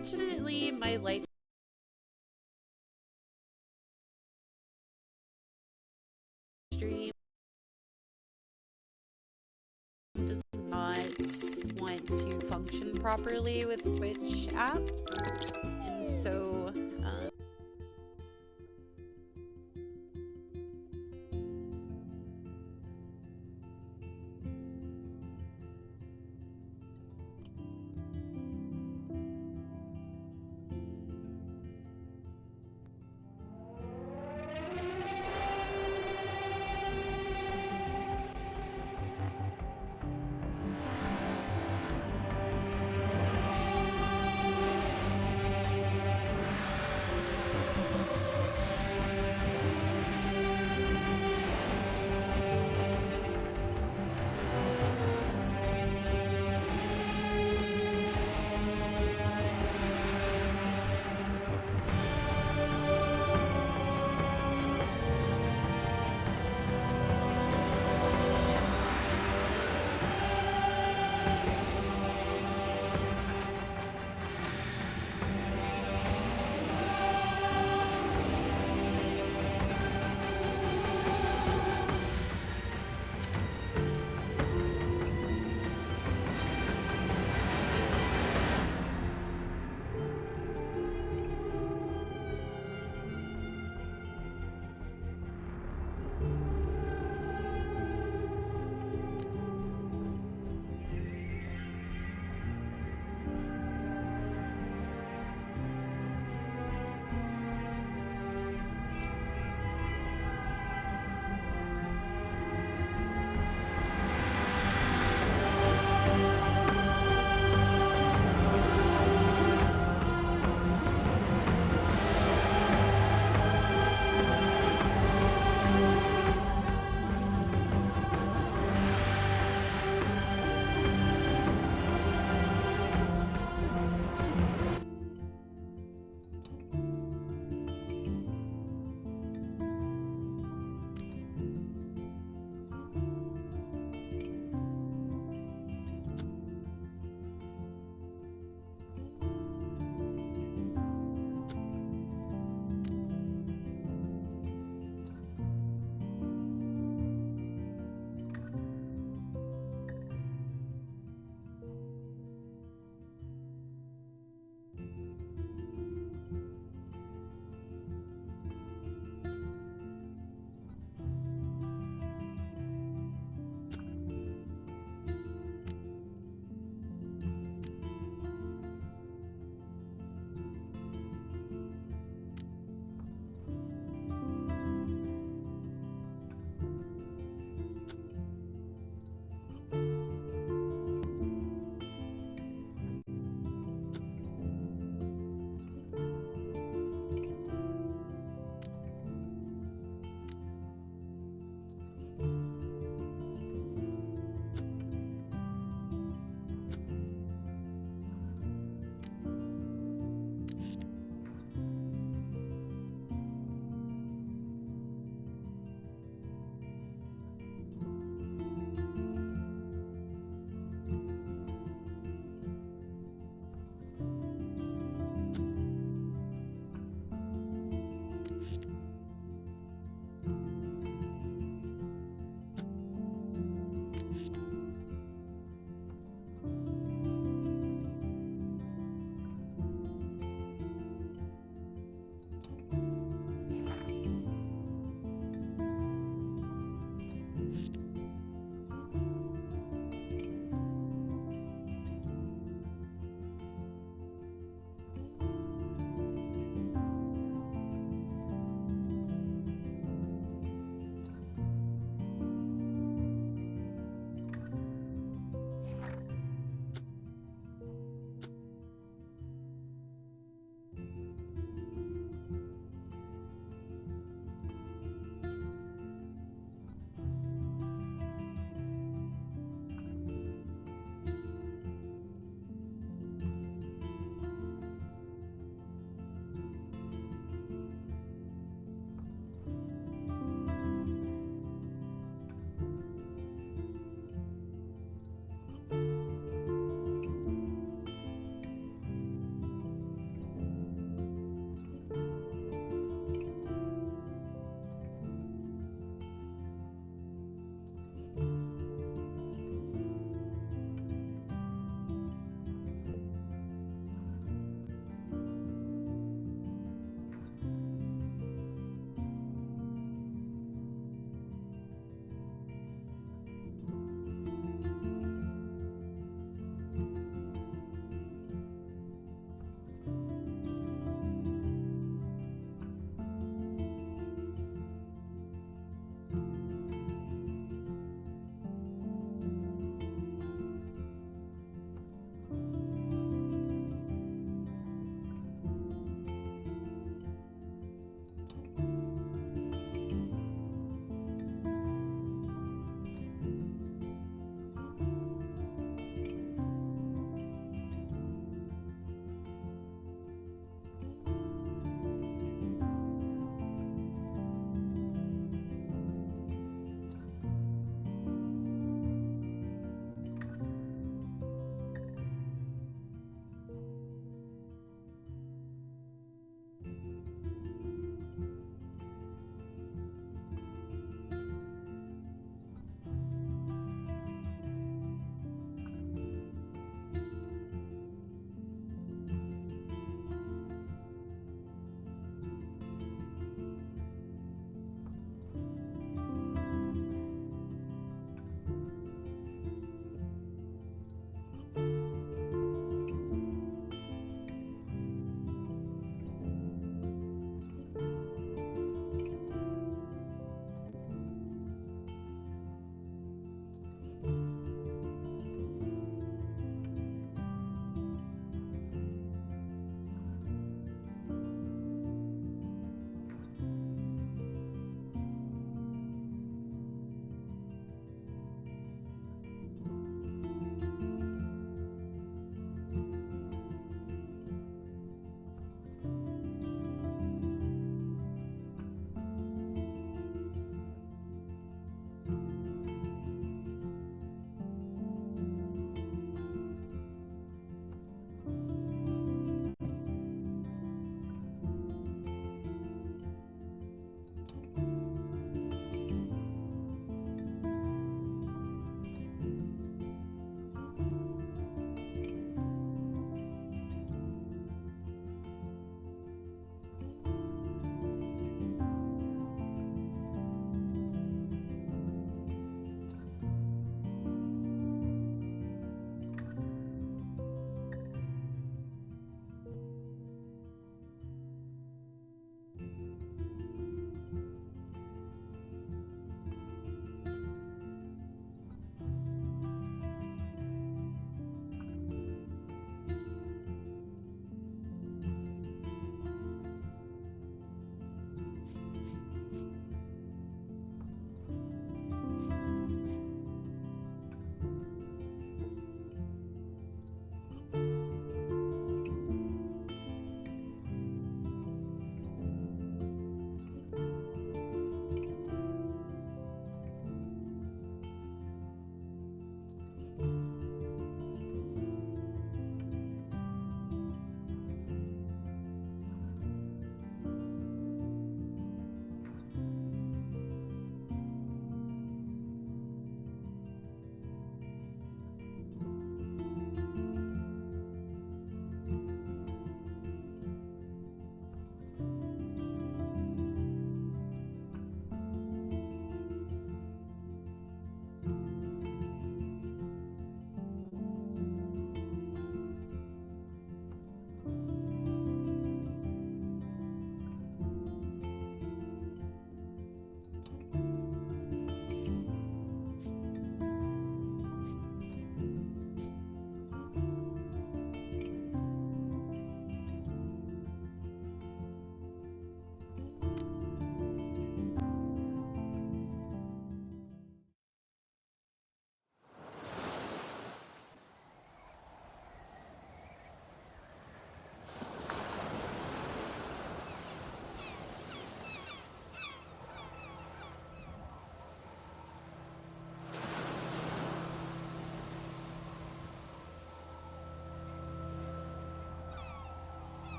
Unfortunately, my light stream does not want to function properly with Twitch app, and so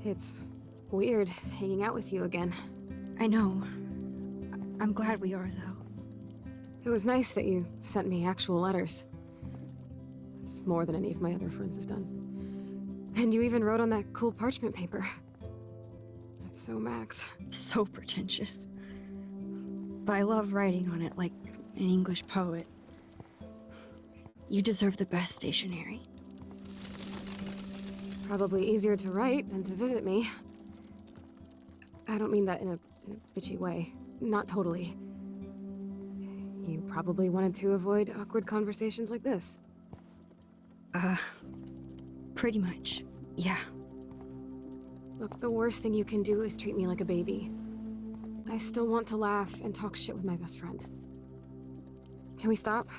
It's weird hanging out with you again. I know. I'm glad we are, though. It was nice that you sent me actual letters. It's more than any of my other friends have done. And you even wrote on that cool parchment paper. That's so Max. So pretentious. But I love writing on it like an English poet. You deserve the best stationery. Probably easier to write than to visit me. I don't mean that in a bitchy way. Not totally. You probably wanted to avoid awkward conversations like this. Pretty much. Yeah. Look, the worst thing you can do is treat me like a baby. I still want to laugh and talk shit with my best friend. Can we stop?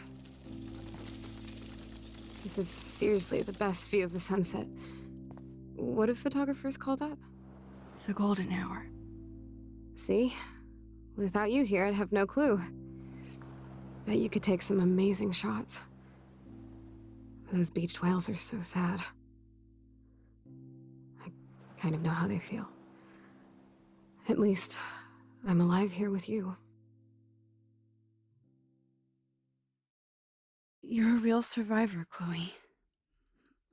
This is seriously the best view of the sunset. What do photographers call that? The golden hour. See? Without you here, I'd have no clue. Bet you could take some amazing shots. Those beached whales are so sad. I kind of know how they feel. At least, I'm alive here with you. You're a real survivor, Chloe.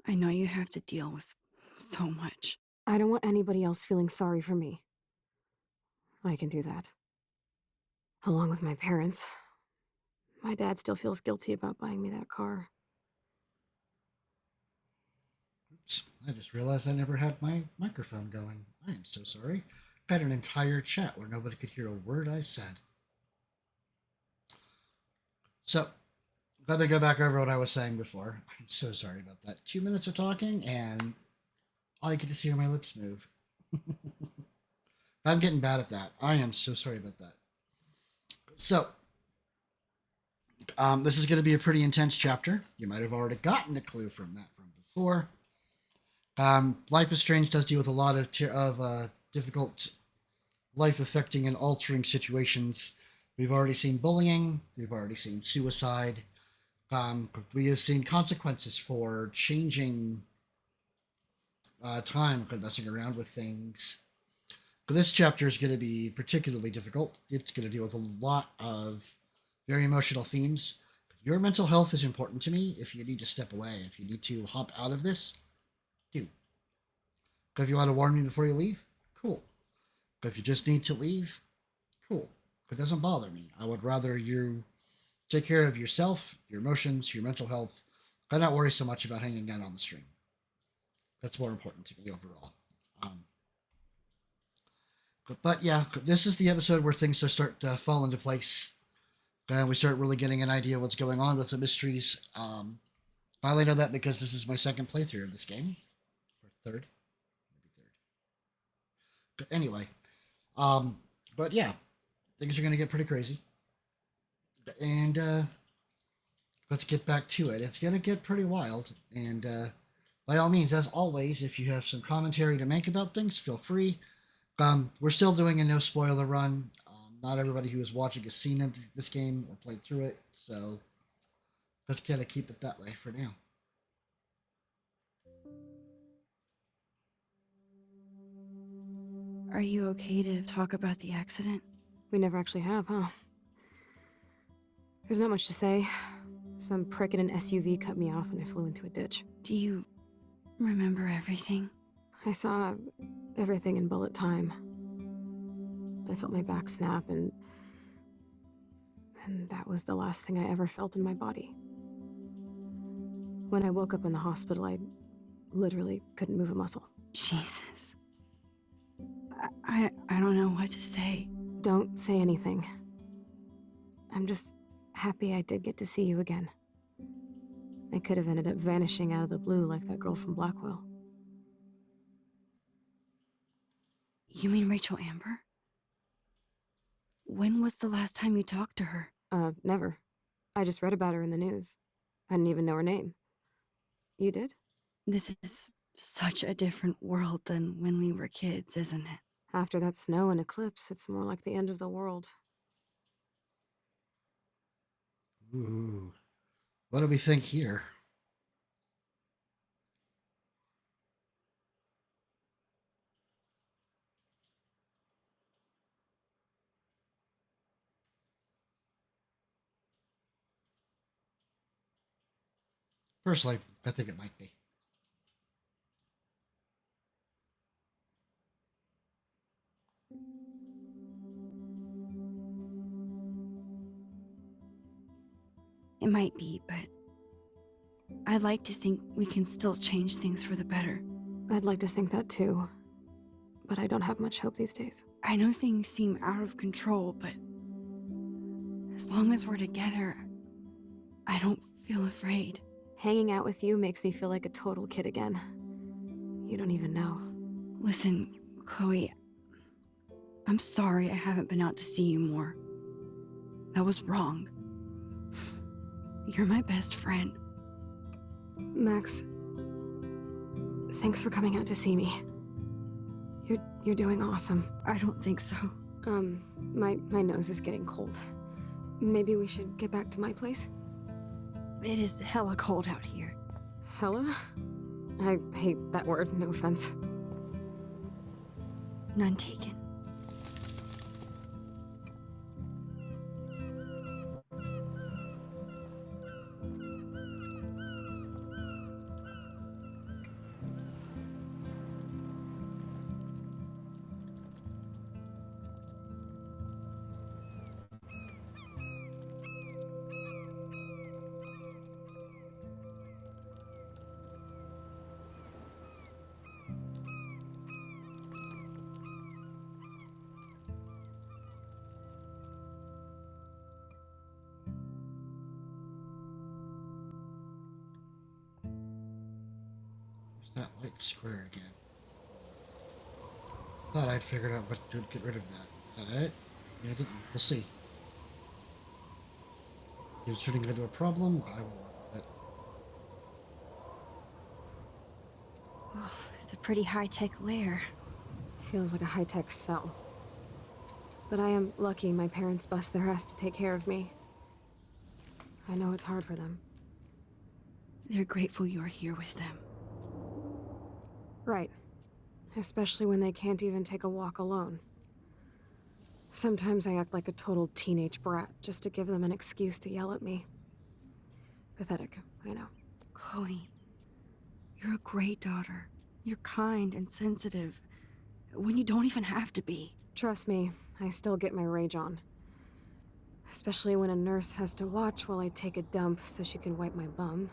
I know you have to deal with so much. I don't want anybody else feeling sorry for me. I can do that. Along with my parents. My dad still feels guilty about buying me that car. Oops, I just realized I never had my microphone going. I am so sorry. I had an entire chat where nobody could hear a word I said. So, let me go back over what I was saying before. I'm so sorry about that. 2 minutes of talking, and all I get to see are my lips move. I'm getting bad at that. I am so sorry about that. So, this is going to be a pretty intense chapter. You might have already gotten a clue from that from before. Life is Strange does deal with a lot of difficult, life-affecting and altering situations. We've already seen bullying. We've already seen suicide. We have seen consequences for changing time, messing around with things. But this chapter is going to be particularly difficult. It's going to deal with a lot of very emotional themes. Your mental health is important to me. If you need to step away, if you need to hop out of this, do. But if you want to warn me before you leave, cool. But if you just need to leave, cool. It doesn't bother me. I would rather you take care of yourself, your emotions, your mental health, and not worry so much about hanging out on the stream. That's more important to me overall. But yeah, this is the episode where things start to fall into place. And we start really getting an idea of what's going on with the mysteries. I only know that because this is my second playthrough of this game. Or third. Maybe third. But anyway. But yeah. Things are going to get pretty crazy. And let's get back to it. It's going to get pretty wild. And by all means, as always, if you have some commentary to make about things, feel free. We're still doing a no spoiler run. Not everybody who is watching has seen this game or played through it, so let's kind of keep it that way for now. Are you okay to talk about the accident? We never actually have, huh? There's not much to say. Some prick in an SUV cut me off and I flew into a ditch. Do you remember everything? I saw everything in bullet time. I felt my back snap and that was the last thing I ever felt in my body. When I woke up in the hospital, I literally couldn't move a muscle. Jesus. I don't know what to say. Don't say anything. I'm just happy I did get to see you again. I could have ended up vanishing out of the blue like that girl from Blackwell. You mean Rachel Amber? When was the last time you talked to her? Never. I just read about her in the news. I didn't even know her name. You did? This is such a different world than when we were kids, isn't it? After that snow and eclipse, it's more like the end of the world. Ooh. What do we think here? Personally, I think it might be. It might be, but I'd like to think we can still change things for the better. I'd like to think that too, but I don't have much hope these days. I know things seem out of control, but as long as we're together, I don't feel afraid. Hanging out with you makes me feel like a total kid again. You don't even know. Listen, Chloe, I'm sorry I haven't been out to see you more. That was wrong. You're my best friend. Max, thanks for coming out to see me. You're doing awesome. I don't think so. My nose is getting cold. Maybe we should get back to my place? It is hella cold out here. Hella? I hate that word, no offense. None taken. There's that white square again. Thought I'd figured out what to get rid of that. But yeah, I didn't. We'll see. If it's turning into a problem, I will work with it. Oh, it's a pretty high-tech lair. Feels like a high-tech cell. But I am lucky my parents bust their ass to take care of me. I know it's hard for them. They're grateful you're here with them. Right. Especially when they can't even take a walk alone. Sometimes I act like a total teenage brat just to give them an excuse to yell at me. Pathetic, I know. Chloe, you're a great daughter. You're kind and sensitive, when you don't even have to be. Trust me, I still get my rage on. Especially when a nurse has to watch while I take a dump so she can wipe my bum.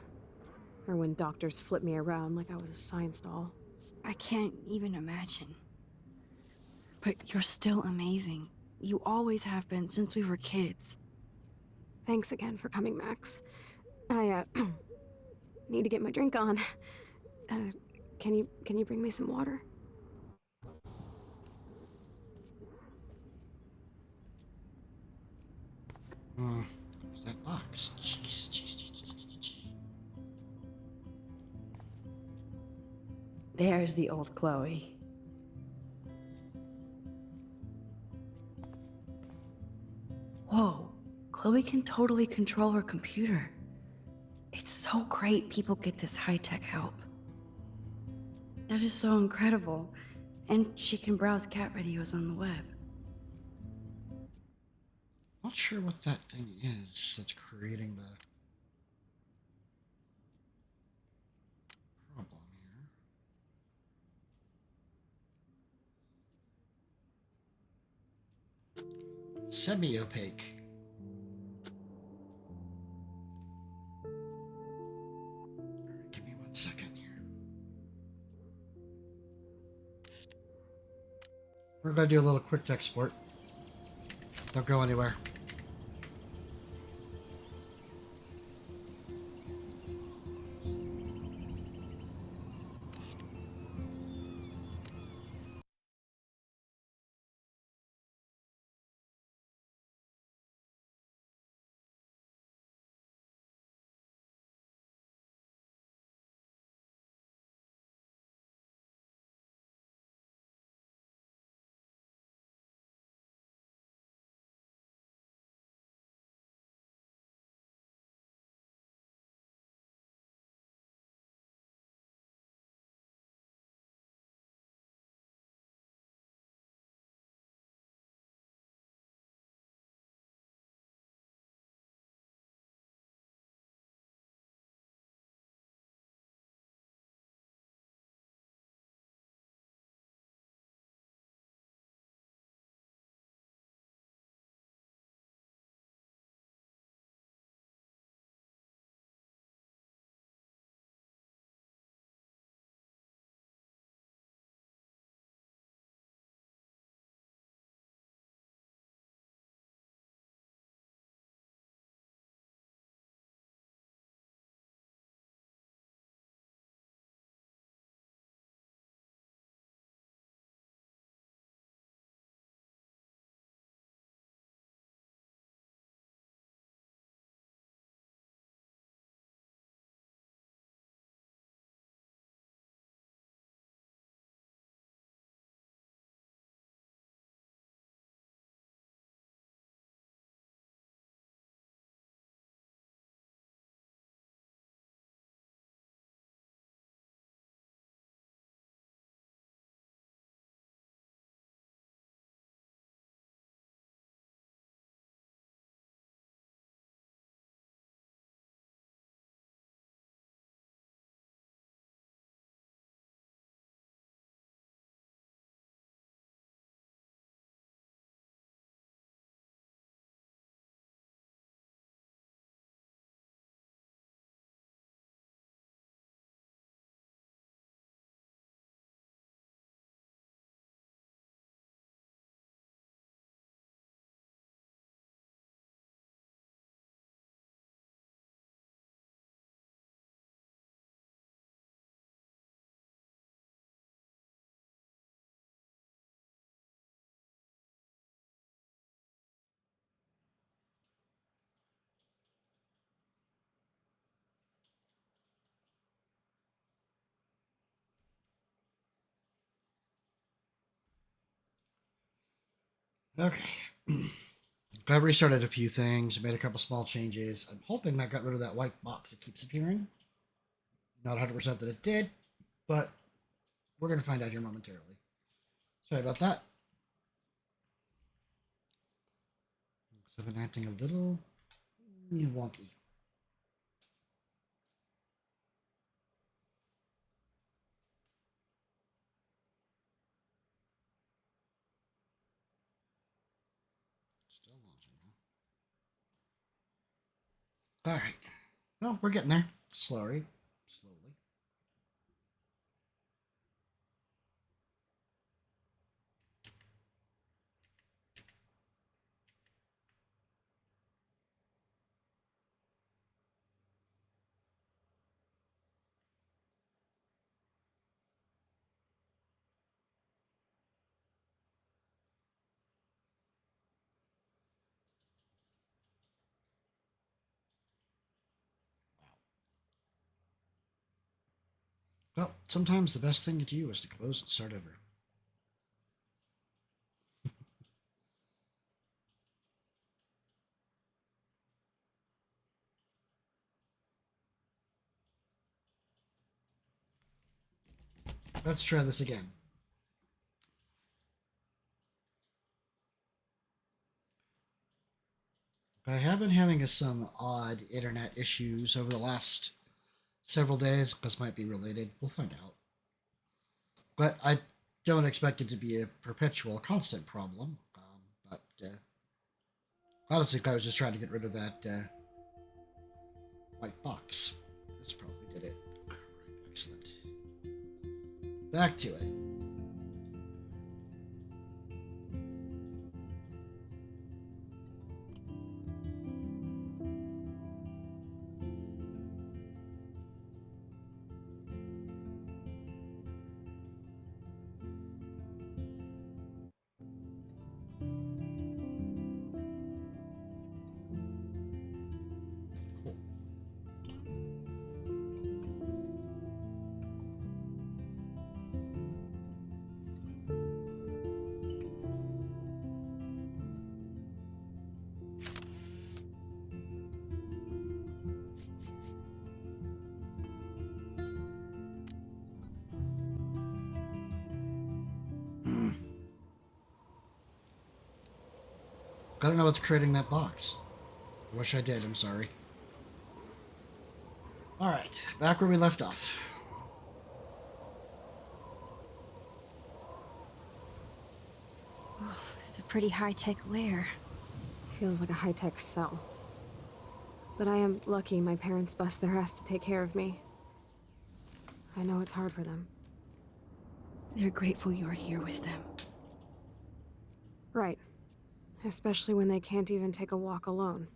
Or when doctors flip me around like I was a science doll. I can't even imagine. But you're still amazing. You always have been since we were kids. Thanks again for coming, Max. I, need to get my drink on. Can you bring me some water? Where's that box? Jeez, jeez, jeez, jeez, jeez, jeez. There's the old Chloe. Whoa, Chloe can totally control her computer. It's so great people get this high-tech help. That is so incredible. And she can browse cat videos on the web. Not sure what that thing is that's creating the problem here. Semi-opaque. Alright, give me 1 second here. We're gonna do a little quick export. Don't go anywhere. Okay. I restarted a few things, made a couple small changes. I'm hoping that got rid of that white box that keeps appearing. Not 100% that it did, but we're going to find out here momentarily. Sorry about that. So I've been acting a little wonky. Still launching, huh? All right. Well, we're getting there. Slowly. Well, sometimes the best thing to do is to close and start over. Let's try this again. I have been having some odd internet issues over the last several days. This might be related. We'll find out. But I don't expect it to be a perpetual, constant problem. But honestly, I was just trying to get rid of that white box. This probably did it. All right, excellent. Back to it. Cool. I don't know what's creating that box. I wish I did, I'm sorry. Alright, back where we left off. Oh, it's a pretty high-tech lair. Feels like a high-tech cell. But I am lucky my parents bust their ass to take care of me. I know it's hard for them. They're grateful you're here with them. Right. Especially when they can't even take a walk alone.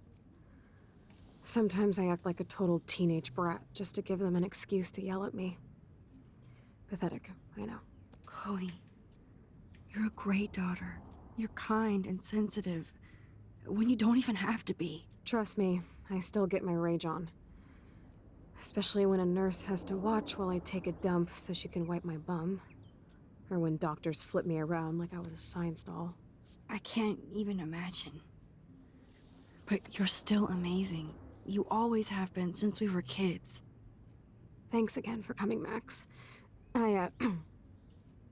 Sometimes I act like a total teenage brat just to give them an excuse to yell at me. Pathetic, I know. Chloe, you're a great daughter. You're kind and sensitive, when you don't even have to be. Trust me, I still get my rage on. Especially when a nurse has to watch while I take a dump so she can wipe my bum. Or when doctors flip me around like I was a science doll. I can't even imagine. But you're still amazing. You always have been since we were kids. Thanks again for coming, Max. I,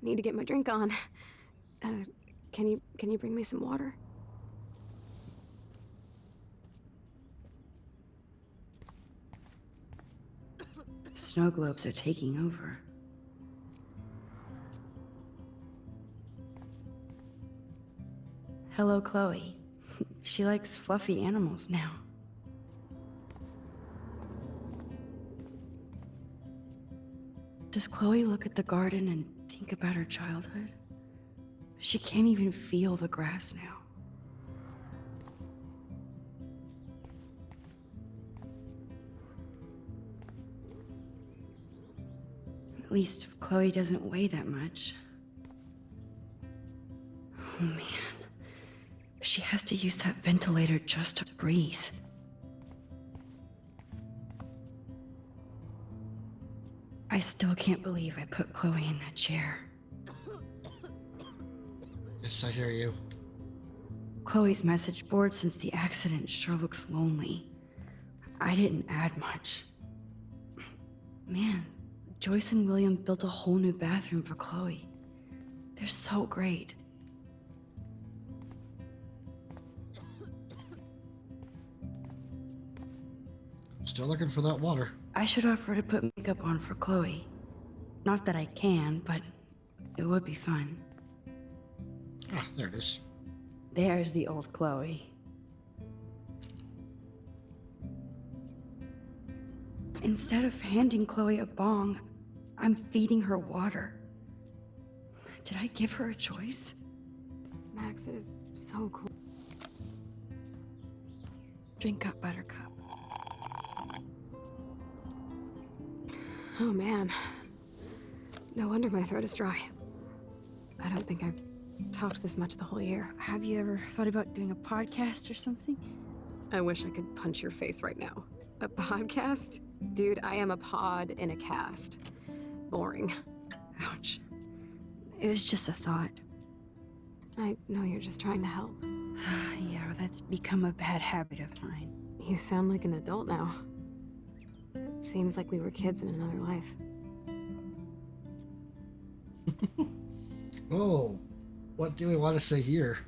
need to get my drink on. Can you bring me some water? Snow globes are taking over. Hello, Chloe. She likes fluffy animals now. Does Chloe look at the garden and think about her childhood? She can't even feel the grass now. At least Chloe doesn't weigh that much. Oh man. She has to use that ventilator just to breathe. I still can't believe I put Chloe in that chair. Yes, I hear you. Chloe's message board since the accident sure looks lonely. I didn't add much. Man, Joyce and William built a whole new bathroom for Chloe. They're so great. Still looking for that water. I should offer to put makeup on for Chloe. Not that I can, but it would be fun. Ah, there it is. There's the old Chloe. Instead of handing Chloe a bong, I'm feeding her water. Did I give her a choice? Max, it is so cool. Drink up, Buttercup. Oh man. No wonder my throat is dry. I don't think I've talked this much the whole year. Have you ever thought about doing a podcast or something? I wish I could punch your face right now. A podcast? Dude, I am a pod in a cast. Boring. Ouch. It was just a thought. I know you're just trying to help. Yeah, that's become a bad habit of mine. You sound like an adult now. Seems like we were kids in another life. Oh, what do we want to say here?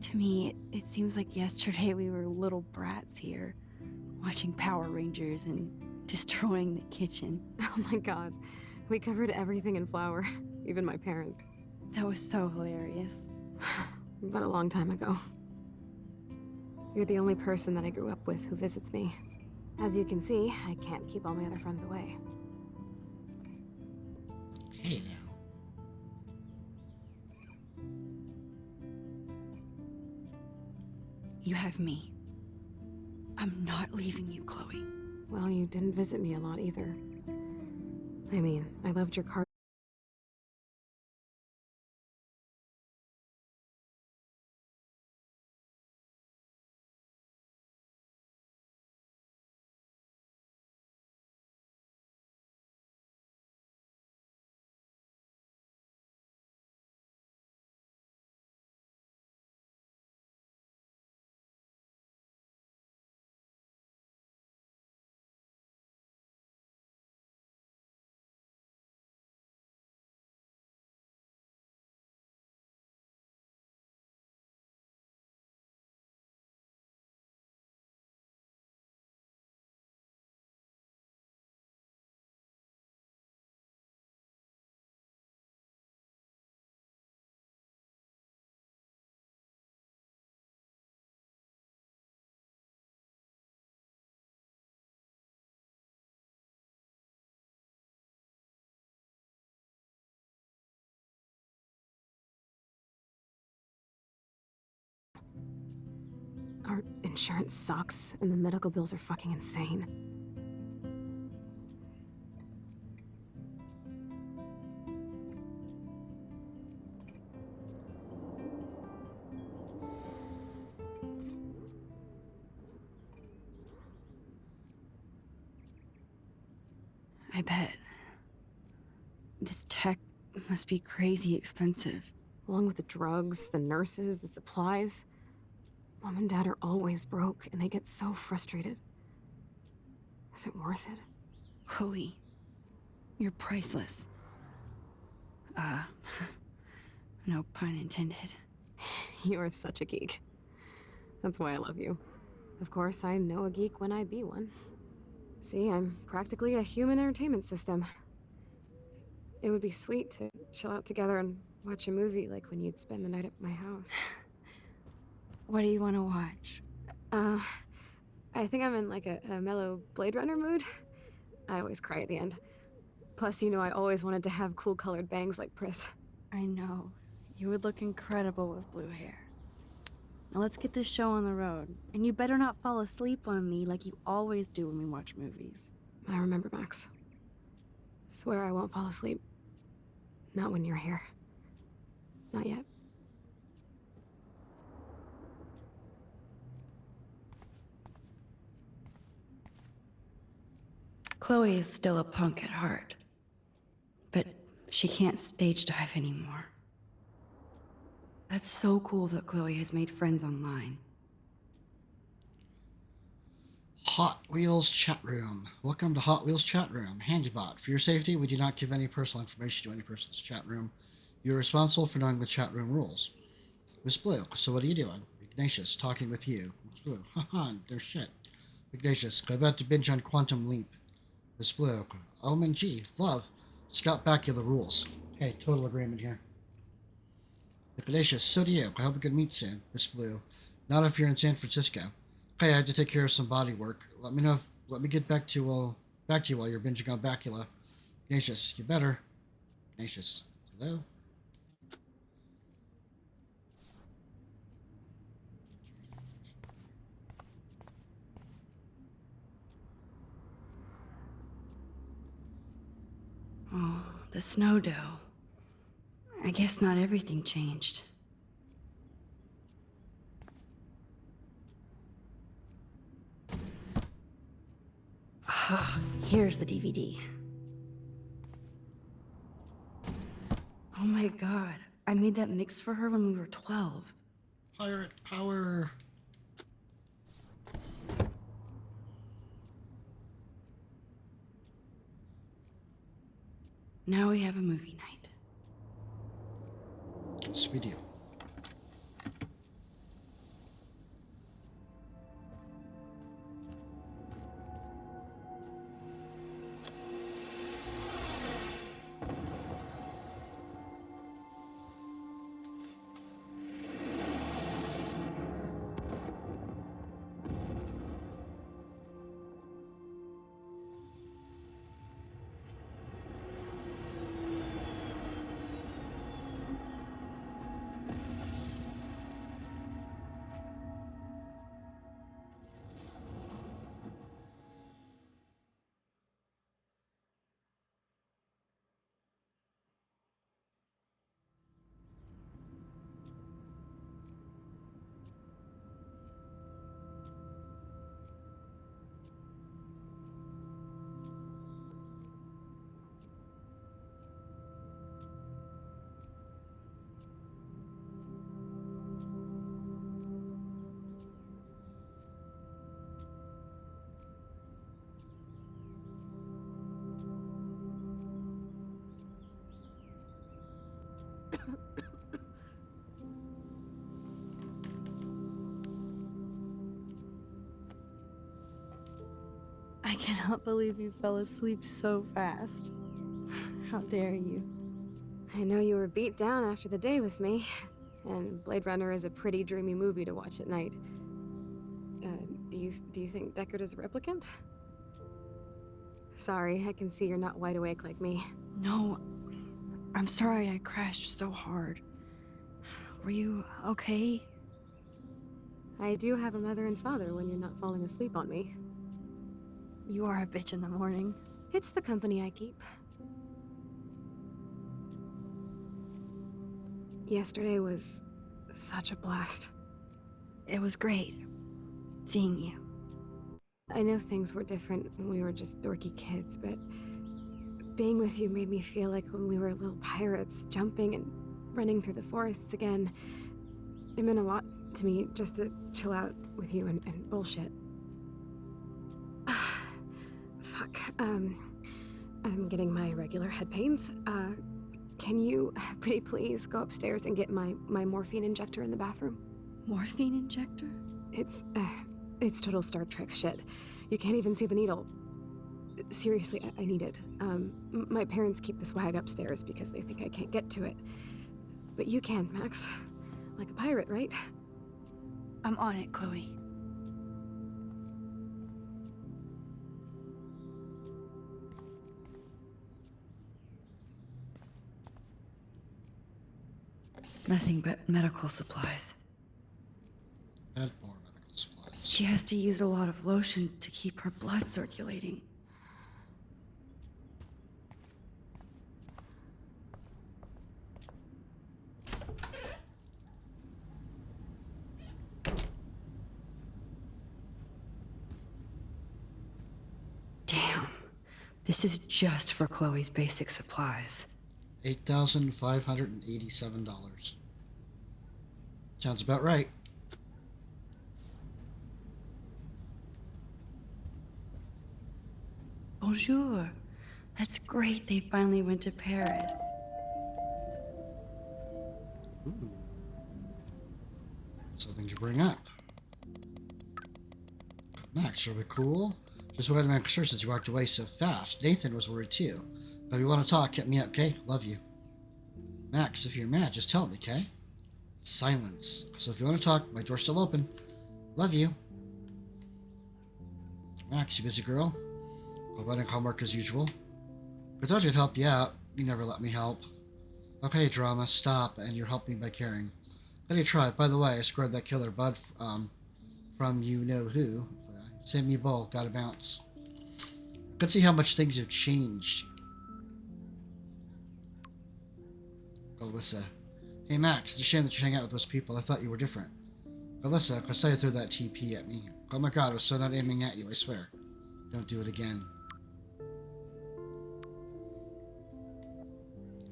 To me, it seems like yesterday we were little brats here, watching Power Rangers and destroying the kitchen. Oh my god. We covered everything in flour. Even my parents. That was so hilarious. But a long time ago. You're the only person that I grew up with who visits me. As you can see, I can't keep all my other friends away. Hey now. You have me. I'm not leaving you, Chloe. Well, you didn't visit me a lot either. I mean, I loved your car. Our insurance sucks, and the medical bills are fucking insane. I bet. This tech must be crazy expensive. Along with the drugs, the nurses, the supplies. Mom and Dad are always broke, and they get so frustrated. Is it worth it? Chloe, you're priceless. No pun intended. You are such a geek. That's why I love you. Of course, I know a geek when I be one. See, I'm practically a human entertainment system. It would be sweet to chill out together and watch a movie like when you'd spend the night at my house. What do you want to watch? I think I'm in like a mellow Blade Runner mood. I always cry at the end. Plus, you know I always wanted to have cool colored bangs like Pris. I know. You would look incredible with blue hair. Now let's get this show on the road. And you better not fall asleep on me like you always do when we watch movies. I remember, Max. Swear I won't fall asleep. Not when you're here. Not yet. Chloe is still a punk at heart. But she can't stage dive anymore. That's so cool that Chloe has made friends online. Hot Wheels chat room. Welcome to Hot Wheels chat room. Handybot. For your safety, we do not give any personal information to any person's chat room. You are responsible for knowing the chat room rules. Miss Blue, so what are you doing? Ignatius, talking with you. Miss Blue, haha, no shit. Ignatius, I'm about to binge on Quantum Leap. Miss Blue, OMG, love. Scout Bacula rules. Hey, total agreement here. Ignatius, so do you. I hope we can meet soon. Miss Blue, not if you're in San Francisco. Hey, I had to take care of some body work. Let me get back to you while you're binging on Bacula. Ignatius, you better. Ignatius, hello? Oh, the snow dough. I guess not everything changed. Ah, here's the DVD. Oh my god, I made that mix for her when we were 12. Pirate power. Now we have a movie night. This video. I cannot believe you fell asleep so fast. How dare you? I know you were beat down after the day with me, and Blade Runner is a pretty dreamy movie to watch at night. Do you think Deckard is a replicant? Sorry, I can see you're not wide awake like me. No, I'm sorry I crashed so hard. Were you okay? I do have a mother and father when you're not falling asleep on me. You are a bitch in the morning. It's the company I keep. Yesterday was such a blast. It was great seeing you. I know things were different when we were just dorky kids, but being with you made me feel like when we were little pirates, jumping and running through the forests again. It meant a lot to me just to chill out with you and bullshit. Fuck. I'm getting my regular head pains. Can you, pretty please, go upstairs and get my morphine injector in the bathroom? Morphine injector? It's total Star Trek shit. You can't even see the needle. Seriously, I need it. My parents keep the swag upstairs because they think I can't get to it. But you can, Max. Like a pirate, right? I'm on it, Chloe. Nothing but medical supplies. Add more medical supplies. She has to use a lot of lotion to keep her blood circulating. Damn. This is just for Chloe's basic supplies. $8,587. Sounds about right. Bonjour. That's great they finally went to Paris. Ooh. Something to bring up. Max, are we cool? Just wanted to make sure since you walked away so fast. Nathan was worried too. But if you want to talk, hit me up, okay? Love you. Max, if you're mad, just tell me, okay? Silence. So if you want to talk, my door's still open. Love you. Max, you busy girl? Avoiding homework as usual. I thought I'd help you out. You never let me help. Okay, drama, stop, and you're helping by caring. How do you try? By the way, I scored that killer bud from you-know-who. Save me a bowl. Gotta bounce. Could see how much things have changed. Alyssa. Hey, Max, it's a shame that you hang out with those people. I thought you were different. Alyssa, I saw you threw that TP at me. Oh my god, I was so not aiming at you, I swear. Don't do it again.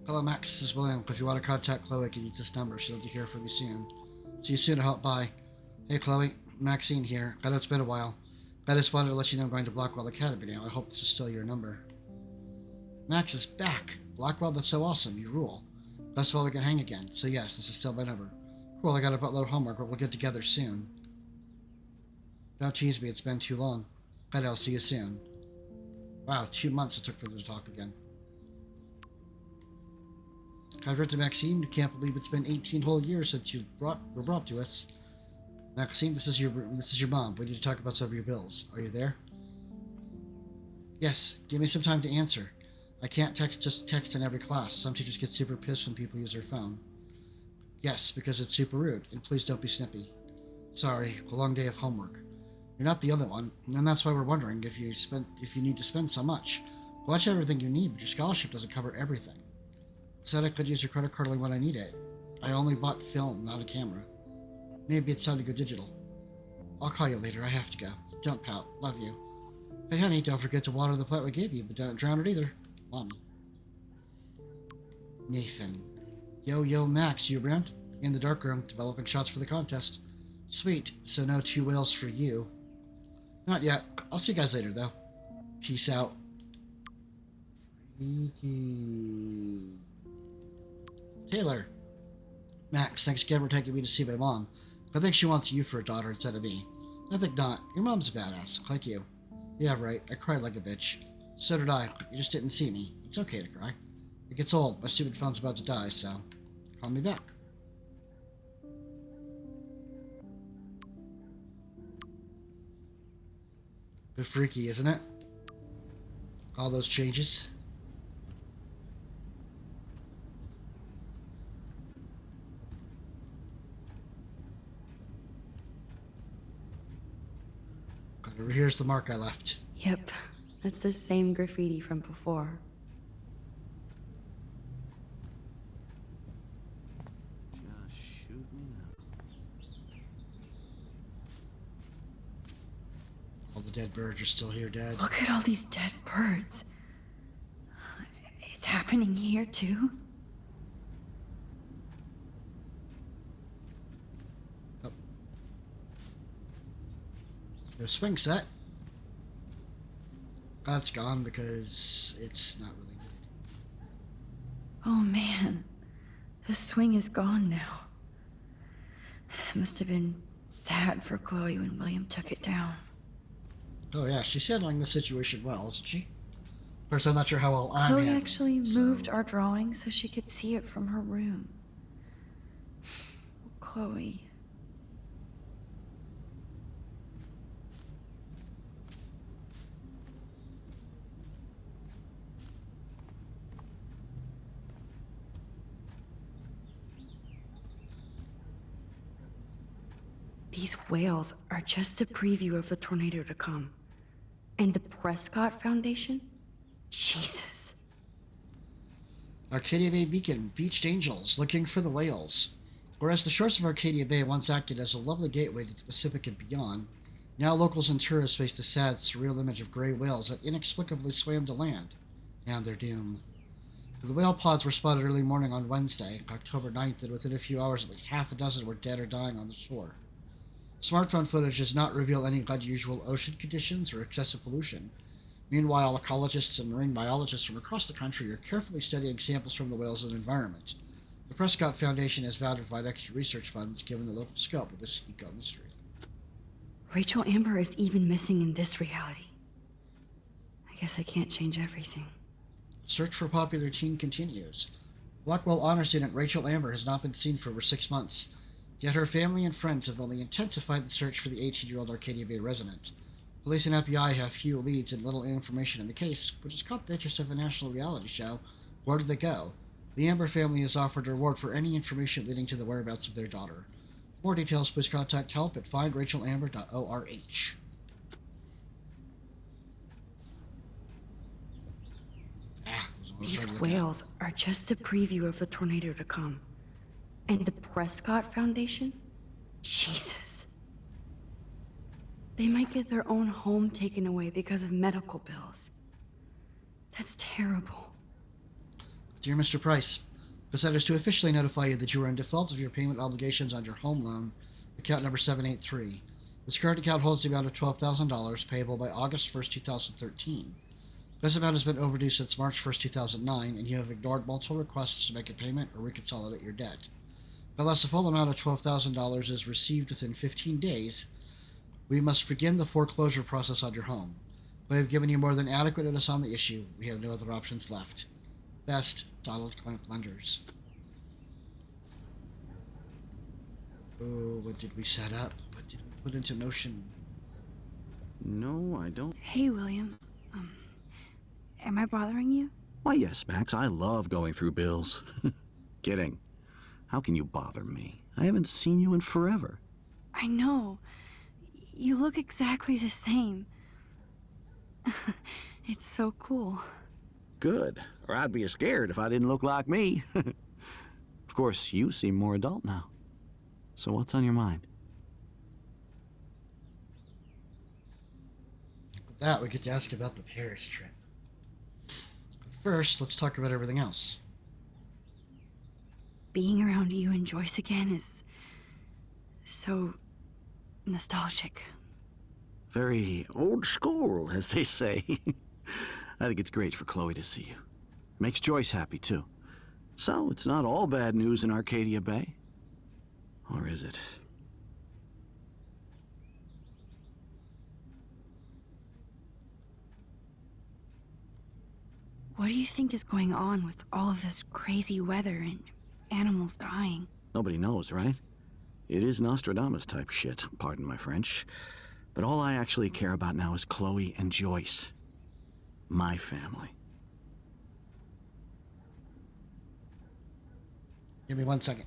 Hello, Max. This is William. If you want to contact Chloe, you can use this number. She'll be here for you soon. See you soon. I hope. Bye. Hey, Chloe. Maxine here. I know it's been a while. I just wanted to let you know I'm going to Blackwell Academy now. I hope this is still your number. Max is back. Blackwell, that's so awesome. You rule. Best of all, we can hang again. So yes, this is still my number. Cool, I got a buttload of homework, but we'll get together soon. Don't tease me. It's been too long. But I'll see you soon. Wow, 2 months it took for them to talk again. I've written to Maxine. You can't believe it's been 18 whole years since you were brought to us. Maxine, this is your mom. We need to talk about some of your bills. Are you there? Yes. Give me some time to answer. I can't just text in every class. Some teachers get super pissed when people use their phone. Yes, because it's super rude. And please don't be snippy. Sorry, a long day of homework. You're not the only one, and that's why we're wondering if you need to spend so much. Watch everything you need, but your scholarship doesn't cover everything. Said I could use your credit card only when I need it. I only bought film, not a camera. Maybe it's time to go digital. I'll call you later. I have to go. Don't pout. Love you. Hey, honey, don't forget to water the plant we gave you, but don't drown it either. Mommy. Nathan. Yo, Max, you around? In the darkroom, developing shots for the contest. Sweet. So no 2 whales for you. Not yet. I'll see you guys later, though. Peace out. Freaky. Taylor. Max, thanks again for taking me to see my mom. I think she wants you for a daughter instead of me. I think not. Your mom's a badass, like you. Yeah, right. I cried like a bitch. So did I. You just didn't see me. It's okay to cry. It gets old. My stupid phone's about to die, so call me back. Bit freaky, isn't it? All those changes. Here's the mark I left. Yep, that's the same graffiti from before. Just shoot me now. All the dead birds are still here, Dad. Look at all these dead birds. It's happening here, too? The swing set. That's gone because it's not really good. Oh, man. The swing is gone now. It must have been sad for Chloe when William took it down. Oh yeah, she's handling the situation well, isn't she? Of course, I'm not sure how well I'm Chloe handling actually it, so- moved our drawing so she could see it from her room. Chloe. These whales are just a preview of the tornado to come. And the Prescott Foundation? Jesus. Arcadia Bay Beacon, beached angels looking for the whales. Whereas the shores of Arcadia Bay once acted as a lovely gateway to the Pacific and beyond, now locals and tourists face the sad, surreal image of gray whales that inexplicably swam to land, and their doom. The whale pods were spotted early morning on Wednesday, October 9th, and within a few hours at least half a dozen were dead or dying on the shore. Smartphone footage does not reveal any unusual ocean conditions or excessive pollution. Meanwhile, ecologists and marine biologists from across the country are carefully studying samples from the whales and environment. The Prescott Foundation has vowed to provide extra research funds given the local scope of this eco-mystery. Rachel Amber is even missing in this reality. I guess I can't change everything. Search for popular teen continues. Blackwell honor student Rachel Amber has not been seen for over 6 months, yet her family and friends have only intensified the search for the 18-year-old Arcadia Bay resident. Police and FBI have few leads and little information in the case, which has caught the interest of a national reality show, Where Did They Go? The Amber family has offered a reward for any information leading to the whereabouts of their daughter. For more details, please contact help at findrachelamber.org. These whales are just a preview of the tornado to come. And the Prescott Foundation? Jesus. They might get their own home taken away because of medical bills. That's terrible. Dear Mr. Price, this letter is to officially notify you that you are in default of your payment obligations on your home loan, account number 783. This current account holds the amount of $12,000 payable by August 1st, 2013. This amount has been overdue since March 1st, 2009, and you have ignored multiple requests to make a payment or reconsolidate your debt. Unless the full amount of $12,000 is received within 15 days, we must begin the foreclosure process on your home. We have given you more than adequate notice on the issue. We have no other options left. Best, Donald Clamp Lenders. Oh, what did we set up? What did we put into motion? No, I don't. Hey, William. Am I bothering you? Why, yes, Max. I love going through bills. Kidding. How can you bother me? I haven't seen you in forever. I know. You look exactly the same. It's so cool. Good. Or I'd be scared if I didn't look like me. Of course, you seem more adult now. So what's on your mind? With that, we get to ask about the Paris trip. First, let's talk about everything else. Being around you and Joyce again is so nostalgic. Very old school, as they say. I think it's great for Chloe to see you. Makes Joyce happy, too. So, it's not all bad news in Arcadia Bay. Or is it? What do you think is going on with all of this crazy weather and animals dying? Nobody knows, right? It is Nostradamus type shit, pardon my French. But all I actually care about now is Chloe and Joyce. My family. Give me 1 second.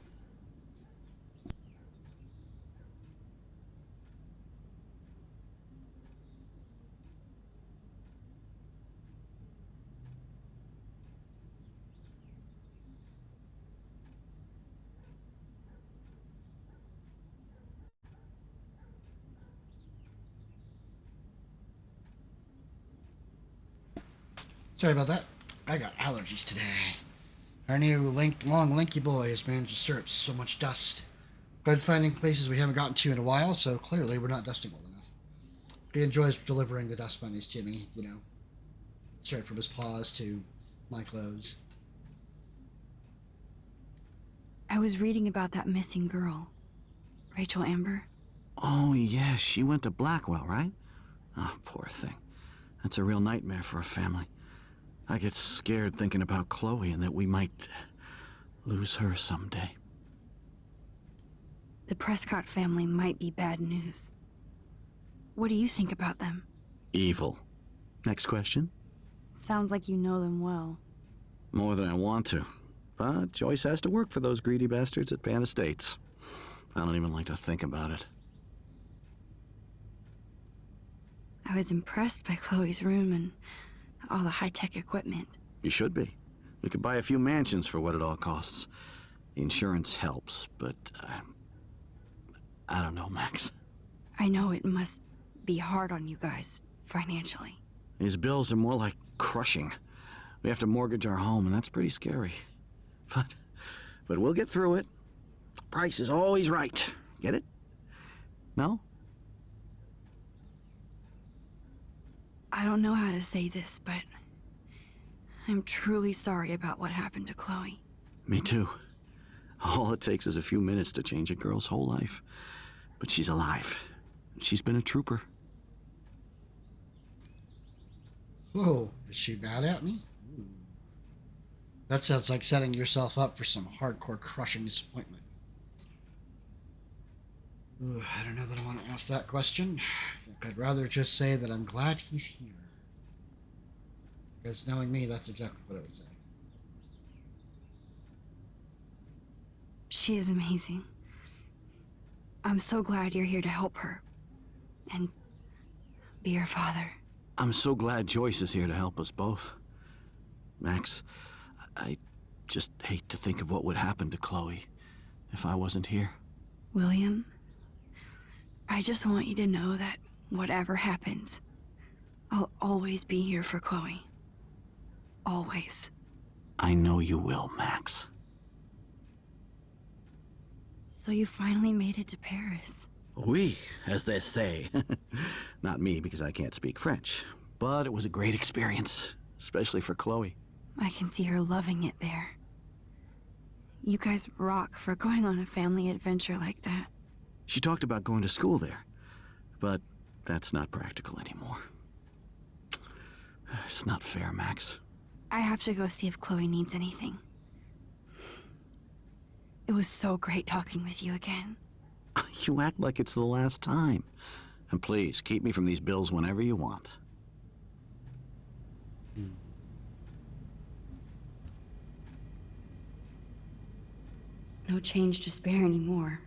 Sorry about that. I got allergies today. Our new long lanky boy has managed to stir up so much dust. Been finding places we haven't gotten to in a while, so clearly we're not dusting well enough. He enjoys delivering the dust bunnies to me, you know, straight from his paws to my clothes. I was reading about that missing girl, Rachel Amber. Oh, yeah, she went to Blackwell, right? Oh, poor thing. That's a real nightmare for a family. I get scared thinking about Chloe and that we might lose her someday. The Prescott family might be bad news. What do you think about them? Evil. Next question? Sounds like you know them well. More than I want to. But Joyce has to work for those greedy bastards at Pan Estates. I don't even like to think about it. I was impressed by Chloe's room and all the high-tech equipment. You should be. We could buy a few mansions for what it all costs. The insurance helps, but I don't know, Max. I know it must be hard on you guys, financially. These bills are more like crushing. We have to mortgage our home, and that's pretty scary. But we'll get through it. Price is always right. Get it? No? I don't know how to say this, but I'm truly sorry about what happened to Chloe. Me too. All it takes is a few minutes to change a girl's whole life. But she's alive. She's been a trooper. Whoa, is she mad at me? That sounds like setting yourself up for some hardcore crushing disappointment. Ooh, I don't know that I want to ask that question. I think I'd rather just say that I'm glad he's here. Because knowing me, that's exactly what I would say. She is amazing. I'm so glad you're here to help her. And be her father. I'm so glad Joyce is here to help us both. Max, I just hate to think of what would happen to Chloe if I wasn't here. William, I just want you to know that whatever happens, I'll always be here for Chloe. Always. I know you will, Max. So you finally made it to Paris. Oui, as they say. Not me, because I can't speak French. But it was a great experience, especially for Chloe. I can see her loving it there. You guys rock for going on a family adventure like that. She talked about going to school there, but that's not practical anymore. It's not fair, Max. I have to go see if Chloe needs anything. It was so great talking with you again. You act like it's the last time. And please, keep me from these bills whenever you want. No change to spare anymore.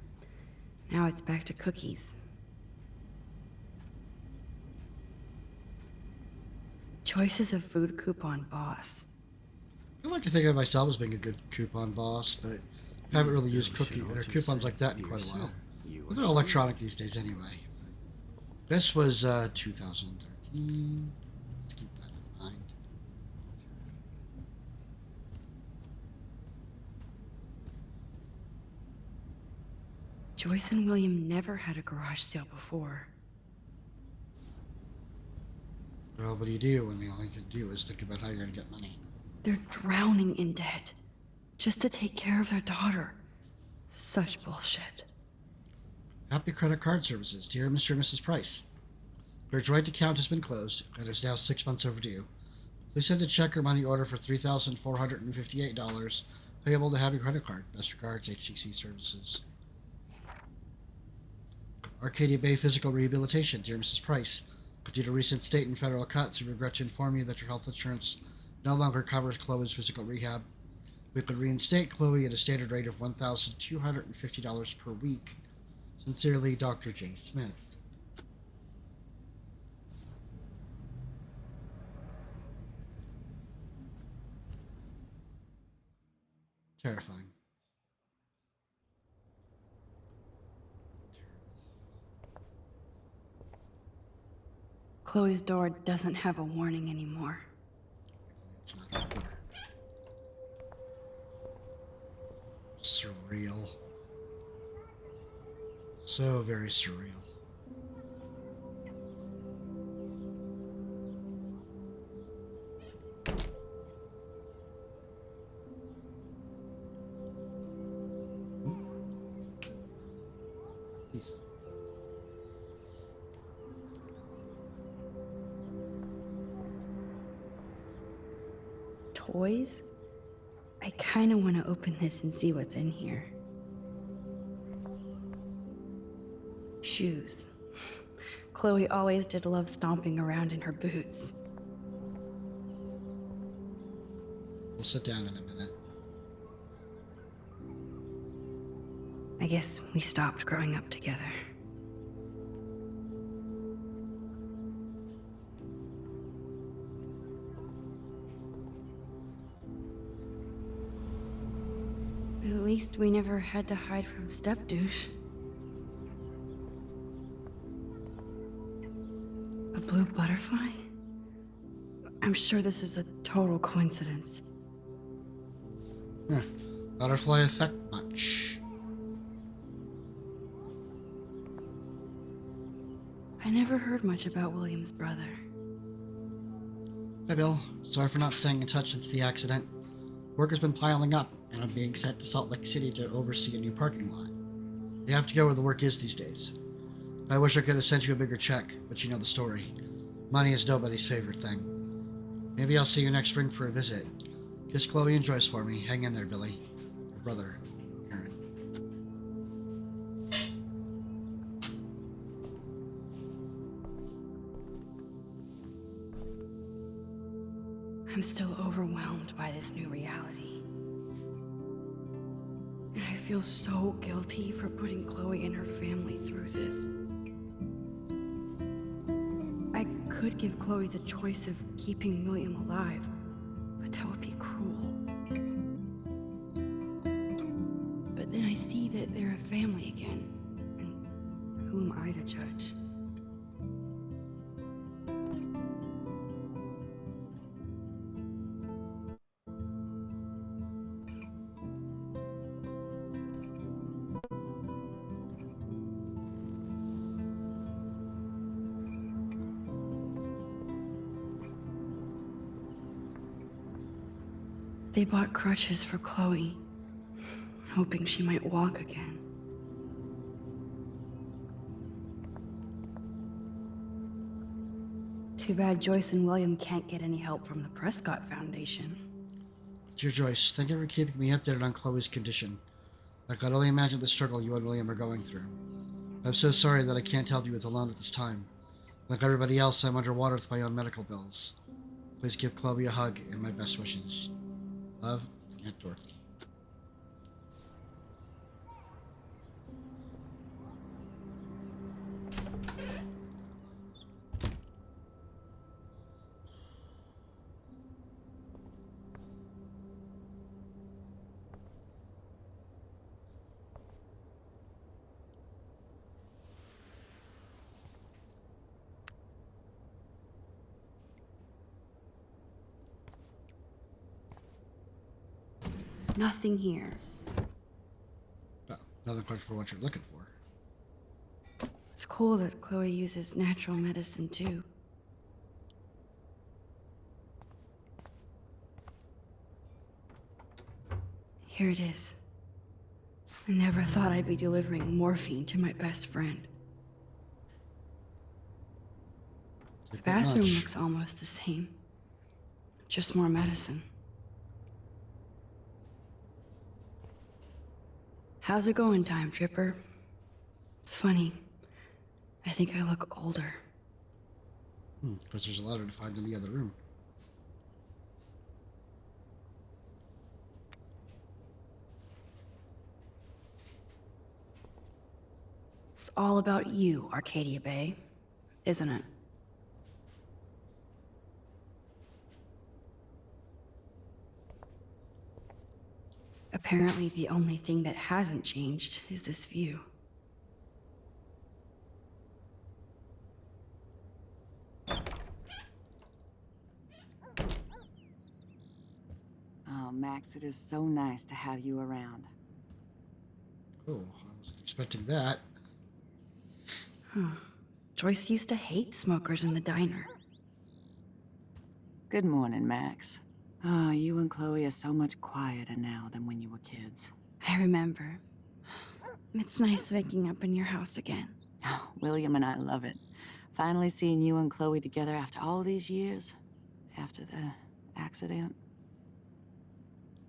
Now it's back to cookies. Joyce is a food coupon boss. I like to think of myself as being a good coupon boss, but I haven't really used coupons like that in quite a while. Well, they're electronic these days anyway. This was 2013. Let's keep that in mind. Joyce and William never had a garage sale before. Well, what do you do when the only thing you can do is think about how you're going to get money? They're drowning in debt just to take care of their daughter. Such bullshit. Happy Credit Card Services, dear Mr. and Mrs. Price. Your joint account has been closed and is now 6 months overdue. Please send a check or money order for $3,458 payable to Happy Credit Card. Best regards, HTC Services. Arcadia Bay Physical Rehabilitation, dear Mrs. Price. Due to recent state and federal cuts, we regret to inform you that your health insurance no longer covers Chloe's physical rehab. We could reinstate Chloe at a standard rate of $1,250 per week. Sincerely, Dr. J. Smith. Terrifying. Chloe's door doesn't have a warning anymore. It's not a door. Surreal. So very surreal. Please. Toys? I kind of want to open this and see what's in here. Shoes. Chloe always did love stomping around in her boots. We'll sit down in a minute. I guess we stopped growing up together. least we never had to hide from Step Douche. A blue butterfly? I'm sure this is a total coincidence. Huh. Butterfly effect much. I never heard much about William's brother. Hey Bill, sorry for not staying in touch since the accident. Work has been piling up, and I'm being sent to Salt Lake City to oversee a new parking lot. You have to go where the work is these days. I wish I could have sent you a bigger check, but you know the story. Money is nobody's favorite thing. Maybe I'll see you next spring for a visit. Kiss Chloe and Joyce for me. Hang in there, Billy. Your brother, Aaron. I'm still overwhelmed by this new reality. And I feel so guilty for putting Chloe and her family through this. I could give Chloe the choice of keeping William alive, but that would be cruel. But then I see that they're a family again, and who am I to judge? They bought crutches for Chloe, hoping she might walk again. Too bad Joyce and William can't get any help from the Prescott Foundation. Dear Joyce, thank you for keeping me updated on Chloe's condition. I could only imagine the struggle you and William are going through. I'm so sorry that I can't help you with alone at this time. Like everybody else, I'm underwater with my own medical bills. Please give Chloe a hug and my best wishes. Love, Aunt Dorothy. Nothing here. Well, nothing quite for what you're looking for. It's cool that Chloe uses natural medicine too. Here it is. I never thought I'd be delivering morphine to my best friend. The bathroom looks almost the same. Just more medicine. How's it going, Time Tripper? Funny. I think I look older. Because there's a letter to find in the other room. It's all about you, Arcadia Bay, isn't it? Apparently, the only thing that hasn't changed is this view. Oh, Max, it is so nice to have you around. Oh, I wasn't expecting that. Huh. Joyce used to hate smokers in the diner. Good morning, Max. Oh, you and Chloe are so much quieter now than when you were kids. I remember. It's nice waking up in your house again. Oh, William and I love it. Finally seeing you and Chloe together after all these years. After the accident.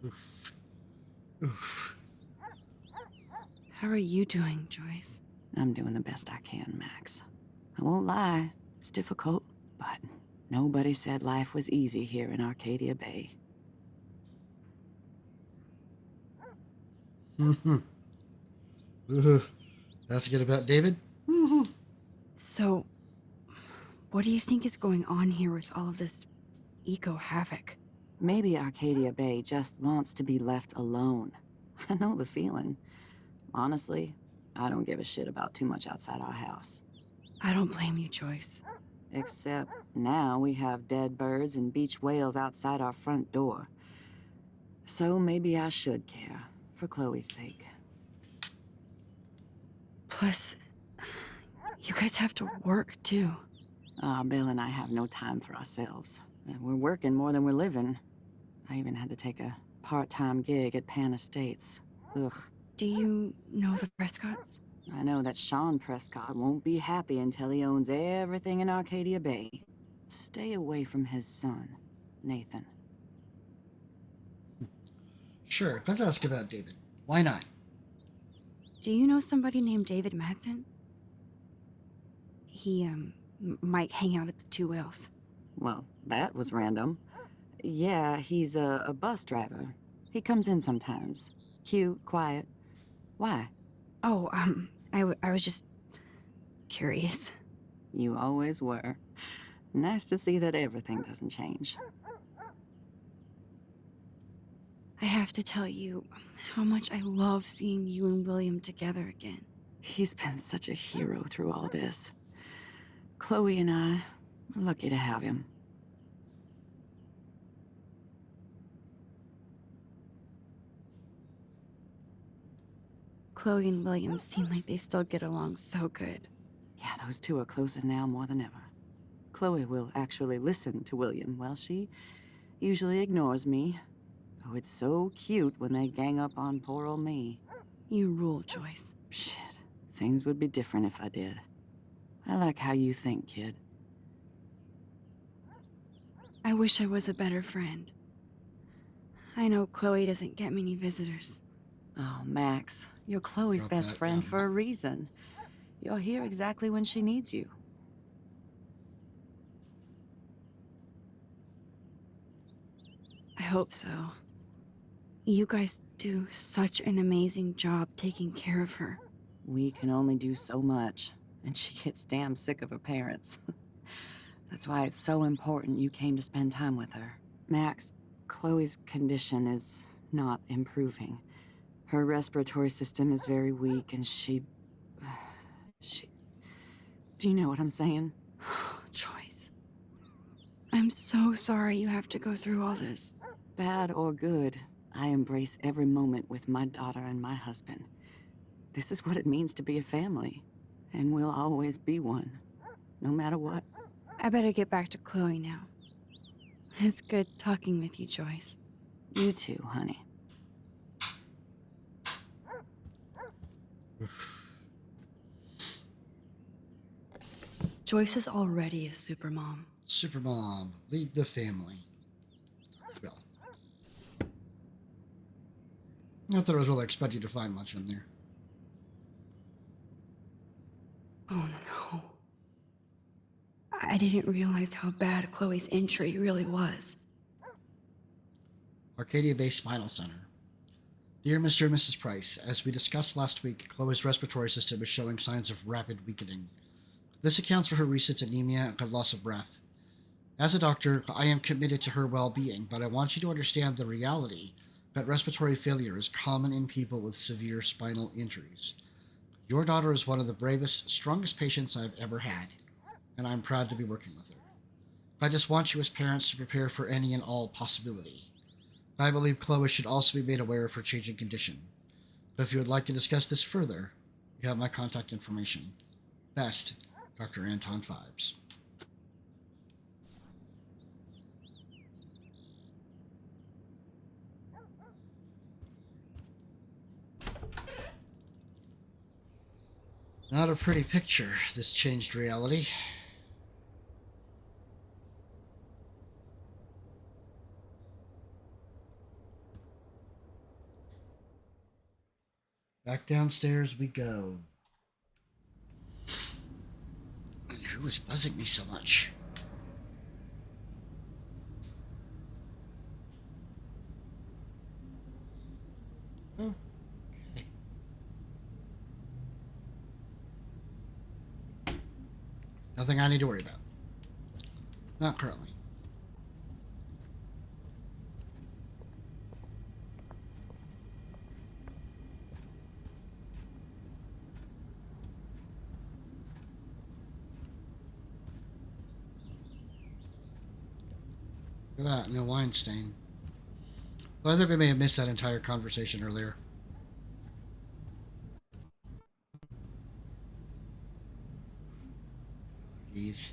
Oof. Oof. How are you doing, Joyce? I'm doing the best I can, Max. I won't lie, it's difficult, but nobody said life was easy here in Arcadia Bay. That's good about David. So, what do you think is going on here with all of this eco-havoc? Maybe Arcadia Bay just wants to be left alone. I know the feeling. Honestly, I don't give a shit about too much outside our house. I don't blame you, Joyce. Except now we have dead birds and beach whales outside our front door. So maybe I should care, for Chloe's sake. Plus, you guys have to work, too. Bill and I have no time for ourselves. And we're working more than we're living. I even had to take a part-time gig at Pan Estates. Ugh. Do you know the Prescotts? I know that Sean Prescott won't be happy until he owns everything in Arcadia Bay. Stay away from his son, Nathan. Sure, let's ask about David. Why not? Do you know somebody named David Madsen? He, might hang out at the Two Whales. Well, that was random. Yeah, he's a bus driver. He comes in sometimes. Cute, quiet. Why? Oh, I was just curious. You always were. Nice to see that everything doesn't change. I have to tell you how much I love seeing you and William together again. He's been such a hero through all this. Chloe and I are lucky to have him. Chloe and William seem like they still get along so good. Yeah, those two are closer now more than ever. Chloe will actually listen to William, while she usually ignores me. Oh, it's so cute when they gang up on poor old me. You rule, Joyce. Shit, things would be different if I did. I like how you think, kid. I wish I was a better friend. I know Chloe doesn't get many visitors. Oh, Max, you're Chloe's Drop best that friend down. for a reason. You're here exactly when she needs you. I hope so. You guys do such an amazing job taking care of her. We can only do so much, and she gets damn sick of her parents. That's why it's so important you came to spend time with her. Max, Chloe's condition is not improving. Her respiratory system is very weak, and she... Do you know what I'm saying? Joyce. I'm so sorry you have to go through all this. Bad or good, I embrace every moment with my daughter and my husband. This is what it means to be a family, and we'll always be one, no matter what. I better get back to Chloe now. It's good talking with you, Joyce. You too, honey. Joyce is already a supermom. Supermom, lead the family. Well, not that I was really expecting to find much in there. Oh no. I didn't realize how bad Chloe's injury really was. Arcadia Bay Spinal Center. Dear Mr. and Mrs. Price, as we discussed last week, Chloe's respiratory system is showing signs of rapid weakening. This accounts for her recent anemia and loss of breath. As a doctor, I am committed to her well-being, but I want you to understand the reality that respiratory failure is common in people with severe spinal injuries. Your daughter is one of the bravest, strongest patients I've ever had, and I'm proud to be working with her. I just want you as parents to prepare for any and all possibility. I believe Chloe should also be made aware of her changing condition. If you would like to discuss this further, you have my contact information. Best, Dr. Anton Fibes. Not a pretty picture, this changed reality. Back downstairs we go. And who is buzzing me so much? Oh, okay. Nothing I need to worry about. Not currently. Look at that, no wine stain. Well, I think we may have missed that entire conversation earlier. Jeez.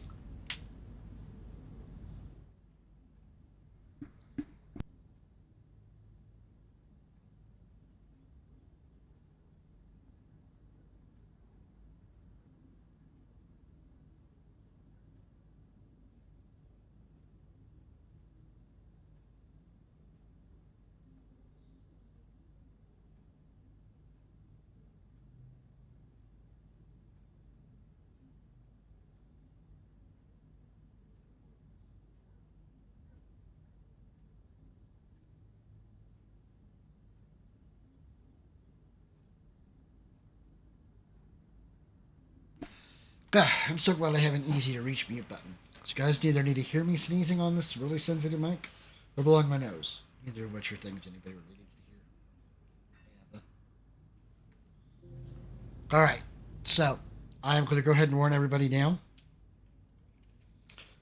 I'm so glad I have an easy to reach mute button. You guys neither need to hear me sneezing on this really sensitive mic or blowing my nose. Neither of which are things anybody really needs to hear. Yeah, alright, so I'm going to go ahead and warn everybody now.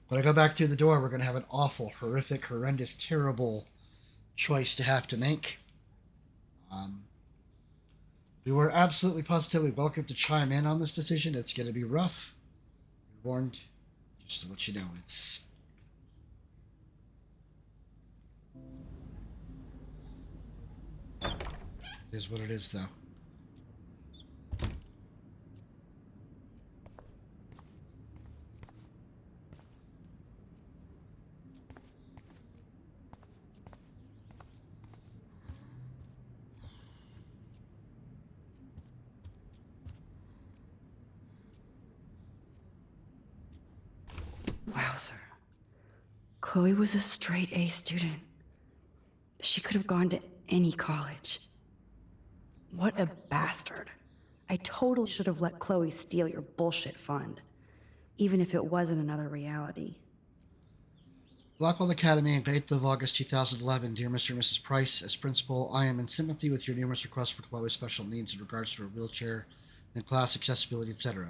When I go back to the door, we're going to have an awful, horrific, horrendous, terrible choice to have to make. You are absolutely positively welcome to chime in on this decision. It's going to be rough. You're warned. Just to let you know, it is what it is, though. Wow, sir. Chloe was a straight A student. She could have gone to any college. What a bastard. I totally should have let Chloe steal your bullshit fund, even if it wasn't another reality. Blackwell Academy, 8th of August 2011. Dear Mr. and Mrs. Price, as principal, I am in sympathy with your numerous requests for Chloe's special needs in regards to her wheelchair and class accessibility, etc.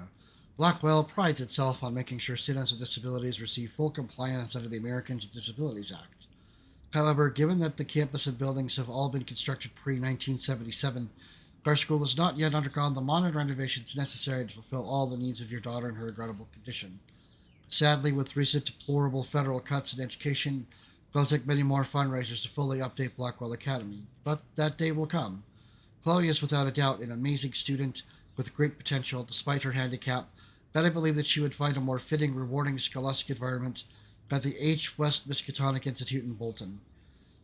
Blackwell prides itself on making sure students with disabilities receive full compliance under the Americans with Disabilities Act. However, given that the campus and buildings have all been constructed pre-1977, our school has not yet undergone the modern renovations necessary to fulfill all the needs of your daughter in her regrettable condition. Sadly, with recent deplorable federal cuts in education, it will take many more fundraisers to fully update Blackwell Academy. But that day will come. Chloe is without a doubt an amazing student with great potential, despite her handicap, but I believe that she would find a more fitting, rewarding scholastic environment at the H. West Miskatonic Institute in Bolton.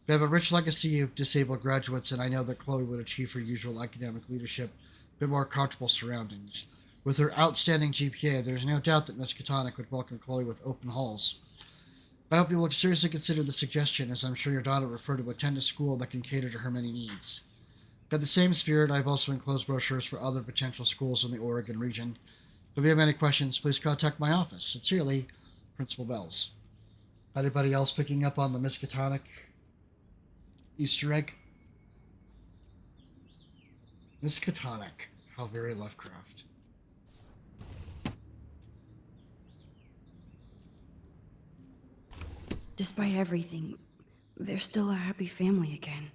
We have a rich legacy of disabled graduates, and I know that Chloe would achieve her usual academic leadership with more comfortable surroundings. With her outstanding GPA, there is no doubt that Miskatonic would welcome Chloe with open halls. I hope you will seriously consider the suggestion, as I'm sure your daughter would prefer to attend a school that can cater to her many needs. In the same spirit, I've also enclosed brochures for other potential schools in the Oregon region. If you have any questions, please contact my office. Sincerely, Principal Bells. Anybody else picking up on the Miskatonic Easter egg? Miskatonic. How very Lovecraft. Despite everything, they're still a happy family again.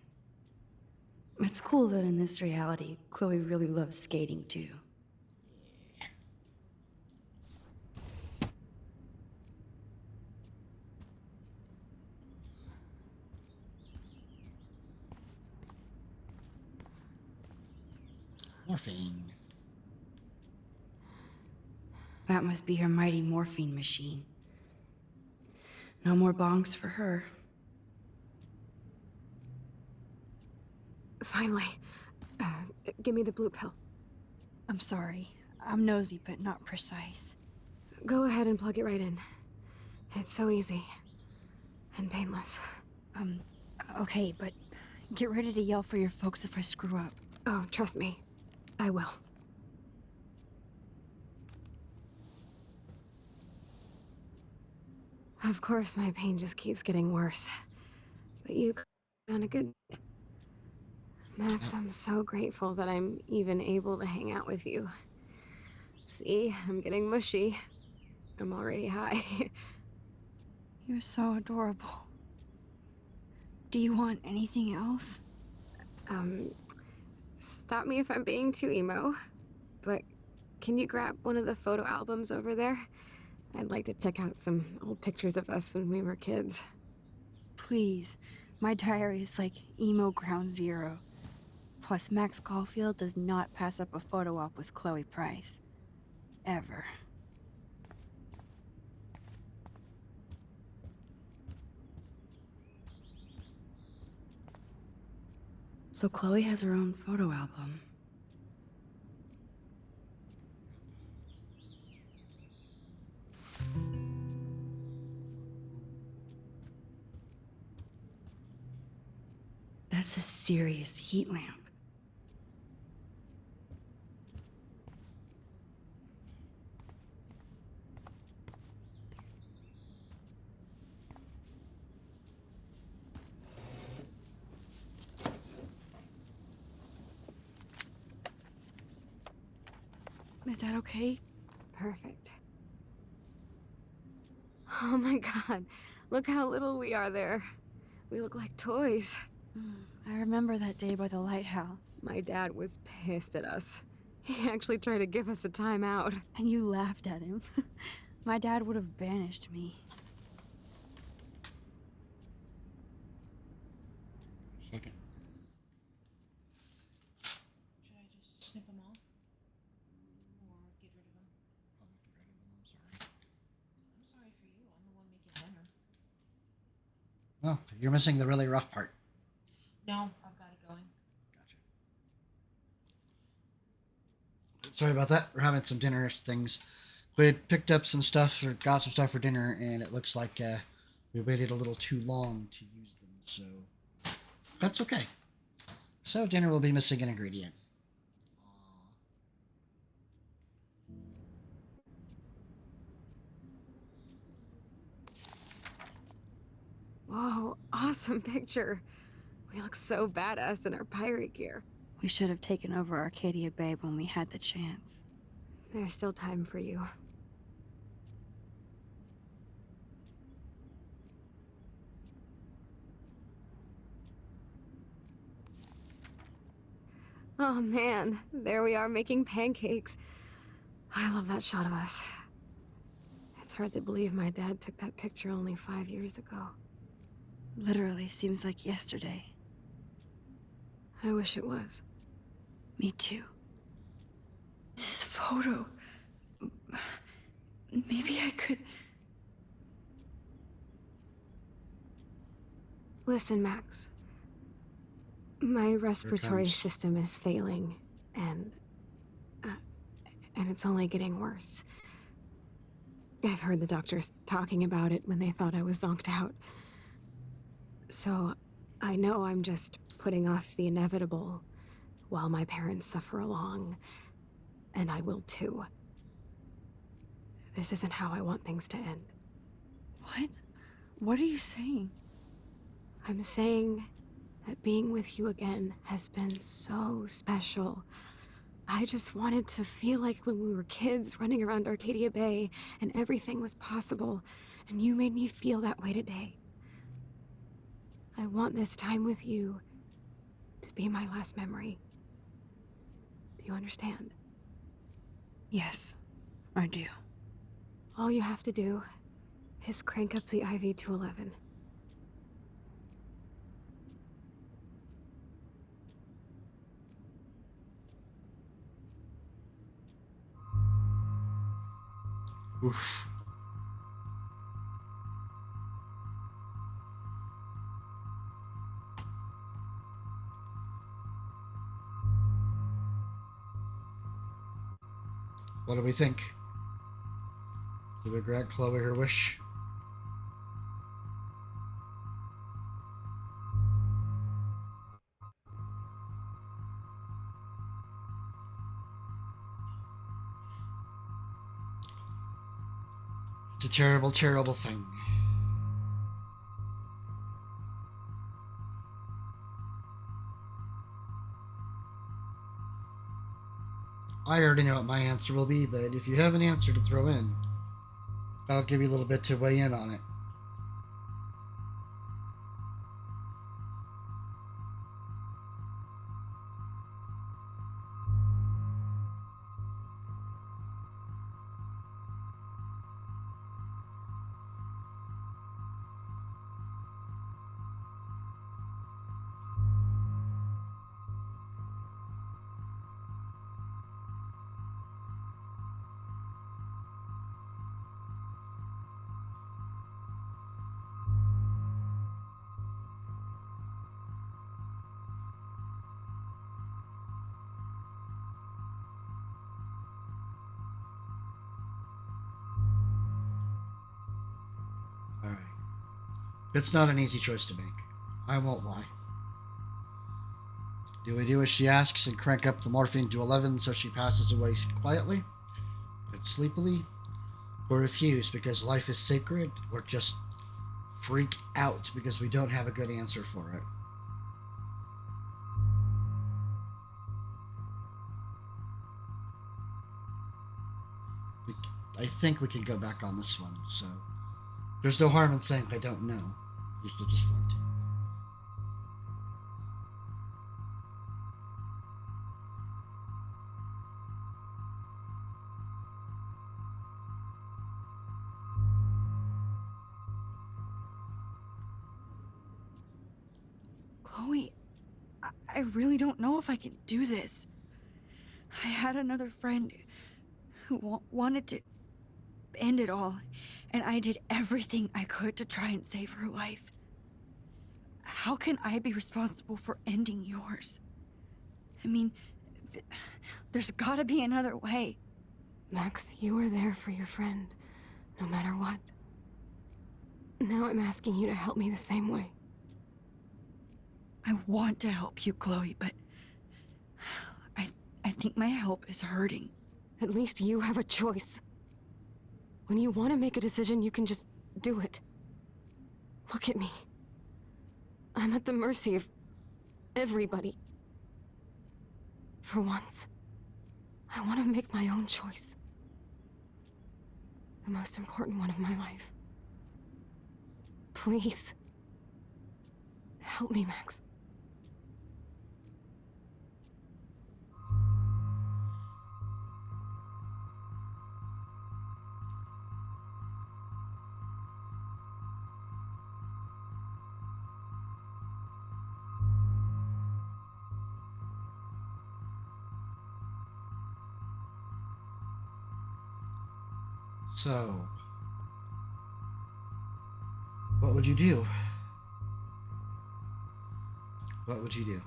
It's cool that in this reality, Chloe really loves skating too. Morphine. That must be her mighty morphine machine. No more bongs for her. Finally. Give me the blue pill. I'm sorry. I'm nosy, but not precise. Go ahead and plug it right in. It's so easy. And painless. Okay, but get ready to yell for your folks if I screw up. Oh, trust me. I will. Of course, my pain just keeps getting worse. But you done a good... Max, I'm so grateful that I'm even able to hang out with you. See, I'm getting mushy. I'm already high. You're so adorable. Do you want anything else? Stop me if I'm being too emo, but can you grab one of the photo albums over there? I'd like to check out some old pictures of us when we were kids. Please. My diary is like emo ground zero. Plus, Max Caulfield does not pass up a photo op with Chloe Price. Ever. So Chloe has her own photo album. That's a serious heat lamp. Is that okay? Perfect. Oh my god, look how little we are there. We look like toys. I remember that day by the lighthouse. My dad was pissed at us. He actually tried to give us a timeout. And you laughed at him. My dad would have banished me. Second. Should I just snip them off? Or get rid of them? Probably get rid of them, I'm sorry. I'm sorry for you. I'm the one making dinner. Well, you're missing the really rough part. No, I've got it going. Gotcha. Sorry about that. We're having some dinner things. We had picked up some stuff or got some stuff for dinner, and it looks like we waited a little too long to use them, so that's okay. So dinner will be missing an ingredient. Whoa, awesome picture. We look so badass in our pirate gear. We should have taken over Arcadia Bay when we had the chance. There's still time for you. Oh man, there we are making pancakes. I love that shot of us. It's hard to believe my dad took that picture only 5 years ago. Literally seems like yesterday. I wish it was. Me too. This photo... Maybe I could... Listen, Max. My respiratory comes- system is failing, and it's only getting worse. I've heard the doctors talking about it when they thought I was zonked out. So, I know I'm just putting off the inevitable while my parents suffer along, and I will too. This isn't how I want things to end. What? What are you saying? I'm saying that being with you again has been so special. I just wanted to feel like when we were kids running around Arcadia Bay and everything was possible, and you made me feel that way today. I want this time with you to be my last memory. Do you understand? Yes, I do. All you have to do is crank up the IV to 11. Oof. What do we think? Did we grant Chloe her wish? It's a terrible, terrible thing. I already know what my answer will be, but if you have an answer to throw in, I'll give you a little bit to weigh in on it. It's not an easy choice to make. I won't lie. Do we do as she asks and crank up the morphine to 11 so she passes away quietly and sleepily? Or refuse because life is sacred? Or just freak out because we don't have a good answer for it? I think we can go back on this one, so there's no harm in saying I don't know, at least at this point. Chloe, I really don't know if I can do this. I had another friend who wanted to end it all, and I did everything I could to try and save her life. How can I be responsible for ending yours? I mean, there's gotta be another way. Max, you were there for your friend, no matter what. Now I'm asking you to help me the same way. I want to help you, Chloe, but I think my help is hurting. At least you have a choice. When you want to make a decision, you can just do it. Look at me. I'm at the mercy of everybody. For once, I want to make my own choice. The most important one of my life. Please. Help me, Max. So, what would you do? What would you do?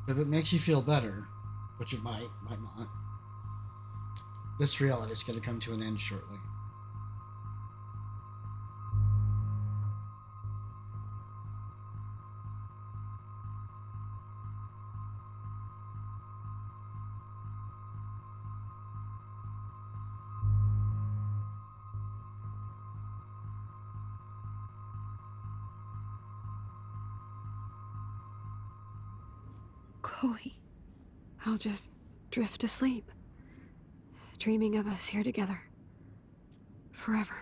If it makes you feel better, which it might not, this reality is going to come to an end shortly. Chloe. I'll just drift asleep, dreaming of us here together. Forever.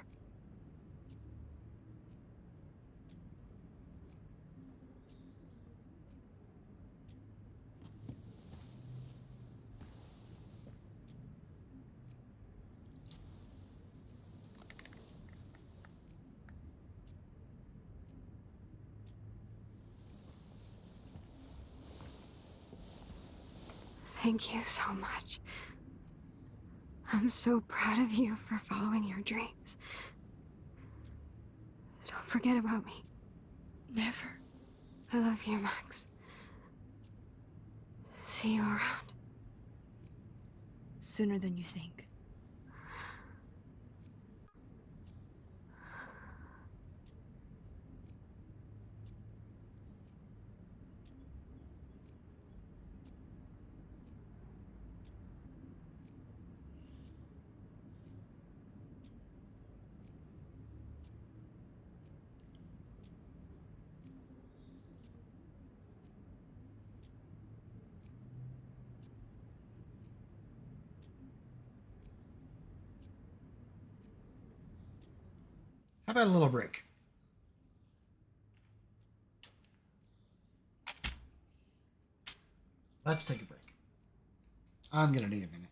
Thank you so much. I'm so proud of you for following your dreams. Don't forget about me. Never. I love you, Max. See you around. Sooner than you think. How about a little break? Let's take a break. I'm gonna need a minute.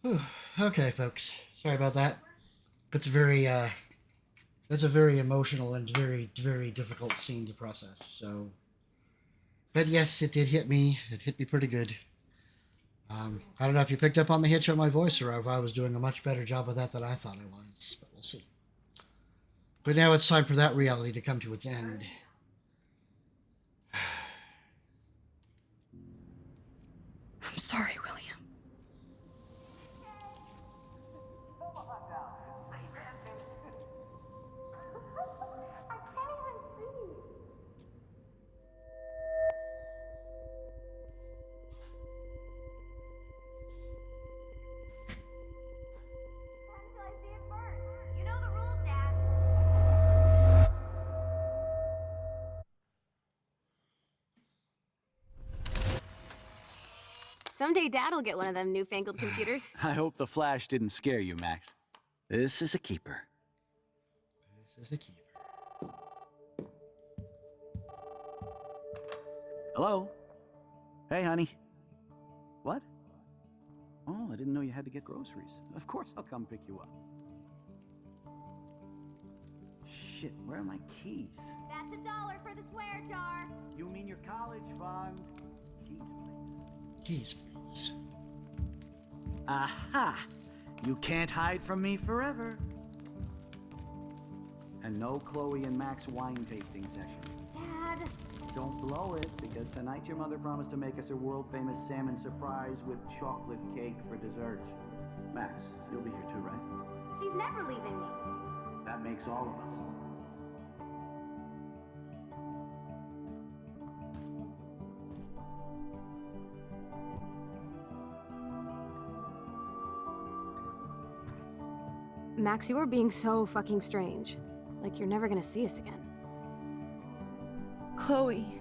Whew. Okay, folks. Sorry about that. It's very it's a very emotional and very, very difficult scene to process. So, but yes, it did hit me. It hit me pretty good. I don't know if you picked up on the hitch on my voice or if I was doing a much better job of that than I thought I was, but we'll see. But now it's time for that reality to come to its end. I'm sorry, William. You know the rules, Dad. Someday Dad'll get one of them newfangled computers. I hope the flash didn't scare you, Max. This is a keeper. This is a keeper. Hello? Hey, honey. What? Oh, I didn't know you had to get groceries. Of course I'll come pick you up. Shit, where are my keys? That's $1 for the swear jar. You mean your college fund? Keys, please. Keys, please. Aha! You can't hide from me forever. And no Chloe and Max wine tasting session. Dad. Don't blow it, because tonight your mother promised to make us a world-famous salmon surprise with chocolate cake for dessert. Max, you'll be here too, right? She's never leaving me. That makes all of us. Max, you are being so fucking strange. Like you're never gonna see us again. Chloe,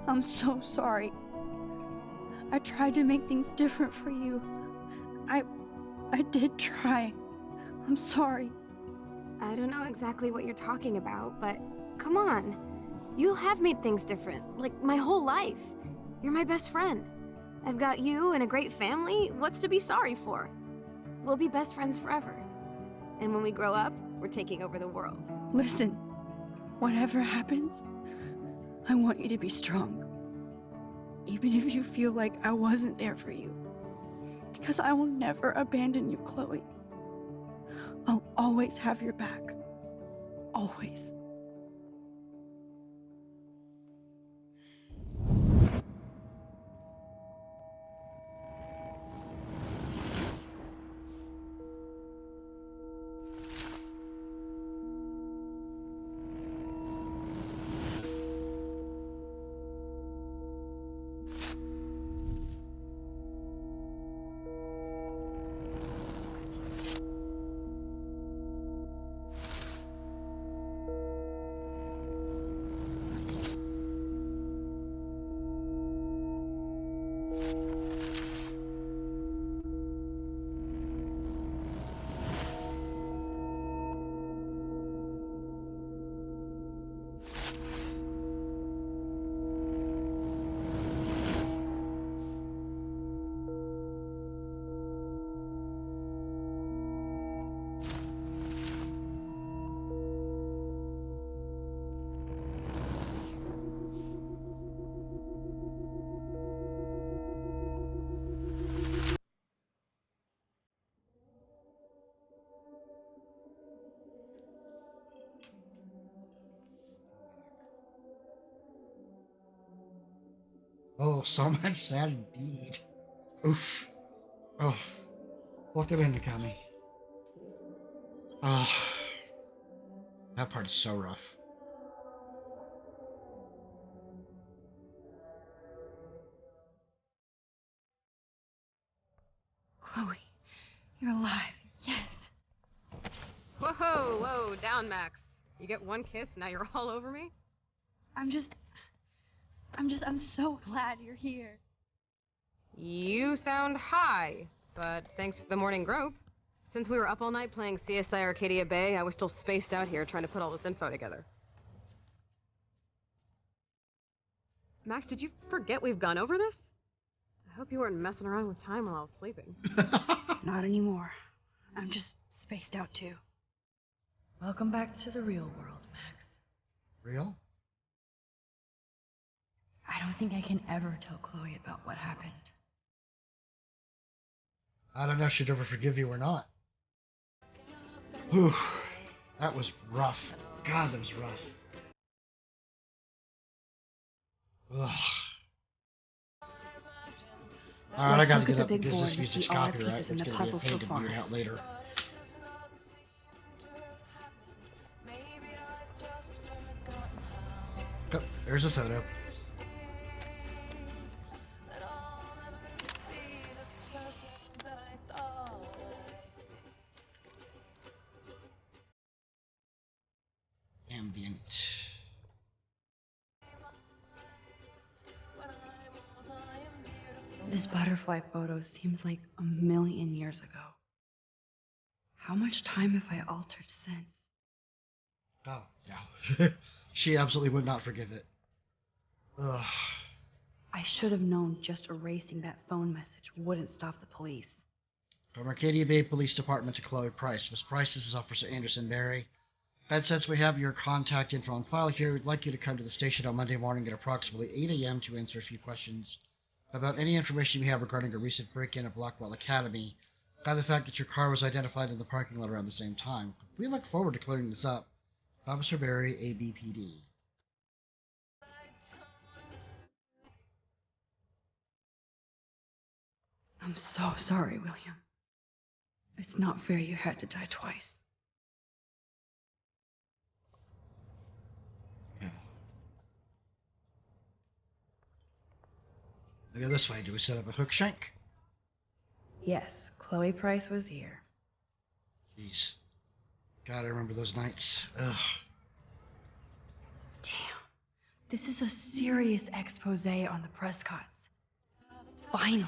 I'm so sorry. I tried to make things different for you. I did try. I'm sorry. I don't know exactly what you're talking about, but come on. You have made things different, like my whole life. You're my best friend. I've got you and a great family. What's to be sorry for? We'll be best friends forever. And when we grow up, we're taking over the world. Listen, whatever happens, I want you to be strong. Even if you feel like I wasn't there for you. Because I will never abandon you, Chloe. I'll always have your back. Always. Oh, so much sad indeed. Oof. Oh, look at in Kami. Oh, that part is so rough. Chloe, you're alive. Yes. Whoa, whoa, down, Max. You get one kiss, now you're all over me? I'm so glad you're here. You sound high, but thanks for the morning grope. Since we were up all night playing CSI Arcadia Bay, I was still spaced out here trying to put all this info together. Max, did you forget we've gone over this? I hope you weren't messing around with time while I was sleeping. Not anymore. I'm just spaced out too. Welcome back to the real world, Max. Real? I don't think I can ever tell Chloe about what happened. I don't know if she'd ever forgive you or not. Whew. That was rough. God, that was rough. Ugh. Alright, I gotta Let's look get at up the big because board this and music's see all our copyright. pieces in It's the gonna be a puzzle pain so to far. mute out later. Oh, there's a photo. Ambient. This butterfly photo seems like a million years ago. How much time have I altered since? Oh, yeah. She absolutely would not forgive it. Ugh. I should have known just erasing that phone message wouldn't stop the police. From Arcadia Bay Police Department to Chloe Price. Miss Price, this is Officer Anderson Barry. And since we have your contact info on file here, we'd like you to come to the station on Monday morning at approximately 8 a.m. to answer a few questions about any information we have regarding a recent break-in at Blackwell Academy, and the fact that your car was identified in the parking lot around the same time. We look forward to clearing this up. Officer Barry, ABPD. I'm so sorry, William. It's not fair you had to die twice. Yeah. Look at this way. Do we set up a hook shank? Yes, Chloe Price was here. Jeez. God, I remember those nights. Ugh. Damn. This is a serious expose on the Prescotts. Finally.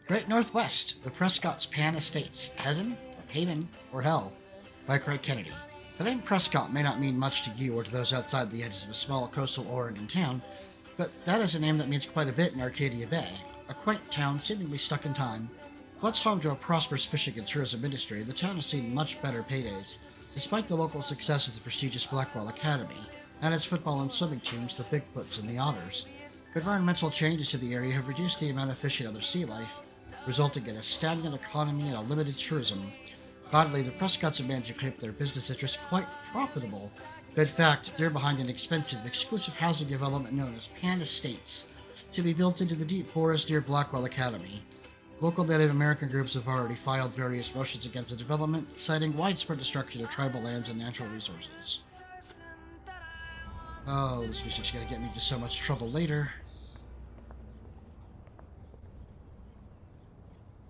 Great Northwest, the Prescott's Pan Estates, Heaven, Haven, or Hell, by Craig Kennedy. The name Prescott may not mean much to you or to those outside the edges of a small coastal Oregon town, but that is a name that means quite a bit in Arcadia Bay, a quaint town seemingly stuck in time. Once home to a prosperous fishing and tourism industry, the town has seen much better paydays, despite the local success of the prestigious Blackwell Academy, and its football and swimming teams, the Bigfoots and the Otters. Environmental changes to the area have reduced the amount of fish and other sea life, resulting in a stagnant economy and a limited tourism. Oddly, the Prescotts have managed to keep their business interests quite profitable. In fact, they're behind an expensive, exclusive housing development known as Pan Estates, to be built into the deep forest near Blackwell Academy. Local Native American groups have already filed various motions against the development, citing widespread destruction of tribal lands and natural resources. Oh, this music's gonna get me into so much trouble later.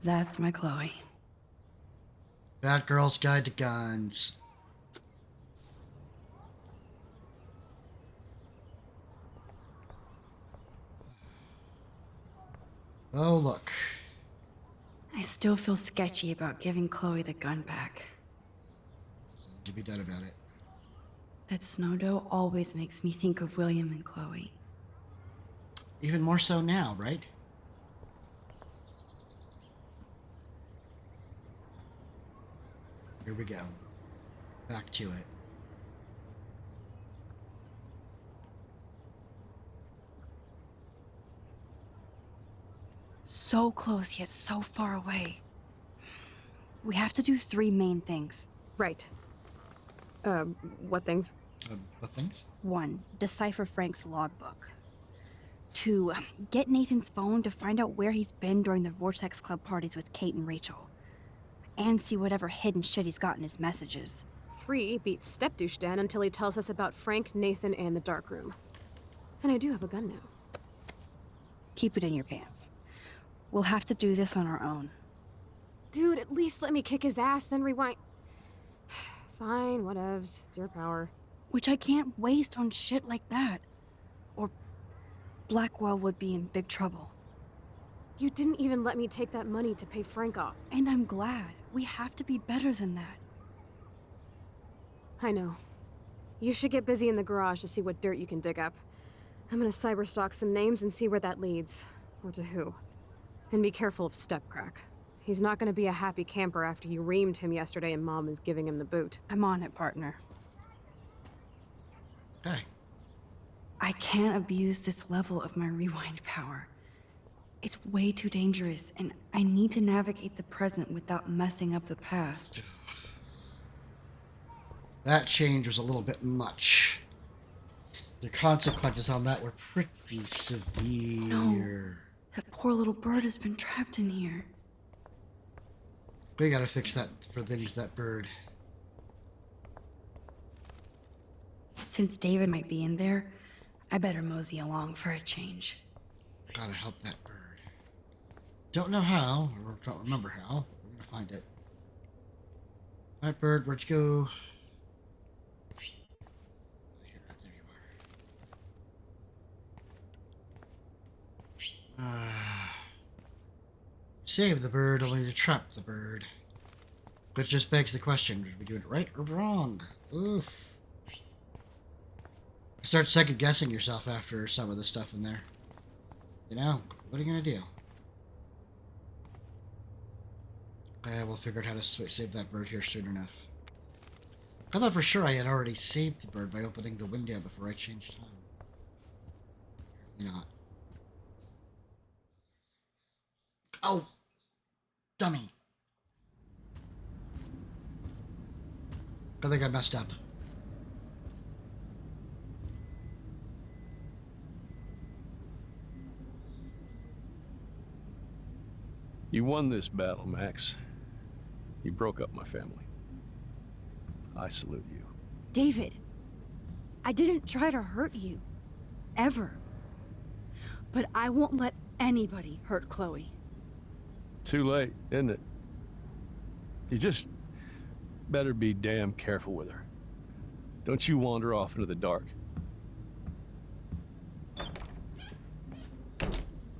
That's my Chloe. Bad Girl's Guide to Guns. Oh, look. I still feel sketchy about giving Chloe the gun back. Something to be done about it. That snow dough always makes me think of William and Chloe. Even more so now, right? Here we go. Back to it. So close yet so far away. We have to do 3 main things. Right. What things? What things? 1. Decipher Frank's logbook. 2. Get Nathan's phone to find out where he's been during the Vortex Club parties with Kate and Rachel. And see whatever hidden shit he's got in his messages. 3. Beat Stepdouche Dan until he tells us about Frank, Nathan, and the dark room. And I do have a gun now. Keep it in your pants. We'll have to do this on our own. Dude, at least let me kick his ass, then rewind. Fine, whatevs. It's your power. Which I can't waste on shit like that. Or Blackwell would be in big trouble. You didn't even let me take that money to pay Frank off. And I'm glad. We have to be better than that. I know. You should get busy in the garage to see what dirt you can dig up. I'm gonna cyberstalk some names and see where that leads. Or to who. And be careful of step crack. He's not gonna be a happy camper after you reamed him yesterday and Mom is giving him the boot. I'm on it, partner. Okay. I can't abuse this level of my rewind power. It's way too dangerous, and I need to navigate the present without messing up the past. That change was a little bit much. The consequences on that were pretty severe. No. That poor little bird has been trapped in here. We gotta fix that for that bird. Since David might be in there, I better mosey along for a change. Gotta help that bird. Don't know how, or don't remember how. We're gonna find it. Alright, bird, where'd you go? Here, there you are. Save the bird, only to trap the bird. Which just begs the question, did we do it right or wrong? Oof. Start second guessing yourself after some of the stuff in there. You know, what are you gonna do? We'll figure out how to save that bird here soon enough. I thought for sure I had already saved the bird by opening the window before I changed time. Apparently not. Oh! Dummy. I think I messed up. You won this battle, Max. You broke up my family. I salute you. David, I didn't try to hurt you. Ever. But I won't let anybody hurt Chloe. Too late, isn't it? You just better be damn careful with her. Don't you wander off into the dark.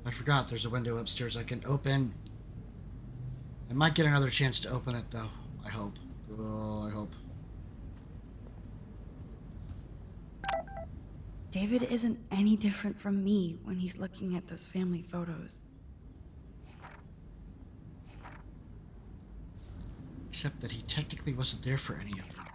I forgot there's a window upstairs I can open. I might get another chance to open it, though. I hope. Oh, I hope. David isn't any different from me when he's looking at those family photos. Except that he technically wasn't there for any of them.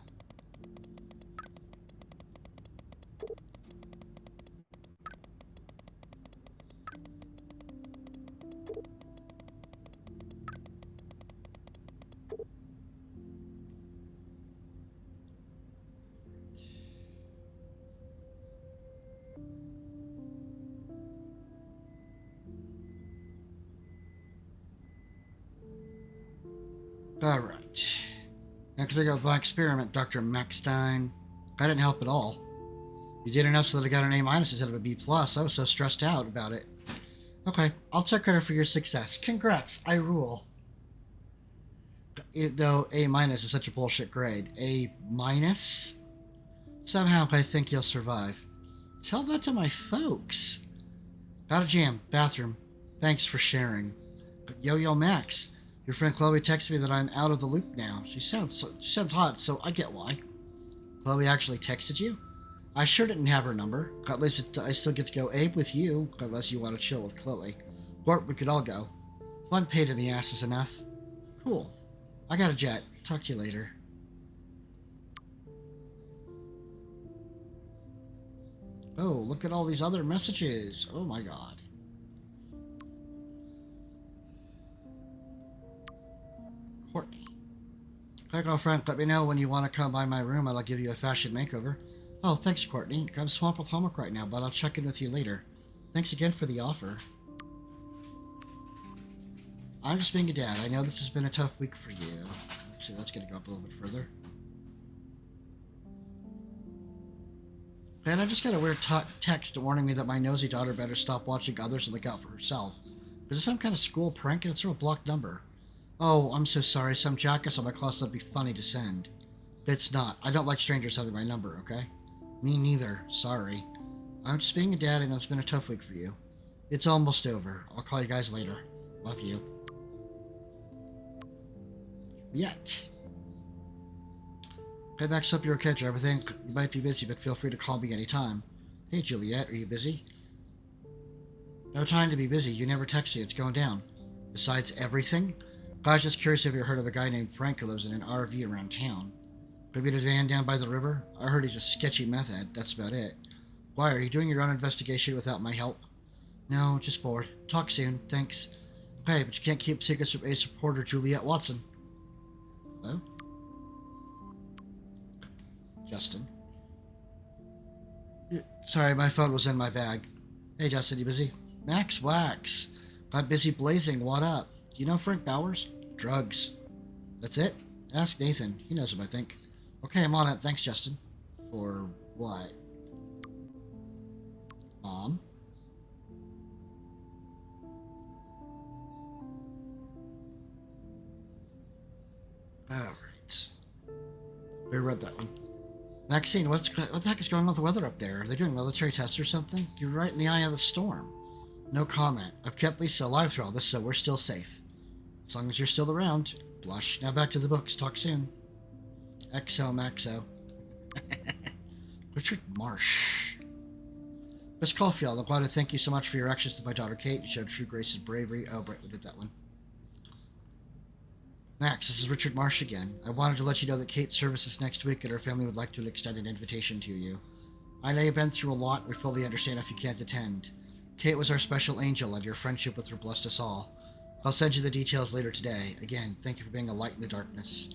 Alright. Next I go with my experiment, Dr. Maxstein. I didn't help at all. You did enough so that I got an A- instead of a B+. I was so stressed out about it. Okay, I'll take credit for your success. Congrats, I rule. Though A- is such a bullshit grade. A-? Somehow I think you'll survive. Tell that to my folks. Got a jam. Bathroom. Thanks for sharing. Yo, Max. Your friend Chloe texted me that I'm out of the loop now. She sounds hot, so I get why. Chloe actually texted you? I sure didn't have her number. At least I still get to go ape with you, unless you want to chill with Chloe. Or we could all go. Fun pain in the ass is enough. Cool. I got a jet. Talk to you later. Oh, look at all these other messages. Oh my god. Courtney. Hi, girlfriend. Let me know when you want to come by my room and I'll give you a fashion makeover. Oh, thanks, Courtney. I'm swamped with homework right now, but I'll check in with you later. Thanks again for the offer. I'm just being a dad. I know this has been a tough week for you. Let's see, that's going to go up a little bit further. And I just got a weird text warning me that my nosy daughter better stop watching others and look out for herself. Is this some kind of school prank? It's a blocked number. Oh, I'm so sorry. Some jackass on my class that'd be funny to send. It's not. I don't like strangers having my number, okay? Me neither. Sorry. I'm just being a dad and it's been a tough week for you. It's almost over. I'll call you guys later. Love you. Yet. Hey, Max, hope you're okay after everything. You might be busy, but feel free to call me anytime. Hey, Juliet, are you busy? No time to be busy. You never text me. It's going down. Besides everything, Guy's just curious if you heard of a guy named Frank who lives in an RV around town. Maybe his van down by the river? I heard he's a sketchy meth head. That's about it. Why, are you doing your own investigation without my help? No, just bored. Talk soon. Thanks. Okay, but you can't keep secrets from ace reporter Juliet Watson. Hello? Justin. Sorry, my phone was in my bag. Hey, Justin, you busy? Max Wax. I'm busy blazing. What up? Do you know Frank Bowers? Drugs. That's it? Ask Nathan. He knows him, I think. Okay, I'm on it. Thanks, Justin. For what? Mom? Alright. We read that one. Maxine, what the heck is going on with the weather up there? Are they doing military tests or something? You're right in the eye of the storm. No comment. I've kept Lisa alive through all this, so we're still safe. As long as you're still around. Blush. Now back to the books. Talk soon. XO Maxo. Richard Marsh. Miss Caulfield, I want to thank you so much for your actions with my daughter Kate. You showed true grace and bravery. Oh, Brett, we did that one. Max, this is Richard Marsh again. I wanted to let you know that Kate's service is next week and her family would like to extend an invitation to you. I know you've been through a lot. We fully understand if you can't attend. Kate was our special angel, and your friendship with her blessed us all. I'll send you the details later today. Again, thank you for being a light in the darkness.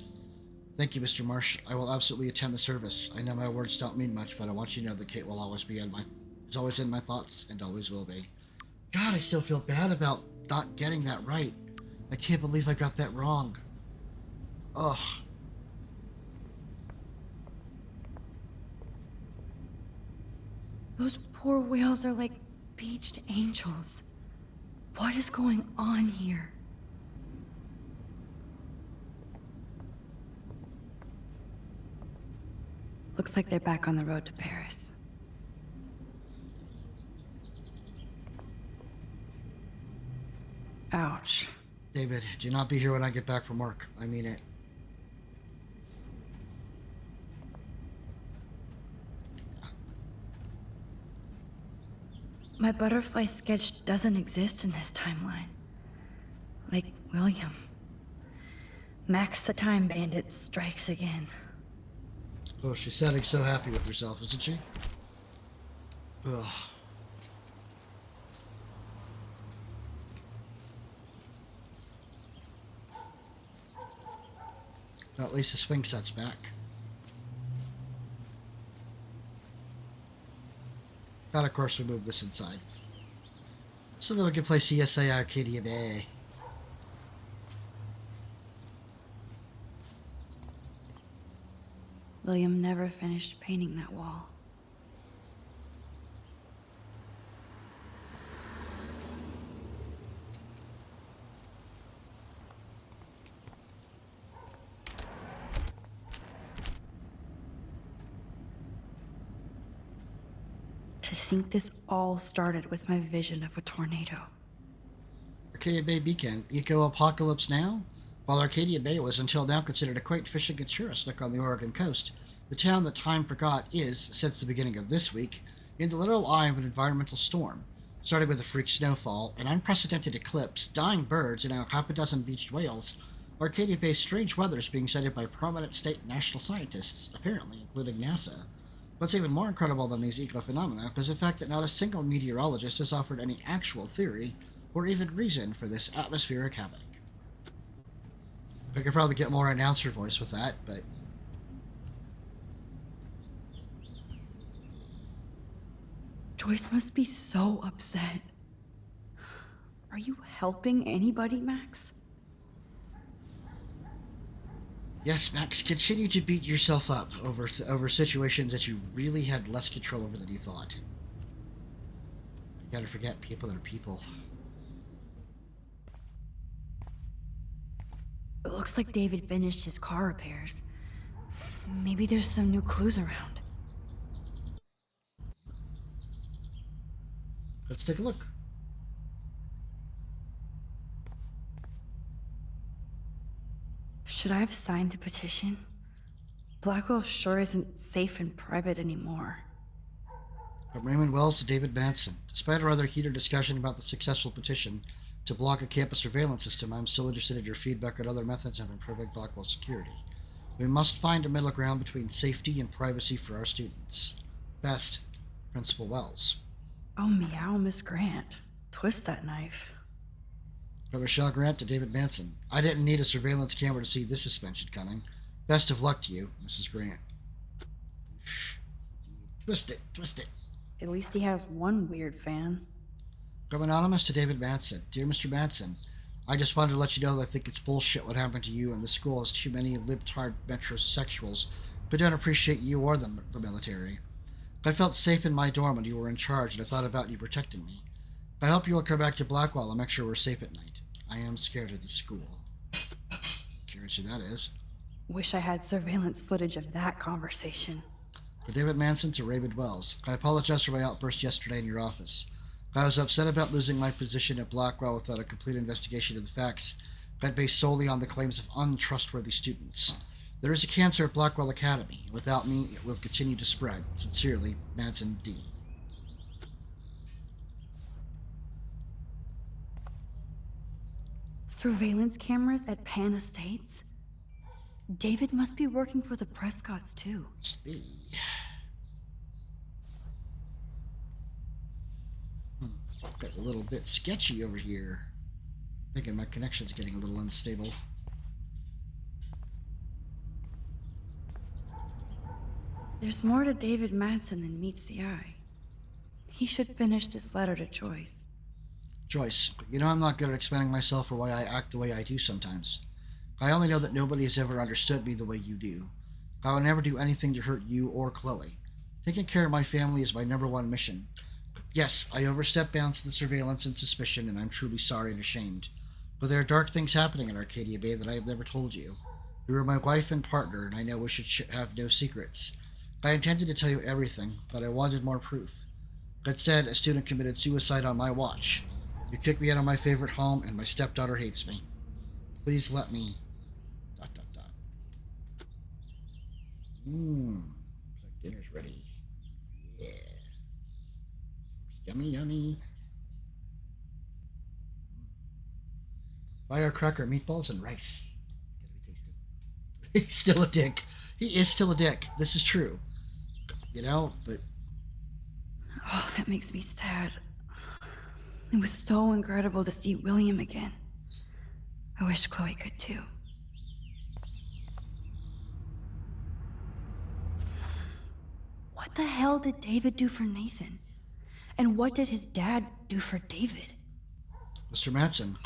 Thank you, Mr. Marsh. I will absolutely attend the service. I know my words don't mean much, but I want you to know that Kate will always be is always in my thoughts and always will be. God, I still feel bad about not getting that right. I can't believe I got that wrong. Ugh. Those poor whales are like beached angels. What is going on here? Looks like they're back on the road to Paris. Ouch. David, do not be here when I get back from work. I mean it. My butterfly sketch doesn't exist in this timeline. Like William. Max the Time Bandit strikes again. Oh, she's sounding so happy with herself, isn't she? Ugh. At least the swing set's back. And of course we move this inside. So that we can play CSA Arcadia Bay. William never finished painting that wall. To think this all started with my vision of a tornado. Arcadia Bay Beacon, eco-apocalypse now? While Arcadia Bay was until now considered a quaint fishing and tourist nook on the Oregon coast, the town that time forgot is, since the beginning of this week, in the literal eye of an environmental storm, starting with a freak snowfall, an unprecedented eclipse, dying birds, and now half a dozen beached whales. Arcadia Bay's strange weather is being cited by prominent state and national scientists, apparently including NASA. What's even more incredible than these eco-phenomena is the fact that not a single meteorologist has offered any actual theory or even reason for this atmospheric havoc. I could probably get more announcer voice with that, but... Joyce must be so upset. Are you helping anybody, Max? Yes, Max, continue to beat yourself up over situations that you really had less control over than you thought. You gotta forget, people are people. It looks like David finished his car repairs. Maybe there's some new clues around. Let's take a look. Should I have signed the petition? Blackwell sure isn't safe and private anymore. From Raymond Wells to David Manson. Despite a rather heated discussion about the successful petition, To block a campus surveillance system, I'm still interested in your feedback on other methods of improving Blackwell security. We must find a middle ground between safety and privacy for our students. Best, Principal Wells. Oh, meow, Miss Grant. Twist that knife. From Michelle Grant to David Manson. I didn't need a surveillance camera to see this suspension coming. Best of luck to you, Mrs. Grant. Shh. Twist it, twist it. At least he has one weird fan. From Anonymous to David Manson. Dear Mr. Manson, I just wanted to let you know that I think it's bullshit what happened to you, and the school has too many libtard metrosexuals who don't appreciate you or the military. I felt safe in my dorm when you were in charge, and I thought about you protecting me. I hope you will come back to Blackwell and make sure we're safe at night. I am scared of the school. Curious who that is. Wish I had surveillance footage of that conversation. For David Manson to Raymond Wells. I apologize for my outburst yesterday in your office. I was upset about losing my position at Blackwell without a complete investigation of the facts that based solely on the claims of untrustworthy students. There is a cancer at Blackwell Academy. Without me, it will continue to spread. Sincerely, Manson D. Surveillance cameras at Pan Estates? David must be working for the Prescotts, too. Must be. Got a little bit sketchy over here. Thinking my connection's getting a little unstable. There's more to David Manson than meets the eye. He should finish this letter to Joyce. Joyce, you know I'm not good at explaining myself or why I act the way I do sometimes. I only know that nobody has ever understood me the way you do. I will never do anything to hurt you or Chloe. Taking care of my family is my #1 mission. Yes, I overstepped bounds to the surveillance and suspicion, and I'm truly sorry and ashamed. But there are dark things happening in Arcadia Bay that I have never told you. You are my wife and partner, and I know we should have no secrets. I intended to tell you everything, but I wanted more proof. Instead, a student committed suicide on my watch. You kicked me out of my favorite home, and my stepdaughter hates me. Please let me... ... Looks like dinner's ready. Yeah. Yummy, yummy. Firecracker, meatballs, and rice. Gotta be tasty. He's still a dick. He is still a dick. This is true. You know, but... Oh, that makes me sad. It was so incredible to see William again. I wish Chloe could too. What the hell did David do for Nathan? And what did his dad do for David? Mr. Manson,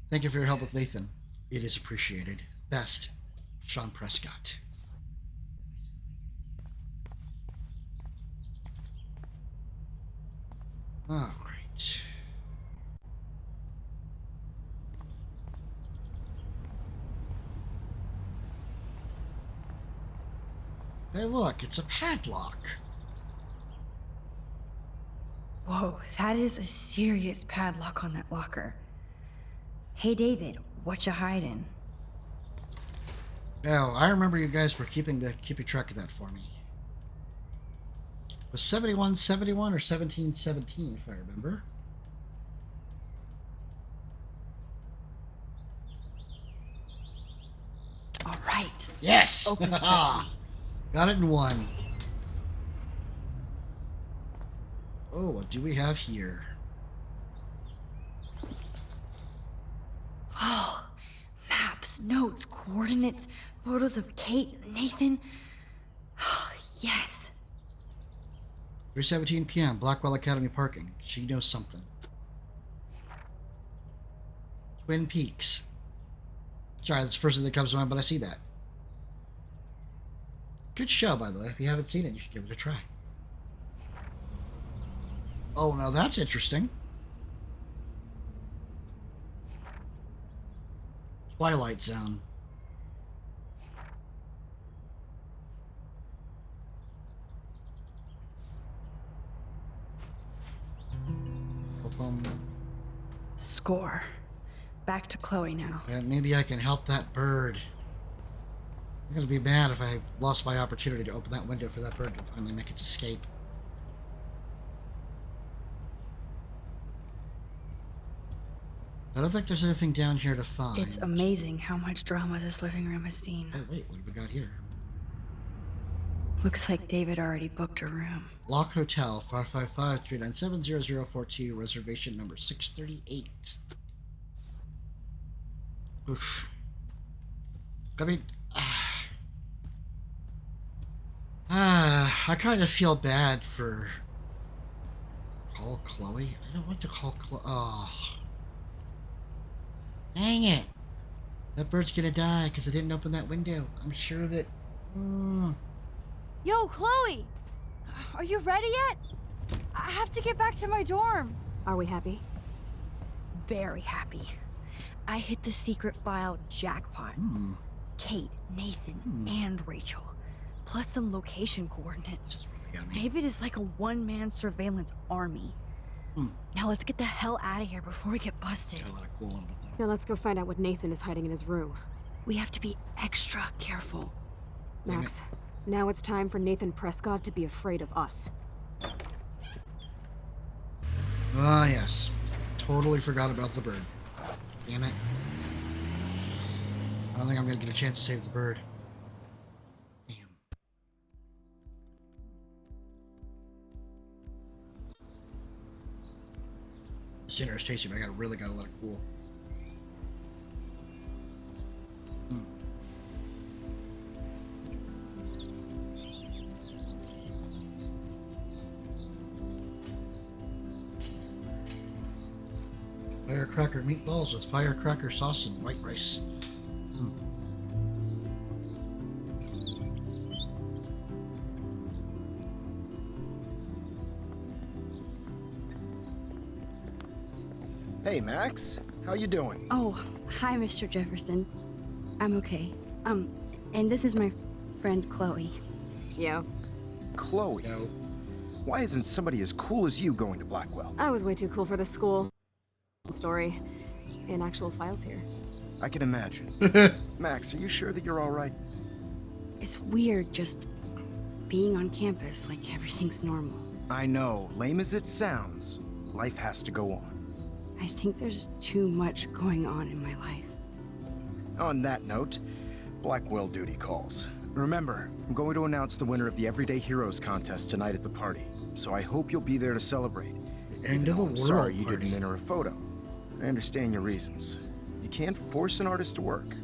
thank you for your help with Nathan. It is appreciated. Best, Sean Prescott. All right. Hey, look, it's a padlock. Whoa, that is a serious padlock on that locker. Hey, David, what you hiding? Oh, I remember you guys were keeping track of that for me. It was 7171 or 1717, if I remember. All right. Yes! Open sesame. Got it in one. Oh, what do we have here? Oh, maps, notes, coordinates, photos of Kate, Nathan. Oh, yes. 3:17 p.m. Blackwell Academy parking. She knows something. Twin Peaks. Sorry, that's the first thing that comes to mind, but I see that. Good show, by the way. If you haven't seen it, you should give it a try. Oh, now that's interesting. Twilight Zone. Score. Back to Chloe now. And maybe I can help that bird. I'm gonna be mad if I lost my opportunity to open that window for that bird to finally make its escape. I don't think there's anything down here to find. It's amazing how much drama this living room has seen. Oh, wait, what have we got here? Looks like David already booked a room. Lock Hotel, 555-397-0042, reservation number 638. Oof. I mean, I kind of feel bad for... Call Chloe? I don't want to call Chloe. Oh. Dang it. That bird's gonna die because I didn't open that window. I'm sure of it. Yo, Chloe! Are you ready yet? I have to get back to my dorm. Are we happy? Very happy. I hit the secret file jackpot. Kate, Nathan, and Rachel. Plus some location coordinates. Really David is like a one-man surveillance army. Now let's get the hell out of here before we get busted. Got a lot of cool about that. Now let's go find out what Nathan is hiding in his room. We have to be extra careful. Max, now it's time for Nathan Prescott to be afraid of us. Ah, yes. Totally forgot about the bird. Damn it. I don't think I'm gonna get a chance to save the bird. Damn. This dinner is tasty, but I really gotta let it cool. Firecracker meatballs with firecracker sauce and white rice. Hey, Max. How you doing? Oh, hi, Mr. Jefferson. I'm okay. And this is my friend Chloe. Yo. Chloe. No. Why isn't somebody as cool as you going to Blackwell? I was way too cool for this school. Story. In actual files here. I can imagine. Max, are you sure that you're all right? It's weird just being on campus like everything's normal. I know. Lame as it sounds, life has to go on. I think there's too much going on in my life. On that note, Blackwell duty calls. Remember, I'm going to announce the winner of the Everyday Heroes contest tonight at the party, so I hope you'll be there to celebrate. End of the I'm world sorry you party. didn't enter a photo. I understand your reasons. You can't force an artist to work.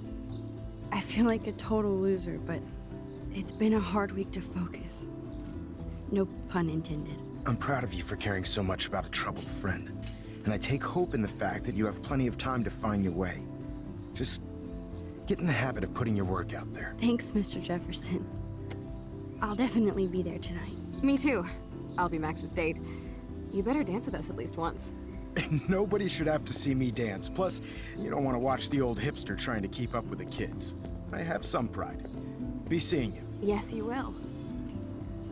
I feel like a total loser, but it's been a hard week to focus. No pun intended. I'm proud of you for caring so much about a troubled friend. And I take hope in the fact that you have plenty of time to find your way. Just get in the habit of putting your work out there. Thanks, Mr. Jefferson. I'll definitely be there tonight. Me too. I'll be Max's date. You better dance with us at least once. And nobody should have to see me dance. Plus, you don't want to watch the old hipster trying to keep up with the kids. I have some pride. Be seeing you. Yes, you will.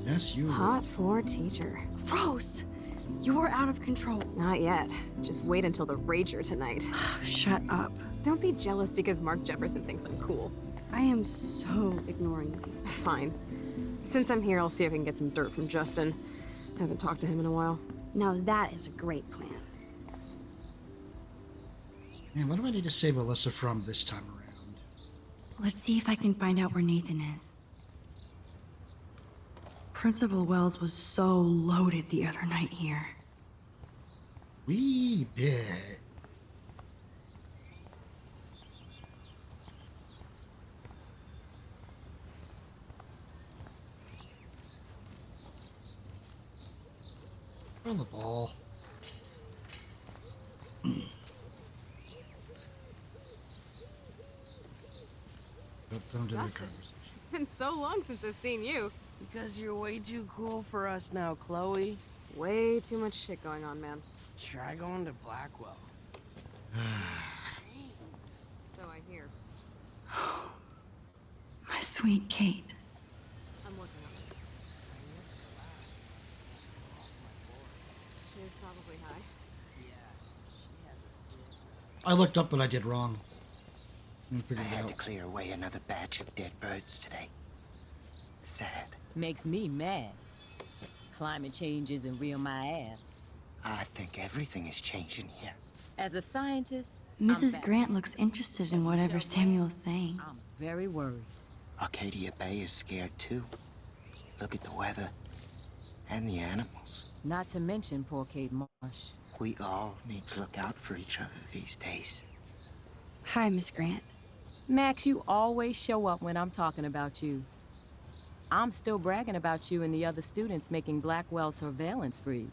Yes, you Hot for teacher. Gross! You're out of control. Not yet. Just wait until the Rager tonight. Shut up. Don't be jealous because Mark Jefferson thinks I'm cool. I am so ignoring you. Fine. Since I'm here, I'll see if I can get some dirt from Justin. Haven't talked to him in a while. Now that is a great plan. Man, what do I need to save Alyssa from this time around? Let's see if I can find out where Nathan is. Principal Wells was so loaded the other night here. Wee bit. On the ball. Don't do the Justin. conversation. It's been so long since I've seen you. Because you're way too cool for us now, Chloe. Way too much shit going on, man. Try going to Blackwell. So I hear. My sweet Kate. I'm working on it. I miss her laugh. Off my board. She was probably high. Yeah, she had the sick. I looked up what I did wrong. And figured it had to out. clear away another batch of dead birds today. Sad. Makes me mad. Climate change isn't real my ass. I think everything is changing here. As a scientist, Mrs. Grant looks interested in whatever Samuel's saying. I'm very worried. Arcadia Bay is scared too. Look at the weather. And the animals. Not to mention poor Kate Marsh. We all need to look out for each other these days. Hi, Miss Grant. Max, you always show up when I'm talking about you. I'm still bragging about you and the other students making Blackwell surveillance free.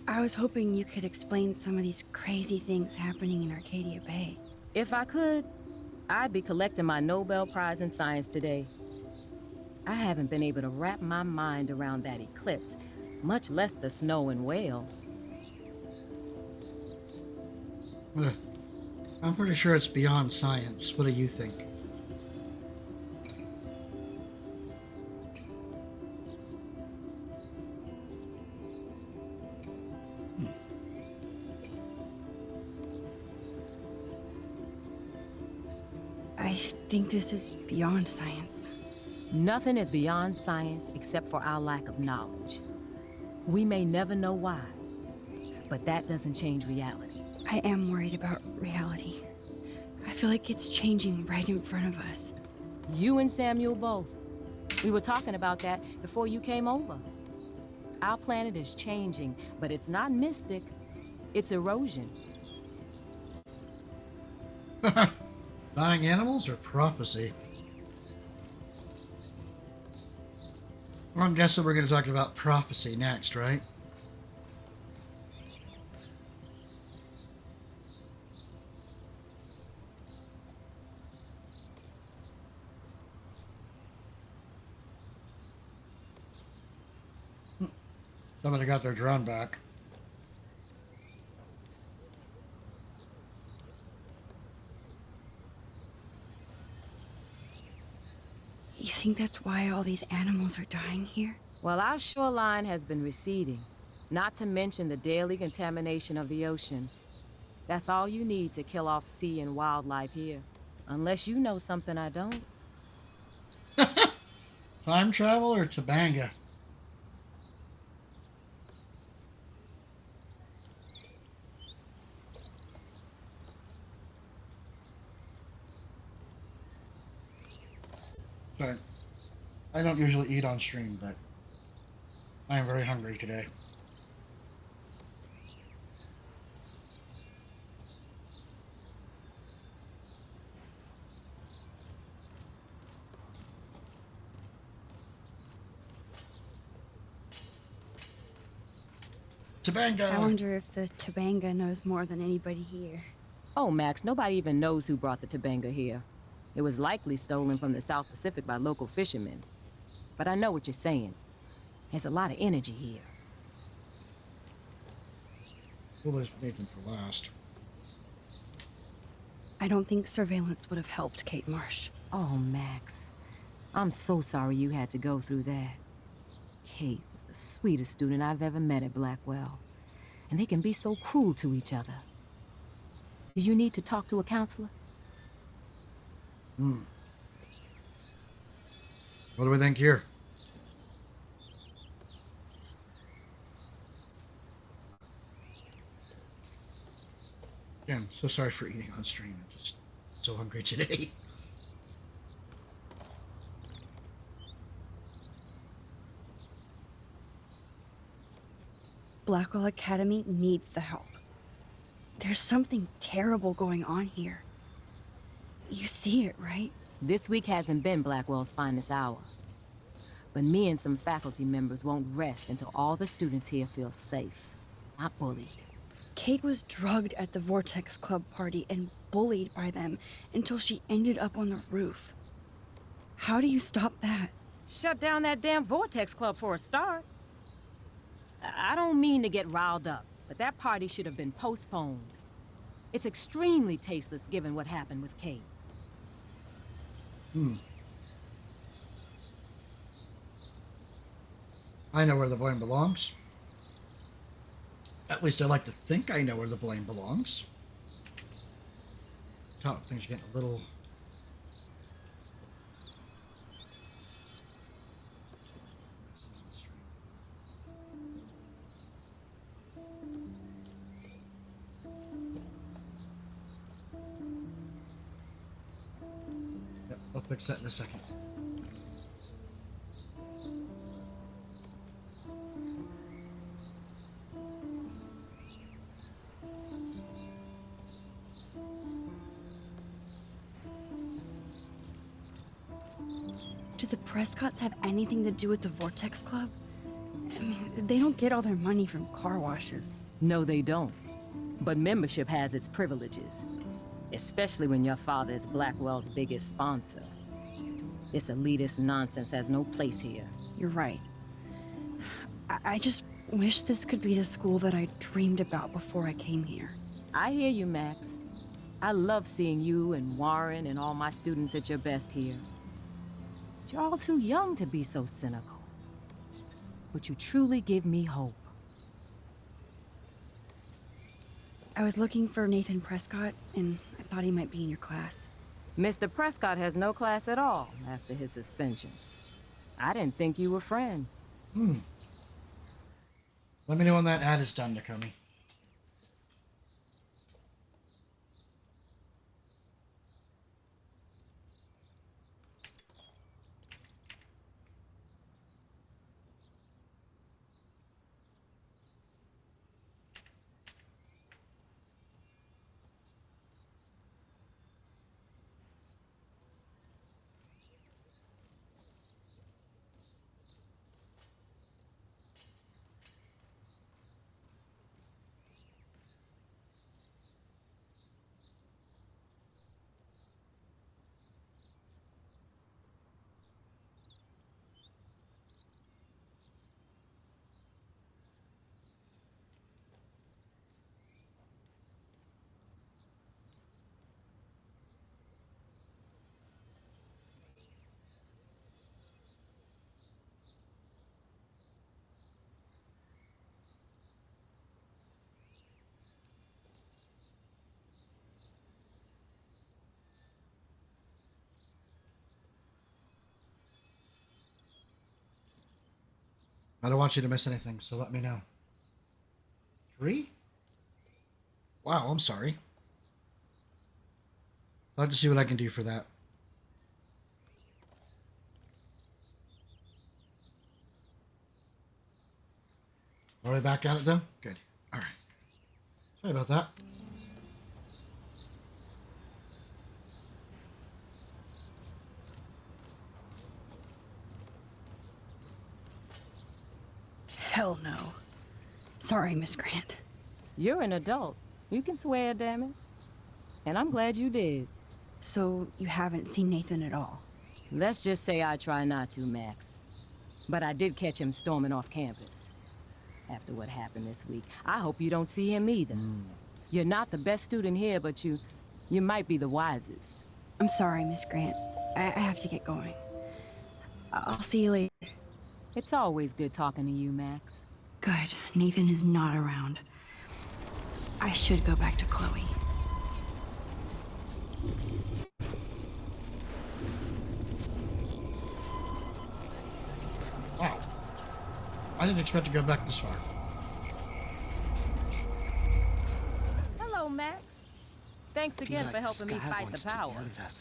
I was hoping you could explain some of these crazy things happening in Arcadia Bay. If I could, I'd be collecting my Nobel Prize in Science today. I haven't been able to wrap my mind around that eclipse, much less the snow in Wales. I'm pretty sure it's beyond science. What do you think? I think this is beyond science. Nothing is beyond science except for our lack of knowledge. We may never know why, but that doesn't change reality. I am worried about reality. I feel like it's changing right in front of us. You and Samuel both. We were talking about that before you came over. Our planet is changing, but it's not mystic. It's erosion. Dying animals or prophecy? Well, I'm guessing we're going to talk about prophecy next, right? Somebody got their drone back. You think that's why all these animals are dying here? Well, our shoreline has been receding, not to mention the daily contamination of the ocean. That's all you need to kill off sea and wildlife here. Unless you know something I don't. Time travel or Tabanga? Sorry. I don't usually eat on stream, but I am very hungry today. Tabanga! I wonder if the Tabanga knows more than anybody here. Oh, Max, nobody even knows who brought the Tabanga here. It was likely stolen from the South Pacific by local fishermen. But I know what you're saying. There's a lot of energy here. Well, there's Nathan for last. I don't think surveillance would have helped Kate Marsh. Oh, Max. I'm so sorry you had to go through that. Kate was the sweetest student I've ever met at Blackwell. And they can be so cruel to each other. Do you need to talk to a counselor? What do we think here? Again, so sorry for eating on stream. I'm just so hungry today. Blackwell Academy needs the help. There's something terrible going on here. You see it, right? This week hasn't been Blackwell's finest hour. But me and some faculty members won't rest until all the students here feel safe, not bullied. Kate was drugged at the Vortex Club party and bullied by them until she ended up on the roof. How do you stop that? Shut down that damn Vortex Club for a start. I don't mean to get riled up, but that party should have been postponed. It's extremely tasteless given what happened with Kate. I know where the blame belongs. At least I like to think I know where the blame belongs. Oh, things are getting a little... fix that in a second. Do the Prescotts have anything to do with the Vortex Club? I mean, they don't get all their money from car washes. No, they don't. But membership has its privileges, especially when your father is Blackwell's biggest sponsor. This elitist nonsense has no place here. You're right. I just wish this could be the school that I dreamed about before I came here. I hear you, Max. I love seeing you and Warren and all my students at your best here. But you're all too young to be so cynical. But you truly give me hope. I was looking for Nathan Prescott, and I thought he might be in your class. Mr. Prescott has no class at all after his suspension. I didn't think you were friends. Let me know when that ad is done, Nakomi. I don't want you to miss anything, so let me know. 3? Wow, I'm sorry. I'll have to see what I can do for that. Are we back at it, though? Good. All right. Sorry about that. Hell no. Sorry, Miss Grant. You're an adult. You can swear, damn it. And I'm glad you did. So, you haven't seen Nathan at all? Let's just say I try not to, Max. But I did catch him storming off campus. After what happened this week, I hope you don't see him either. You're not the best student here, but you might be the wisest. I'm sorry, Miss Grant. I have to get going. I'll see you later. It's always good talking to you, Max. Good. Nathan is not around. I should go back to Chloe. Wow. I didn't expect to go back this far. Hello, Max. Thanks again for helping me fight the power.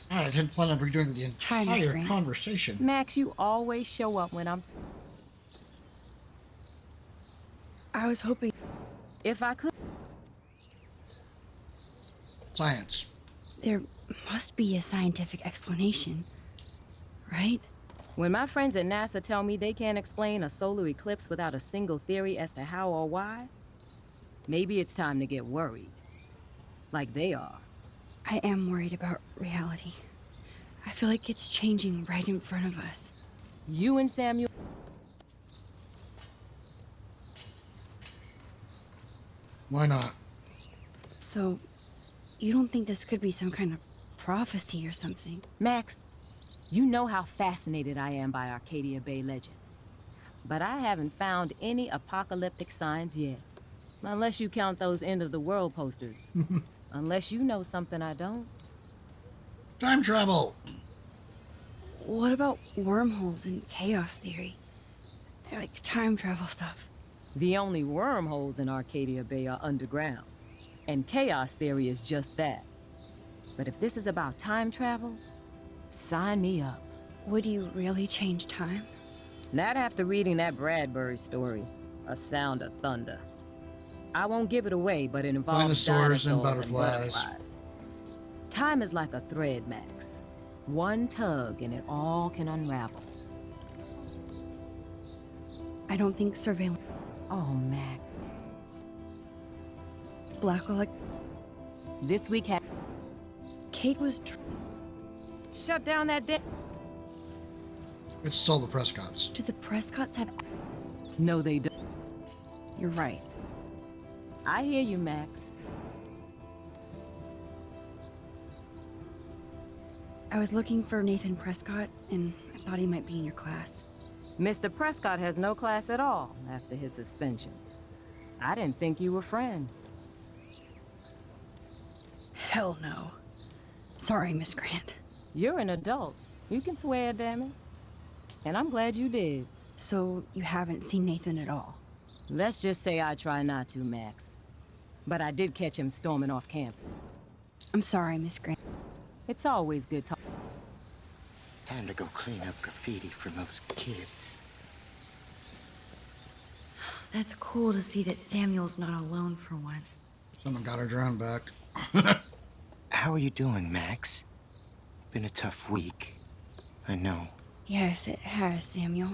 I didn't plan on redoing the Hi, Miss entire Grant. conversation. Max, you always show up when I'm... I was hoping... If I could... Science. There must be a scientific explanation, right? When my friends at NASA tell me they can't explain a solar eclipse without a single theory as to how or why, maybe it's time to get worried. Like they are. I am worried about reality. I feel like it's changing right in front of us. You and Samuel... Why not? So, you don't think this could be some kind of prophecy or something? Max, you know how fascinated I am by Arcadia Bay legends. But I haven't found any apocalyptic signs yet. Unless you count those end-of-the-world posters. Unless you know something I don't. Time travel! What about wormholes and chaos theory? Like time travel stuff. The only wormholes in Arcadia Bay are underground. And chaos theory is just that. But if this is about time travel, Sign me up. Would you really change time? Not after reading that Bradbury story, A Sound of Thunder. I won't give it away, but it involves Dinosaurs and dinosaurs butterflies. Time is like a thread, Max. One tug and it all can unravel. I don't think surveillance. Oh, Mac. Blackwell. This week had. Kate was. Shut down that It's all the Prescotts. Do the Prescotts have. No, they don't. You're right. I hear you, Max. I was looking for Nathan Prescott, and I thought he might be in your class. Mr. Prescott has no class at all after his suspension. I didn't think you were friends. Hell no. Sorry, Miss Grant. You're an adult. You can swear, damn it. And I'm glad you did. So, you haven't seen Nathan at all? Let's just say I try not to, Max. But I did catch him storming off camp. I'm sorry, Miss Grant. It's always good talk. Time to go clean up graffiti from those kids. That's cool to see that Samuel's not alone for once. Someone got her drone back. How are you doing, Max? Been a tough week. I know. Yes, it has, Samuel.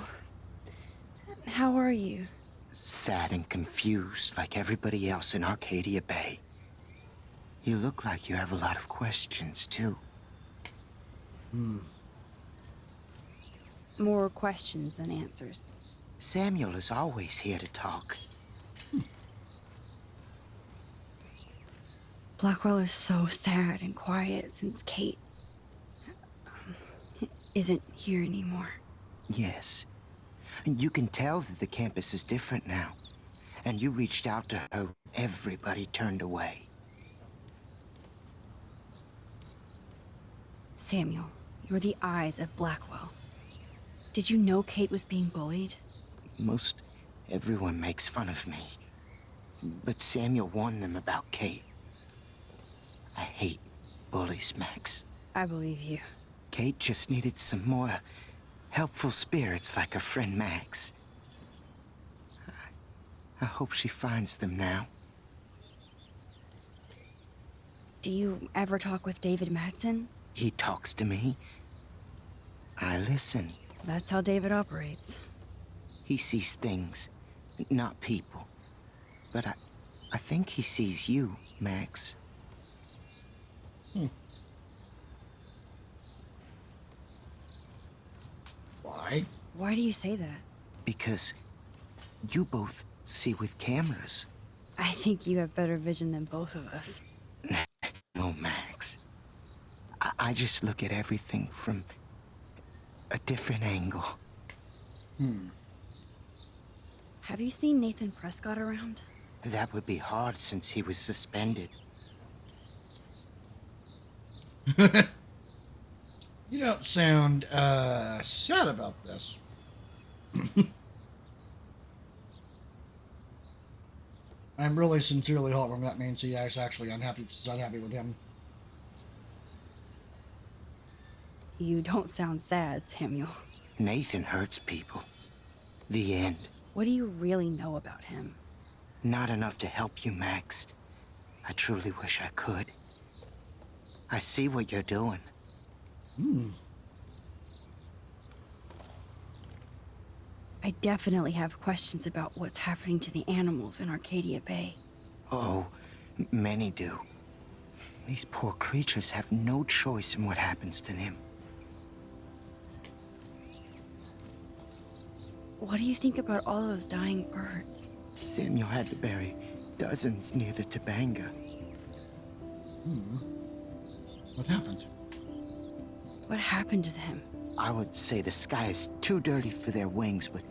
How are you? Sad and confused like everybody else in Arcadia Bay. You look like you have a lot of questions, too. More questions than answers. Samuel is always here to talk. Blackwell is so sad and quiet since Kate isn't here anymore. Yes. You can tell that the campus is different now. And you reached out to her. Everybody turned away. Samuel, you're the eyes of Blackwell. Did you know Kate was being bullied? Most everyone makes fun of me. But Samuel warned them about Kate. I hate bullies, Max. I believe you. Kate just needed some more helpful spirits like her friend Max. I hope she finds them now. Do you ever talk with David Madsen? He talks to me. I listen. That's how David operates. He sees things, not people. But I think he sees you, Max. Why? Why do you say that? Because you both see with cameras. I think you have better vision than both of us. No, Max. I just look at everything from a different angle. Have you seen Nathan Prescott around? That would be hard since he was suspended. You don't sound sad about this. I'm really sincerely hoping that means he is actually unhappy with him. You don't sound sad, Samuel. Nathan hurts people. The end. What do you really know about him? Not enough to help you, Max. I truly wish I could. I see what you're doing. I definitely have questions about what's happening to the animals in Arcadia Bay. Oh, many do. These poor creatures have no choice in what happens to them. What do you think about all those dying birds? Samuel had to bury dozens near the Tabanga. What happened? What happened to them? I would say the sky is too dirty for their wings, but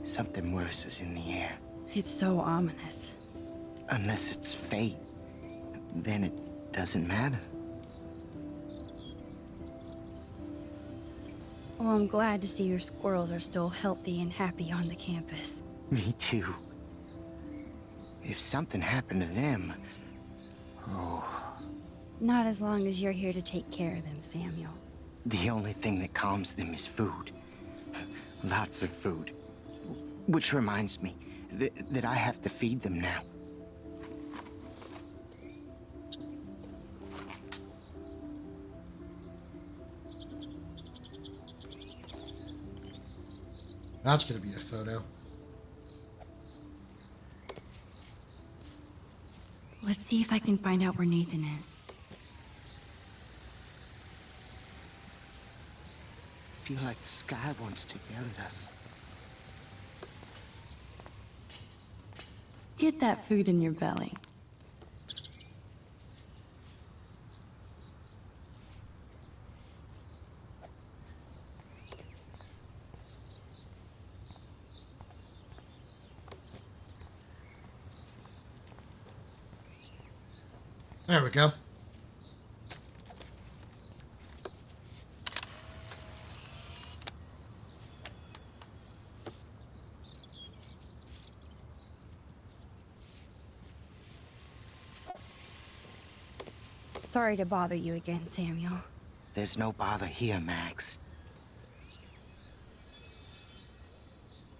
something worse is in the air. It's so ominous. Unless it's fate, then it doesn't matter. Well, I'm glad to see your squirrels are still healthy and happy on the campus. Me too. If something happened to them, oh. Not as long as you're here to take care of them, Samuel. The only thing that calms them is food. Lots of food. Which reminds me that I have to feed them now. That's gonna be a photo. Let's see if I can find out where Nathan is. I feel like the sky wants to yell at us. Get that food in your belly. There we go. Sorry to bother you again, Samuel. There's no bother here, Max.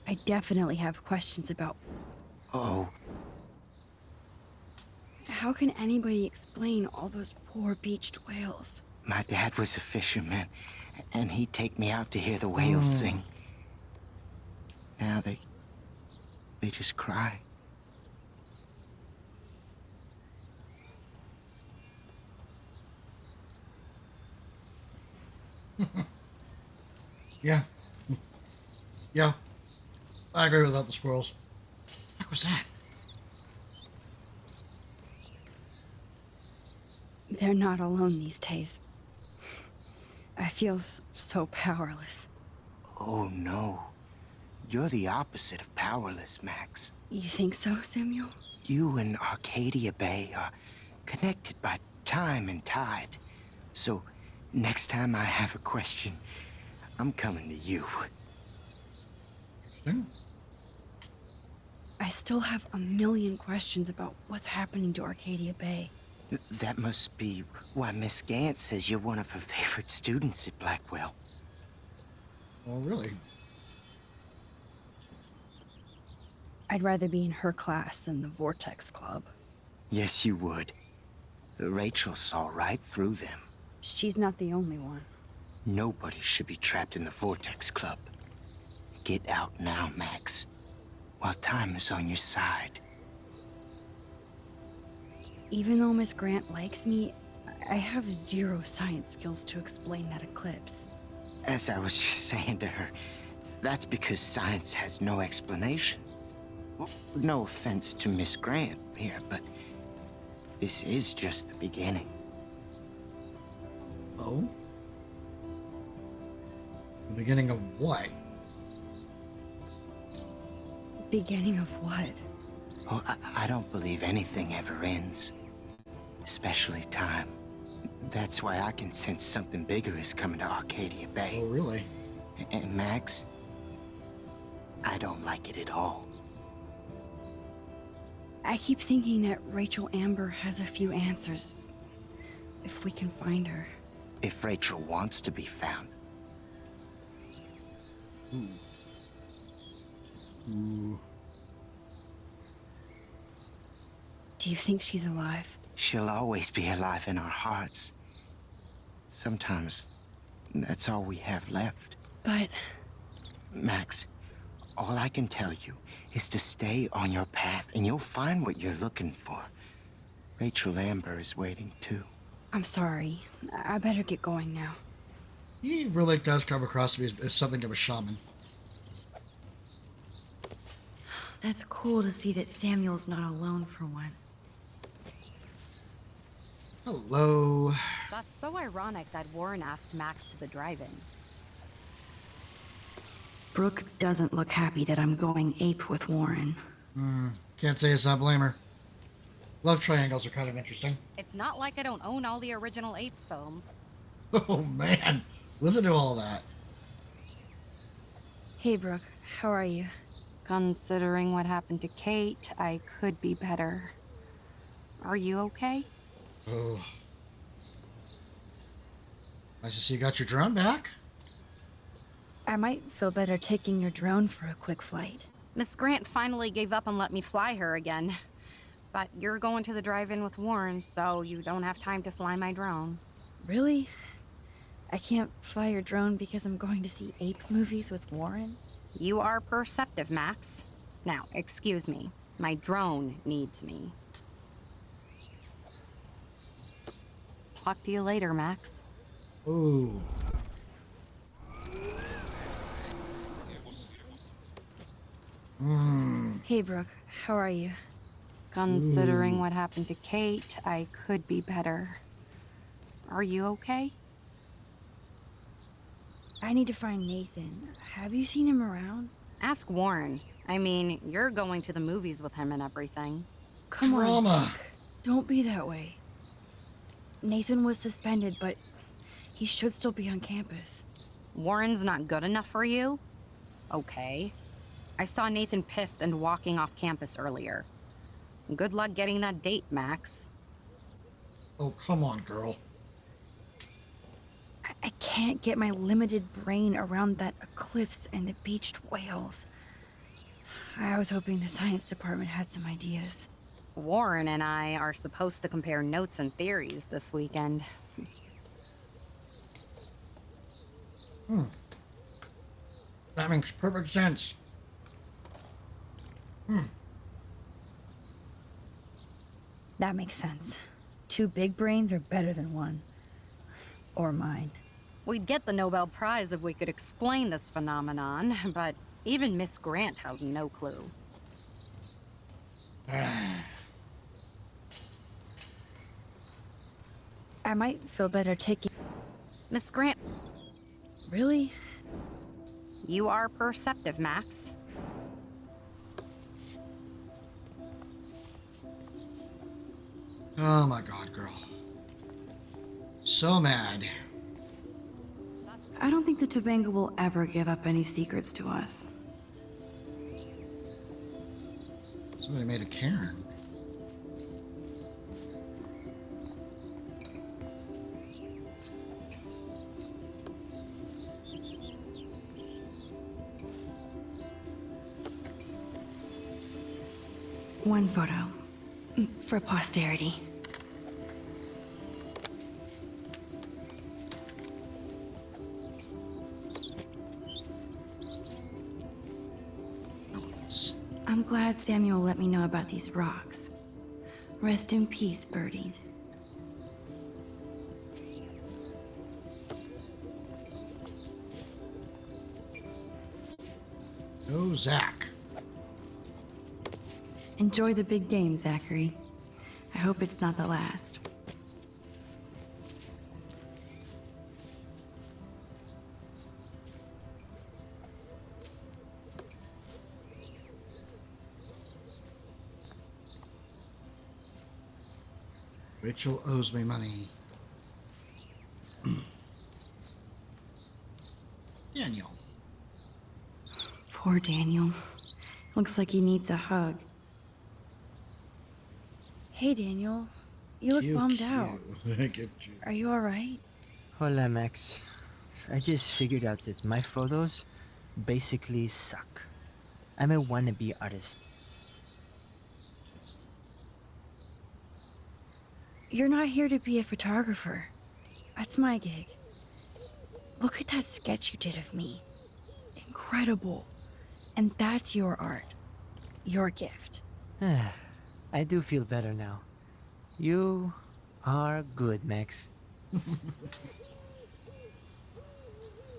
I definitely have questions about Oh, how can anybody explain all those poor beached whales? my dad was a fisherman, and he'd take me out to hear the whales sing. Now they just cry. Yeah. Yeah. I agree about the squirrels. What was that? They're not alone these days. I feel so powerless. Oh no. You're the opposite of powerless, Max. You think so, Samuel? You and Arcadia Bay are connected by time and tide. So, next time I have a question, I'm coming to you. I still have a million questions about what's happening to Arcadia Bay. That must be why Miss Gant says you're one of her favorite students at Blackwell. Oh, really? I'd rather be in her class than the Vortex Club. Yes, you would. Rachel saw right through them. She's not the only one. Nobody should be trapped in the Vortex Club. Get out now, Max, while time is on your side. Even though Miss Grant likes me, I have zero science skills to explain that eclipse. As I was just saying to her, that's because science has no explanation. Well, no offense to Miss Grant here, but this is just the beginning. Oh? The beginning of what? Beginning of what? Oh, I don't believe anything ever ends. Especially time. That's why I can sense something bigger is coming to Arcadia Bay. Oh, really? And Max, I don't like it at all. I keep thinking that Rachel Amber has a few answers. If we can find her. If Rachel wants to be found. Ooh. Ooh. Do you think she's alive? She'll always be alive in our hearts. Sometimes that's all we have left. But... Max, all I can tell you is to stay on your path and you'll find what you're looking for. Rachel Amber is waiting too. I'm sorry. I better get going now. He really does come across to me as something of a shaman. That's cool to see that Samuel's not alone for once. Hello. That's so ironic that Warren asked Max to the drive-in. Brooke doesn't look happy that I'm going ape with Warren. Can't say it's not blame her. Love triangles are kind of interesting. It's not like I don't own all the original Apes films. Oh man, listen to all that. Hey Brooke, how are you? Considering what happened to Kate, I could be better. Are you okay? Oh. Nice to see you got your drone back. I might feel better taking your drone for a quick flight. Miss Grant finally gave up and let me fly her again. But you're going to the drive-in with Warren, so you don't have time to fly my drone. Really? I can't fly your drone because I'm going to see ape movies with Warren? You are perceptive, Max. Now, excuse me. My drone needs me. Talk to you later, Max. Ooh. Hey, Brooke. How are you? Considering what happened to Kate, I could be better. Are you okay? I need to find Nathan. Have you seen him around? Ask Warren. I mean, you're going to the movies with him and everything. Come on, Drama. Brooke. Don't be that way. Nathan was suspended, but he should still be on campus. Warren's not good enough for you? Okay. I saw Nathan pissed and walking off campus earlier. Good luck getting that date, Max. Oh, come on, girl. I can't get my limited brain around that eclipse and the beached whales. I was hoping the science department had some ideas. Warren and I are supposed to compare notes and theories this weekend. That makes perfect sense. That makes sense. 2 big brains are better than 1. Or mine. We'd get the Nobel Prize if we could explain this phenomenon, but even Miss Grant has no clue. I might feel better taking... Miss Grant, Really? you are perceptive, Max. Oh my god, girl. So mad. I don't think the Tobanga will ever give up any secrets to us. Somebody made a Karen. One photo. For posterity. I'm glad Samuel let me know about these rocks. Rest in peace, birdies. Oh, Zach. Enjoy the big game, Zachary. I hope it's not the last. Rachel owes me money. Daniel. Poor Daniel. Looks like he needs a hug. Hey, Daniel. You look bummed out. I get you. Are you alright? Hola, Max. I just figured out that my photos basically suck. I'm a wannabe artist. You're not here to be a photographer. That's my gig. Look at that sketch you did of me. Incredible. And that's your art. Your gift. I do feel better now. You are good, Max.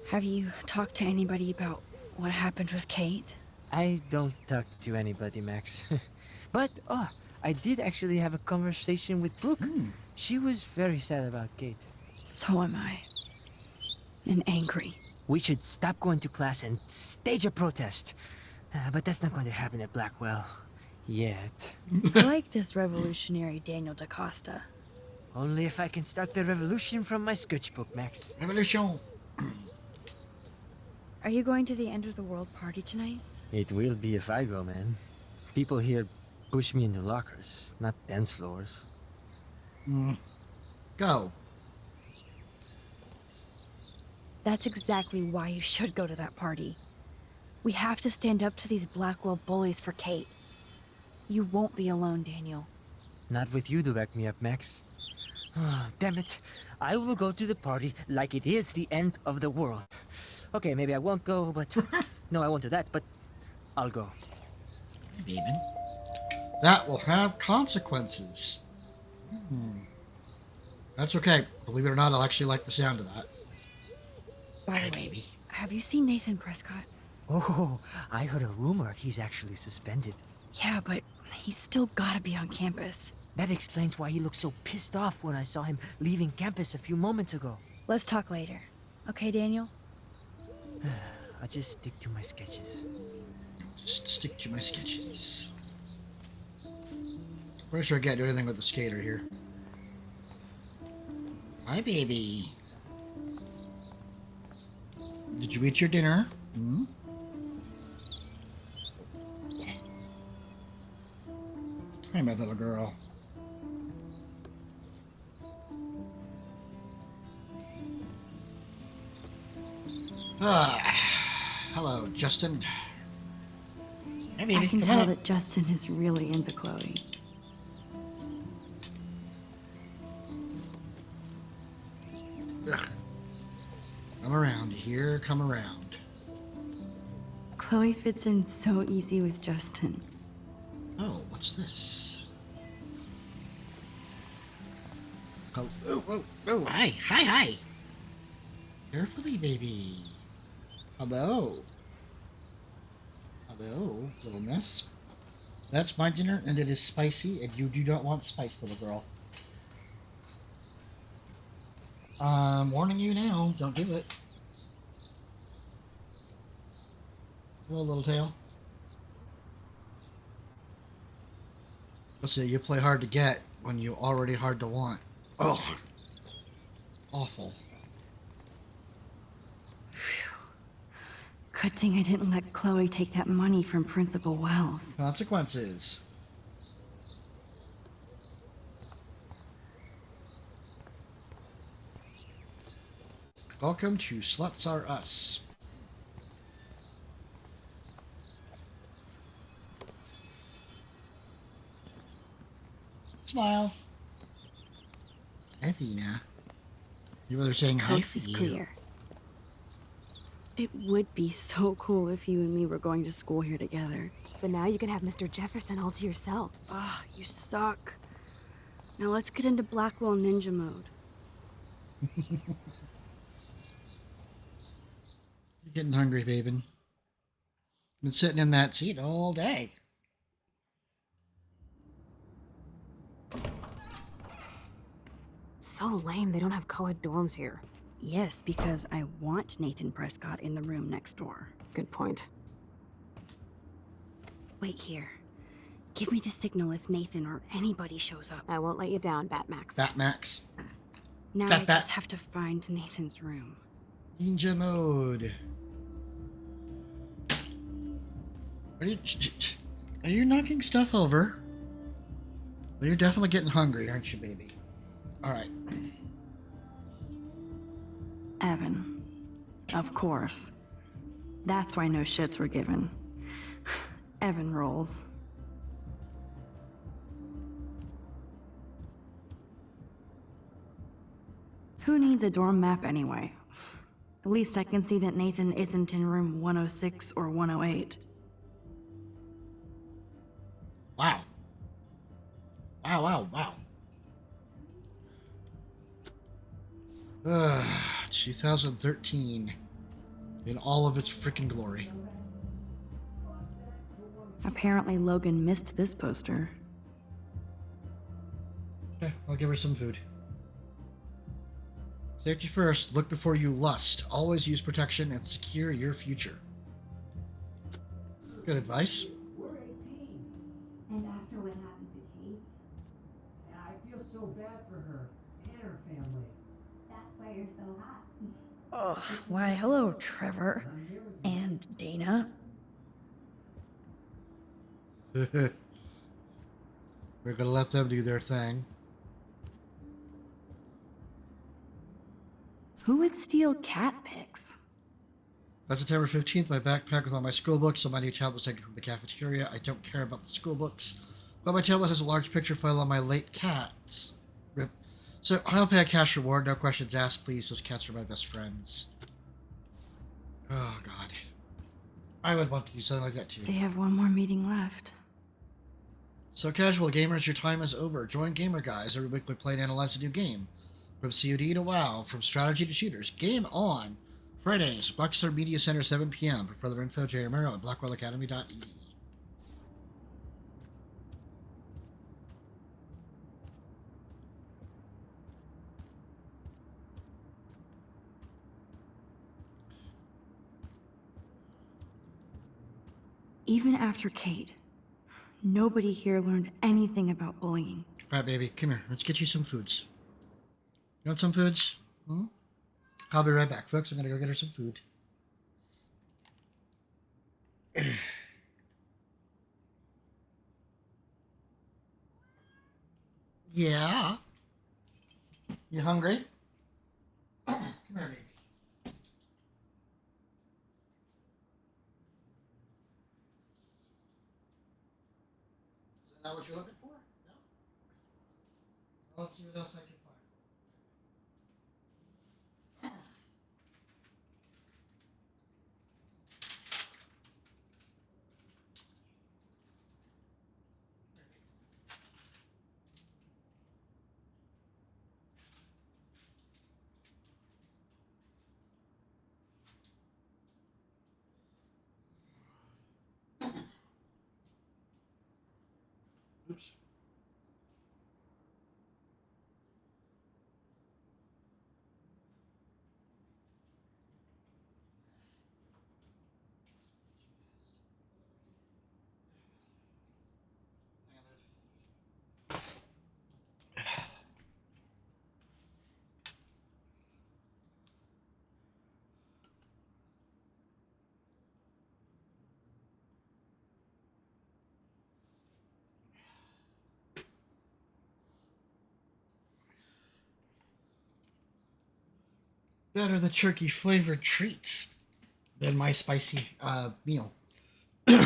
Have you talked to anybody about what happened with Kate? I don't talk to anybody, Max. But, I did actually have a conversation with Brooke. She was very sad about Kate. So am I. And angry. We should stop going to class and stage a protest. But that's not going to happen at Blackwell. Yet. I like this revolutionary Daniel DaCosta. Only if I can start the revolution from my sketchbook, Max. Revolution. Are you going to the end of the world party tonight? It will be if I go, man. People here push me into lockers, not dance floors. Go. That's exactly why you should go to that party. We have to stand up to these Blackwell bullies for Kate. You won't be alone, Daniel. Not with you to back me up, Max. Oh, damn it. I will go to the party like it is the end of the world. Okay, maybe I won't go, but... No, I won't do that, but I'll go. Hey, baby. That will have consequences. That's okay. Believe it or not, I'll actually like the sound of that. By the way, have you seen Nathan Prescott? Oh, I heard a rumor he's actually suspended. Yeah, but he's still gotta be on campus. That explains why he looked so pissed off when I saw him leaving campus a few moments ago. Let's talk later. Okay, Daniel? I'll just stick to my sketches. Just stick to my sketches. Pretty sure I can't do anything with the skater here. Hi, baby. Did you eat your dinner? Hmm? Hey, my little girl. Hello, Justin. Hey, baby, I can come tell on. that Justin is really into Chloe. Ugh. Come around here, come around. Chloe fits in so easy with Justin. Oh, what's this? Oh, hi. Carefully, baby. Hello, little miss. That's my dinner, and it is spicy, and you do not want spice, little girl. I'm warning you now, don't do it. Hello, little tail. Let's see, you play hard to get when you already hard to want. Oh, awful. Good thing I didn't let Chloe take that money from Principal Wells. Consequences. Welcome to Sluts Are Us. Smile. Athena. You were saying hi Coast to is you. clear. It would be so cool if you and me were going to school here together. But now you can have Mr. Jefferson all to yourself. Ah, you suck. Now let's get into Blackwell Ninja mode. You're getting hungry, baby. Been sitting in that seat all day. It's so lame they don't have co-ed dorms here. Yes, because I want Nathan Prescott in the room next door. Good point. Wait here. Give me the signal if Nathan or anybody shows up. I won't let you down, Batmax. Batmax. Now I just have to find Nathan's room. Ninja mode. Are you knocking stuff over? Well, you're definitely getting hungry, aren't you, baby? All right. Evan. Of course. That's why no shits were given. Evan rolls. Who needs a dorm map anyway? At least I can see that Nathan isn't in room 106 or 108. Wow. Wow. 2013 in all of its freaking glory. Apparently Logan missed this poster. Okay, I'll give her some food. Safety first, look before you lust. Always use protection and secure your future. Good advice. And after what happened to Kate, I feel so bad for her and her family. that's why you're so hot. Oh, why hello, Trevor. And Dana. We're gonna let them do their thing. Who would steal cat pics? On September 15th, my backpack with all my school books and my new tablet was taken from the cafeteria. I don't care about the school books, but my tablet has a large picture file on my late cats. Rip. So I'll pay a cash reward, no questions asked, please. Those cats are my best friends. Oh, God. I would want to do something like that, too. They have one more meeting left. So, casual gamers, your time is over. Join Gamer Guys. Every week we play and analyze a new game. From COD to WoW, from strategy to shooters. Game on! Fridays, Buxter Media Center, 7 p.m. For further info, J. Romero at blackwellacademy.e. Even after Kate, nobody here learned anything about bullying. All right, baby, come here. Let's get you some foods. You want some foods? Hmm? I'll be right back, folks. I'm going to go get her some food. Yeah? You hungry? Come here, baby. Is that what you're looking for? No? Well, let's see what else I can find. Oops. Better the turkey flavored treats than my spicy meal. Give me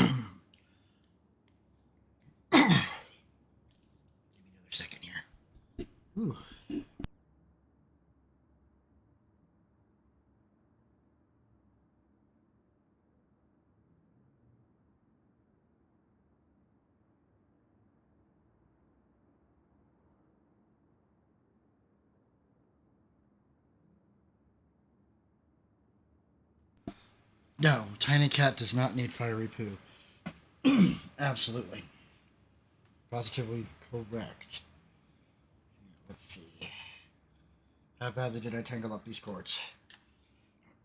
another second here. Ooh. No, Tiny Cat does not need fiery poo. Absolutely. Positively correct. Let's see. How badly did I tangle up these cords?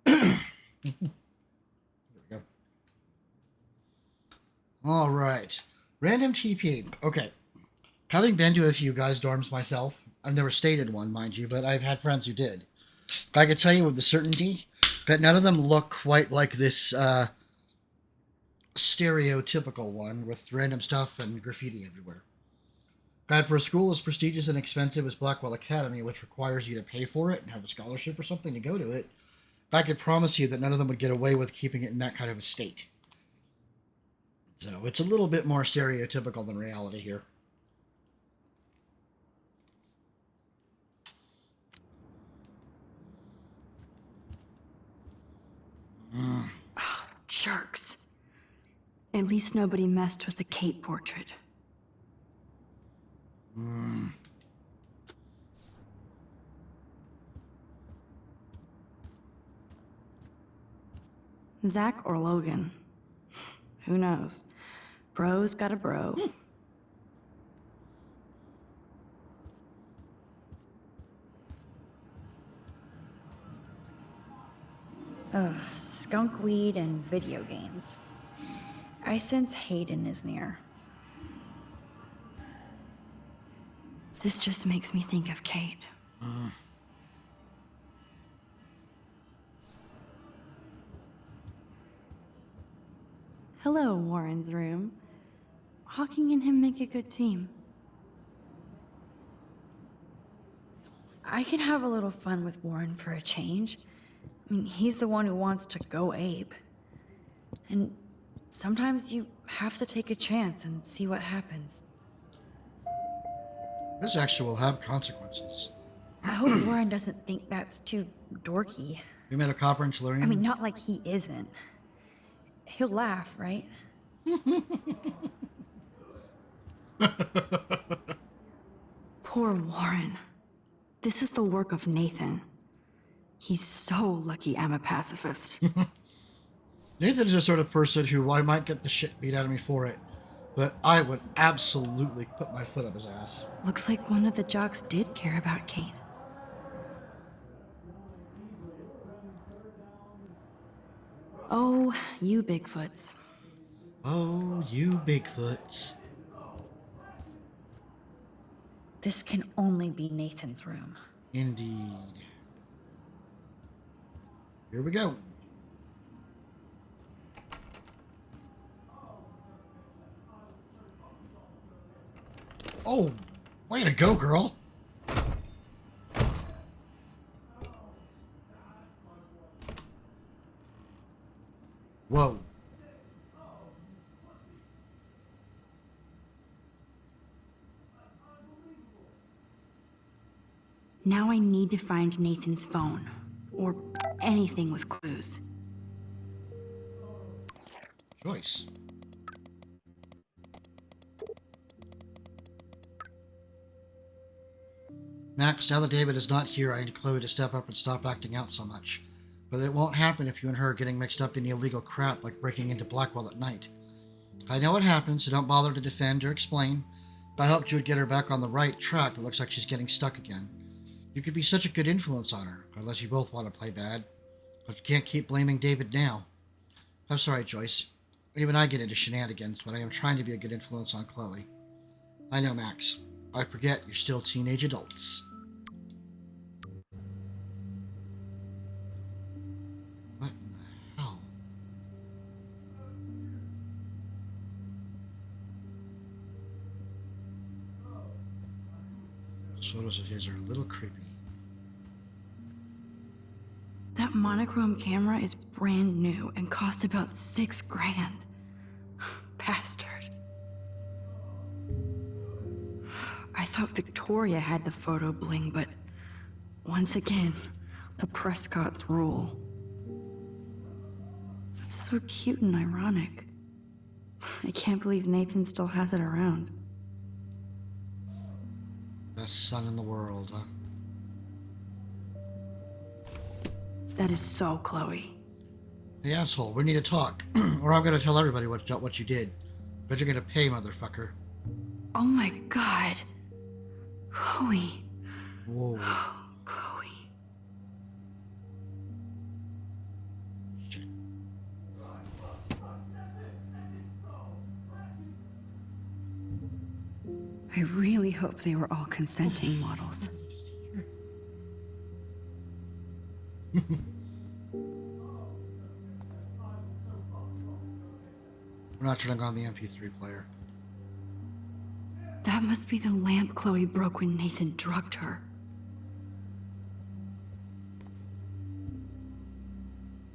There we go. All right. Random TP. Okay. Having been to a few guys' dorms myself, I've never stayed in one, mind you, but I've had friends who did. I can tell you with the certainty that none of them look quite like this stereotypical one with random stuff and graffiti everywhere. Bad for a school as prestigious and expensive as Blackwell Academy, which requires you to pay for it and have a scholarship or something to go to it, I could promise you that none of them would get away with keeping it in that kind of a state. So it's a little bit more stereotypical than reality here. Oh, jerks. At least nobody messed with the Kate portrait. Zach or Logan? Who knows? Bro's got a bro. Ugh, skunk weed and video games. I sense Hayden is near. This just makes me think of Kate. Hello, Warren's room. Hawking and him make a good team. I can have a little fun with Warren for a change. I mean, he's the one who wants to go ape. And sometimes you have to take a chance and see what happens. This actually will have consequences. I hope Warren doesn't think that's too dorky. You met a copper in Tellurian? I mean, not like he isn't. He'll laugh, right? Poor Warren. This is the work of Nathan. He's so lucky I'm a pacifist. Nathan is the sort of person who I might get the shit beat out of me for it, but I would absolutely put my foot up his ass. Looks like one of the jocks did care about Kate. Oh, you Bigfoots. Oh, you Bigfoots. This can only be Nathan's room. Indeed. Here we go. Oh, way to go, girl. Whoa. Now I need to find Nathan's phone, or anything with clues. Joyce. Max, now that David is not here, I need Chloe to step up and stop acting out so much. But it won't happen if you and her are getting mixed up in illegal crap like breaking into Blackwell at night. I know what happened, so don't bother to defend or explain. But I hoped you would get her back on the right track, but it looks like she's getting stuck again. You could be such a good influence on her, unless you both want to play bad. But you can't keep blaming David now. I'm sorry, Joyce. Even I get into shenanigans, but I am trying to be a good influence on Chloe. I know, Max. I forget you're still teenage adults. What in the hell? Those photos of his are a little creepy. That monochrome camera is brand new and cost about $6 grand. Bastard. I thought Victoria had the photo bling, but once again, the Prescotts rule. That's so cute and ironic. I can't believe Nathan still has it around. Best son in the world, huh? That is so Chloe. Hey, asshole, we need to talk, or I'm gonna tell everybody what you did. But you're gonna pay, motherfucker. Oh my god. Chloe. Whoa. Chloe. Shit. I really hope they were all consenting models. We're not turning on the MP3 player. That must be the lamp Chloe broke when Nathan drugged her.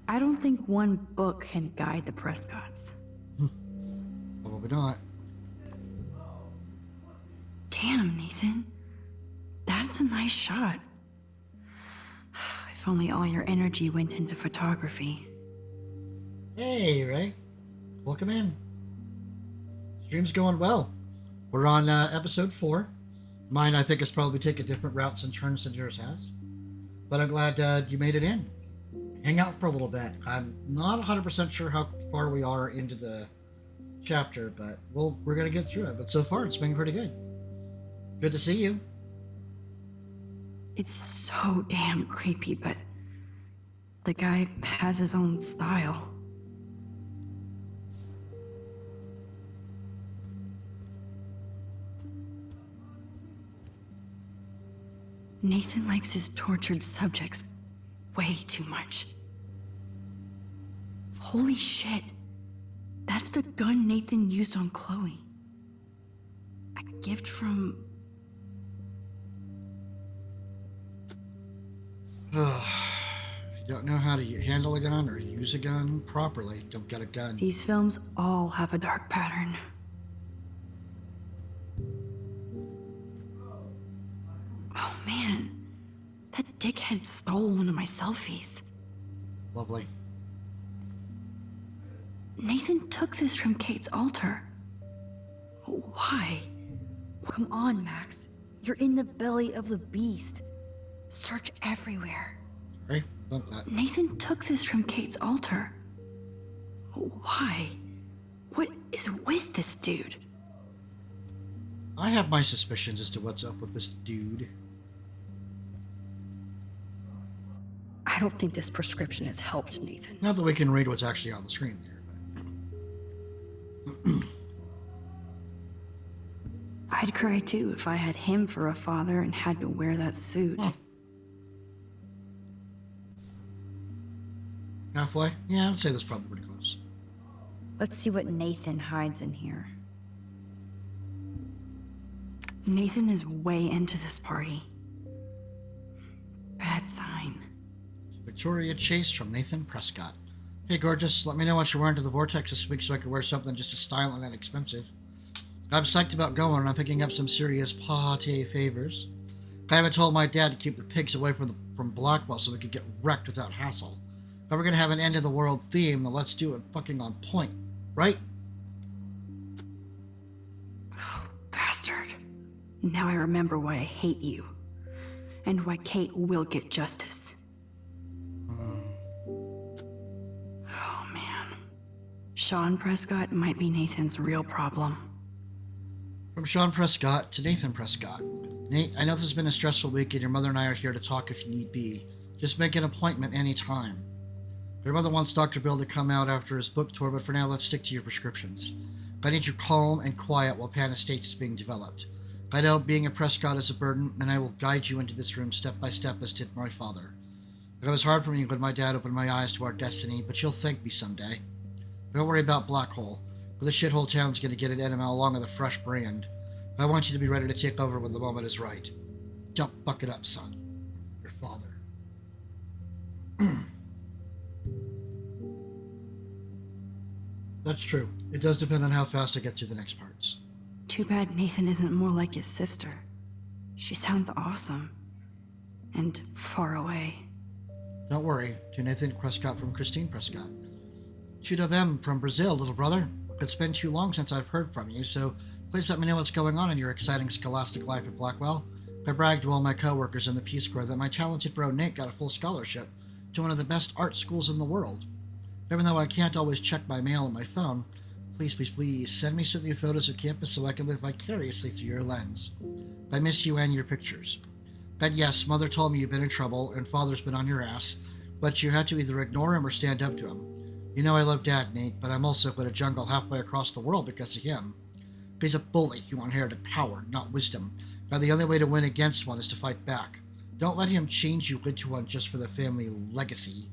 I don't think one book can guide the Prescotts. Probably not. Damn, Nathan. That's a nice shot. If only all your energy went into photography. Hey, Ray. Welcome in. Stream's going well. We're on episode 4. Mine, I think, has probably taken different routes and turns than yours has. But I'm glad you made it in. Hang out for a little bit. I'm not 100% sure how far we are into the chapter, but we're going to get through it. But so far, it's been pretty good. Good to see you. It's so damn creepy, but the guy has his own style. Nathan likes his tortured subjects way too much. Holy shit. That's the gun Nathan used on Chloe. A gift from... If you don't know how to handle a gun or use a gun properly, don't get a gun. These films all have a dark pattern. Oh man, that dickhead stole one of my selfies. Lovely. Nathan took this from Kate's altar. Why? Come on, Max. You're in the belly of the beast. Search everywhere. Right? Bump that. Nathan took this from Kate's altar. Why? What is with this dude? I have my suspicions as to what's up with this dude. I don't think this prescription has helped Nathan. Not that we can read what's actually on the screen there, but... I'd cry too if I had him for a father and had to wear that suit. Halfway? Yeah, I'd say that's probably pretty close. Let's see what Nathan hides in here. Nathan is way into this party. Bad sign. Victoria Chase from Nathan Prescott. Hey, gorgeous. Let me know what you're wearing to the Vortex this week so I can wear something just as stylish and inexpensive. I'm psyched about going and I'm picking up some serious party favors. I haven't told my dad to keep the pigs away from Blackwell so we could get wrecked without hassle. If we're gonna have an end of the world theme, then let's do it fucking on point, right? Bastard. Now I remember why I hate you. And why Kate will get justice. Oh man. Sean Prescott might be Nathan's real problem. From Sean Prescott to Nathan Prescott. Nate, I know this has been a stressful week and your mother and I are here to talk if need be. Just make an appointment anytime. Your mother wants Dr. Bill to come out after his book tour, but for now let's stick to your prescriptions. I need you calm and quiet while Pan Estates is being developed. I know being a Prescott is a burden, and I will guide you into this room step by step as did my father. It was hard for me when my dad opened my eyes to our destiny, but you'll thank me someday. Don't worry about Black Hole, but the shithole town's gonna get an enema along with a fresh brand. I want you to be ready to take over when the moment is right. Don't fuck it up, son. Your father. That's true. It does depend on how fast I get through the next parts. Too bad Nathan isn't more like his sister. She sounds awesome. And far away. Don't worry. To Nathan Prescott from Christine Prescott. Tudo bem from Brazil, little brother. It's been too long since I've heard from you, so please let me know what's going on in your exciting scholastic life at Blackwell. I bragged to all my co-workers in the Peace Corps that my talented bro Nate got a full scholarship to one of the best art schools in the world. Even though I can't always check my mail on my phone, please send me some new photos of campus so I can live vicariously through your lens. I miss you and your pictures. And yes, Mother told me you've been in trouble and Father's been on your ass, but you had to either ignore him or stand up to him. You know I love Dad, Nate, but I'm also in a jungle halfway across the world because of him. He's a bully who inherited power, not wisdom. Now the only way to win against one is to fight back. Don't let him change you into one just for the family legacy.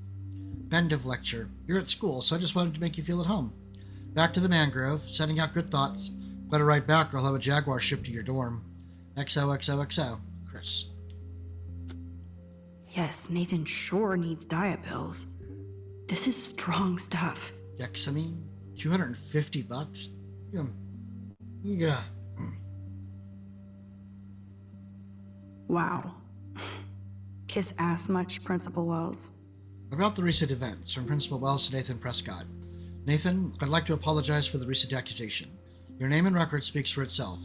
End of lecture. You're at school, so I just wanted to make you feel at home. Back to the mangrove, sending out good thoughts. Better write back or I'll have a Jaguar shipped to your dorm. XOXOXO, Chris. Yes, Nathan sure needs diet pills. This is strong stuff. Dexamine? $250? Yeah. Wow. Kiss ass much, Principal Wells? About the recent events, from Principal Wells to Nathan Prescott. Nathan, I'd like to apologize for the recent accusation. Your name and record speaks for itself.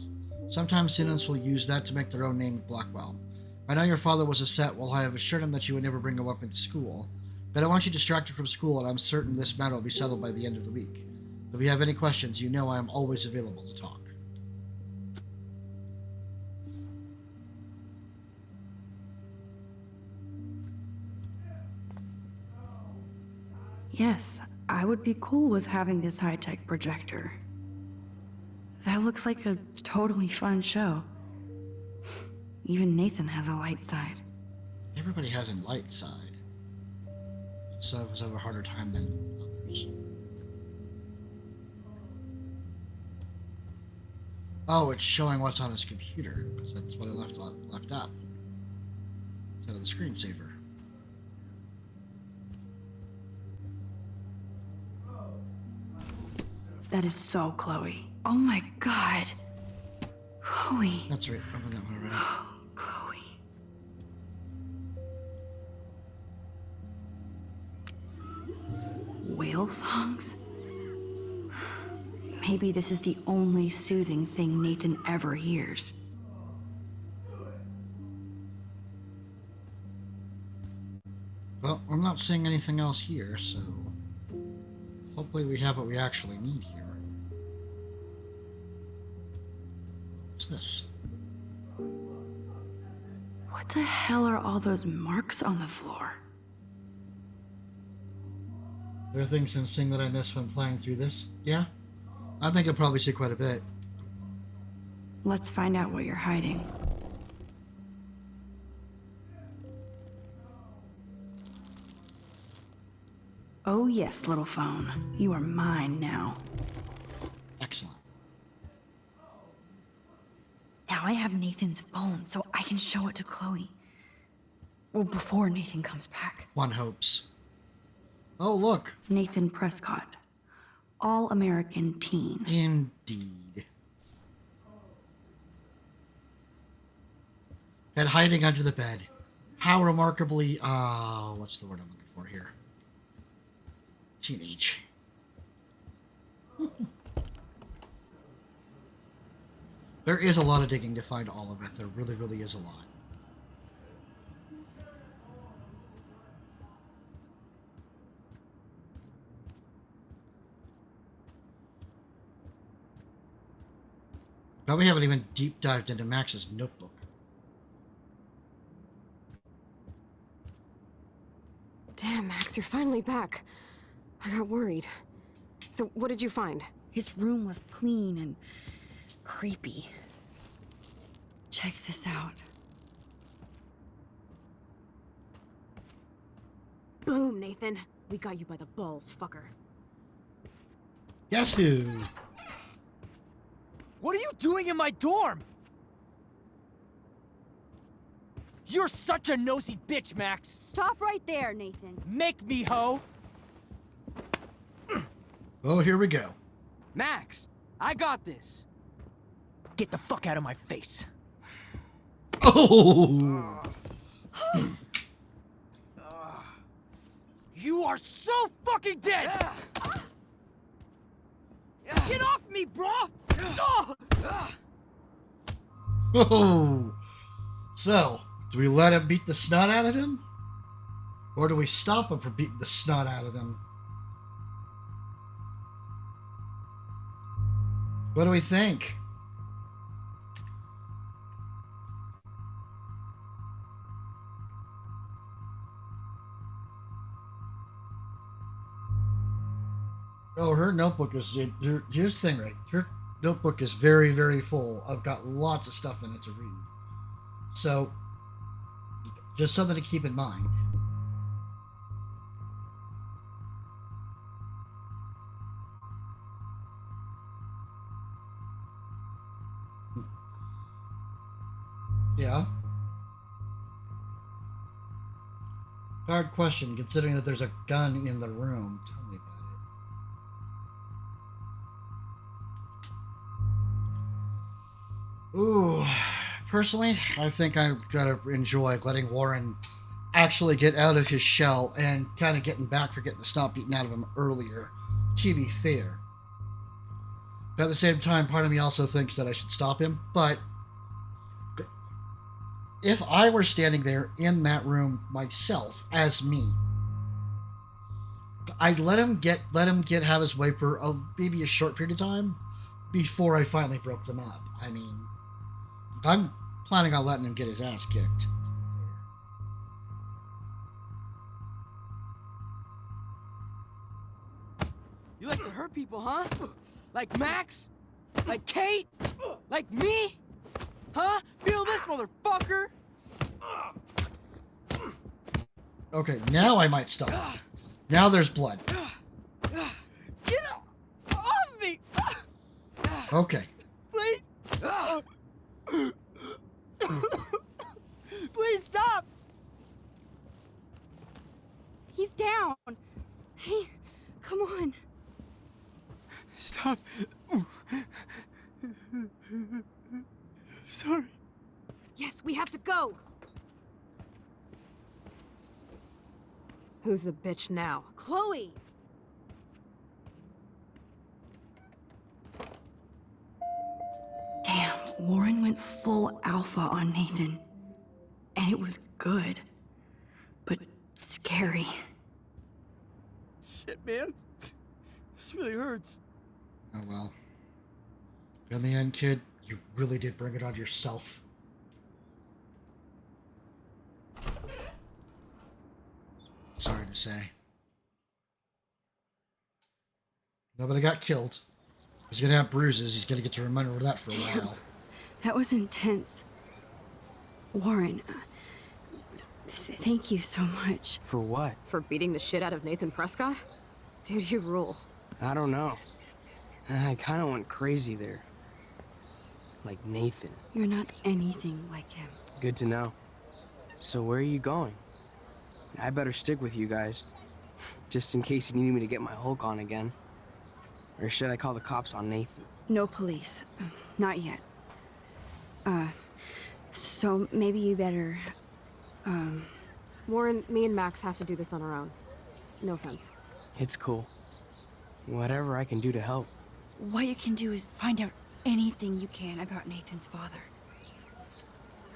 Sometimes students will use that to make their own name at Blackwell. I know your father was upset while I have assured him that you would never bring a weapon to school, but I want you distracted from school and I'm certain this matter will be settled by the end of the week. If you have any questions, you know I am always available to talk. Yes, I would be cool with having this high-tech projector. That looks like a totally fun show. Even Nathan has a light side. Everybody has a light side. Some of us have a harder time than others. Oh, it's showing what's on his computer, because that's what I left up. Instead of the screensaver. That is so Chloe. Oh my god. Chloe. That's right. I'm on that one already. Chloe. Whale songs? Maybe this is the only soothing thing Nathan ever hears. Well, I'm not seeing anything else here, so hopefully we have what we actually need here. What's this? What the hell are all those marks on the floor? There are things I'm seeing that I missed when playing through this. Yeah? I think I'll probably see quite a bit. Let's find out what you're hiding. Oh yes, little phone. You are mine now. Excellent. Now I have Nathan's phone, so I can show it to Chloe. Well, before Nathan comes back. One hopes. Oh, look. Nathan Prescott. All-American teen. Indeed. And hiding under the bed. How remarkably, what's the word I'm looking for here? Teenage. There is a lot of digging to find all of it. There really, really is a lot. Now we haven't even deep dived into Max's notebook. Damn, Max, you're finally back. I got worried. So, what did you find? His room was clean and creepy. Check this out. Boom, Nathan. We got you by the balls, fucker. Guess who? What are you doing in my dorm? You're such a nosy bitch, Max. Stop right there, Nathan. Make me, ho. Oh, here we go. Max, I got this. Get the fuck out of my face. Oh! You are so fucking dead! Get off me, bro! Oh! So, do we let him beat the snot out of him? Or do we stop him from beating the snot out of him? What do we think? Oh, her notebook is... Here's the thing, right? Her notebook is very, very full. I've got lots of stuff in it to read. So, just something to keep in mind. Yeah. Hard question, considering that there's a gun in the room. Tell me about it. Ooh. Personally, I think I've got to enjoy letting Warren actually get out of his shell and kind of getting back for getting the snot beaten out of him earlier, to be fair. But at the same time, part of me also thinks that I should stop him, but if I were standing there in that room myself as me, I'd let him have his way for maybe a short period of time before I finally broke them up. I mean, I'm planning on letting him get his ass kicked. You like to hurt people, huh? Like Max? Like Kate? Like me? Huh? Feel this, motherfucker! Okay, now I might stop. Now there's blood. Get off me! Okay. Please! Please stop! He's down. Hey, come on. Stop. Yes, we have to go! Who's the bitch now? Chloe! Damn, Warren went full alpha on Nathan. And it was good. But scary. Shit, man. This really hurts. Oh well. In the end, kid, you really did bring it on yourself. Sorry to say. Nobody got killed. He's gonna have bruises. He's gonna get to remember that for a while. That was intense. Warren, thank you so much. For what? For beating the shit out of Nathan Prescott? Dude, you rule. I don't know. I kind of went crazy there. Like Nathan. You're not anything like him. Good to know. So where are you going? I better stick with you guys. Just in case you need me to get my Hulk on again. Or should I call the cops on Nathan? No police. Not yet. So maybe you better, Warren, me and Max have to do this on our own. No offense. It's cool. Whatever I can do to help. What you can do is find out anything you can about Nathan's father.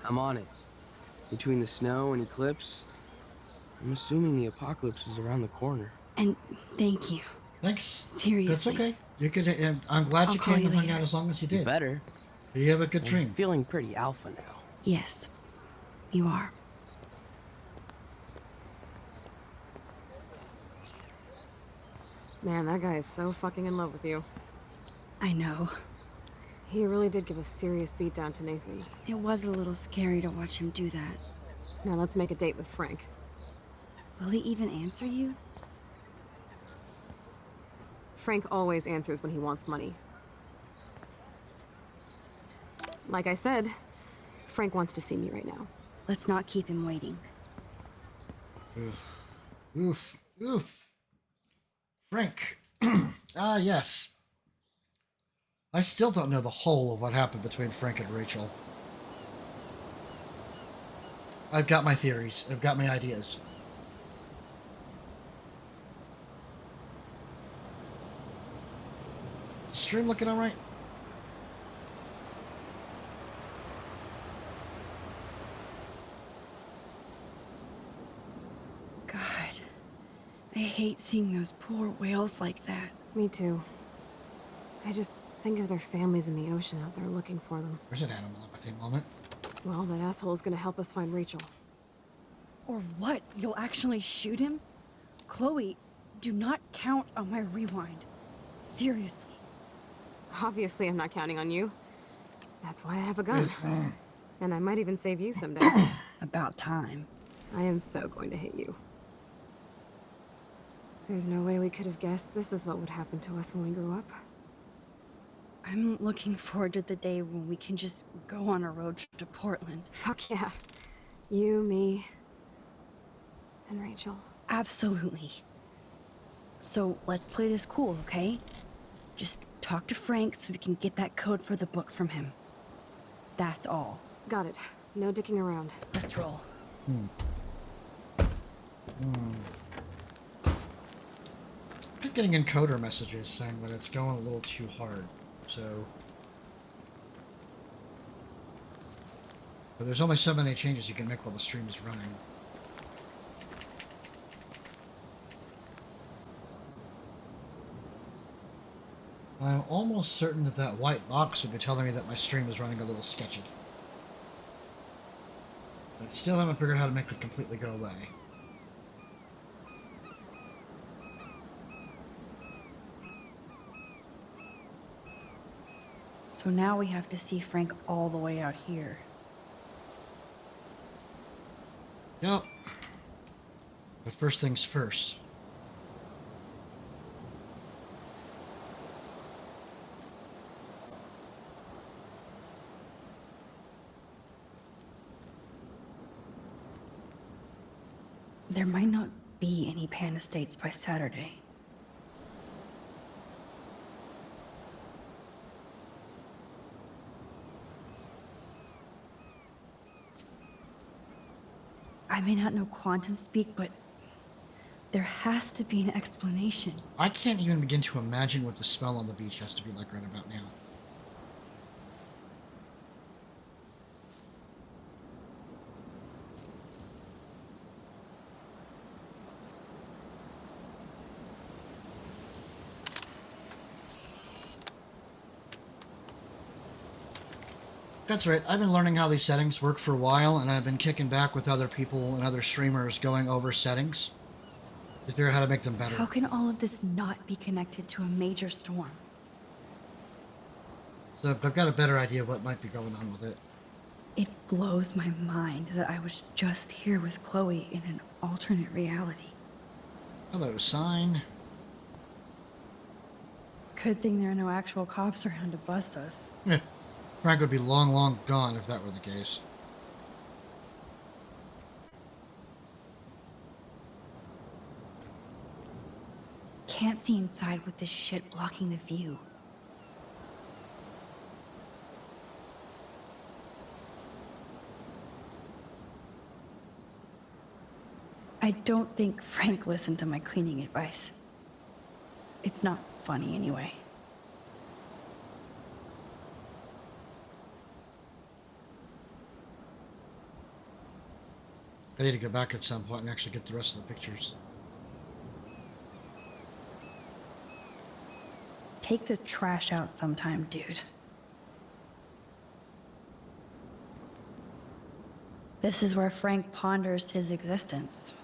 I'm on it. Between the snow and eclipse, I'm assuming the apocalypse is around the corner. And thank you. Thanks. Seriously. That's okay. You could. I'm glad I'll you call came you and hung later. out as long as you did. You better. You have a good I'm dream. feeling pretty alpha now. Yes, you are. Man, that guy is so fucking in love with you. I know. He really did give a serious beatdown to Nathan. It was a little scary to watch him do that. Now let's make a date with Frank. Will he even answer you? Frank always answers when he wants money. Like I said, Frank wants to see me right now. Let's not keep him waiting. Oof. Oof. Oof. Frank. Ah, yes. I still don't know the whole of what happened between Frank and Rachel. I've got my theories. I've got my ideas. Is the stream looking all right? God, I hate seeing those poor whales like that. Me too. I just think of their families in the ocean out there looking for them. There's an animal empathy moment. Well, that asshole's gonna help us find Rachel. Or what? You'll actually shoot him? Chloe, do not count on my rewind. Seriously. Obviously, I'm not counting on you. That's why I have a gun. And I might even save you someday. About time. I am so going to hit you. There's no way we could have guessed this is what would happen to us when we grew up. I'm looking forward to the day when we can just go on a road trip to Portland. Fuck yeah. You, me, and Rachel. Absolutely. So let's play this cool, okay? Just talk to Frank so we can get that code for the book from him. That's all. Got it. No dicking around. Let's roll. I'm getting encoder messages saying that it's going a little too hard, so... But there's only so many changes you can make while the stream is running. I'm almost certain that that white box would be telling me that my stream is running a little sketchy. But I still haven't figured out how to make it completely go away. So now we have to see Frank all the way out here. Yep. But first things first. There might not be any Pan Estates by Saturday. I may not know quantum speak, but there has to be an explanation. I can't even begin to imagine what the smell on the beach has to be like right about now. That's right. I've been learning how these settings work for a while, and I've been kicking back with other people and other streamers going over settings to figure out how to make them better. How can all of this not be connected to a major storm? So I've got a better idea of what might be going on with it. It blows my mind that I was just here with Chloe in an alternate reality. Hello, sign. Good thing there are no actual cops around to bust us. Yeah. Frank would be long, long gone if that were the case. Can't see inside with this shit blocking the view. I don't think Frank listened to my cleaning advice. It's not funny anyway. I need to go back at some point and actually get the rest of the pictures. Take the trash out sometime, dude. This is where Frank ponders his existence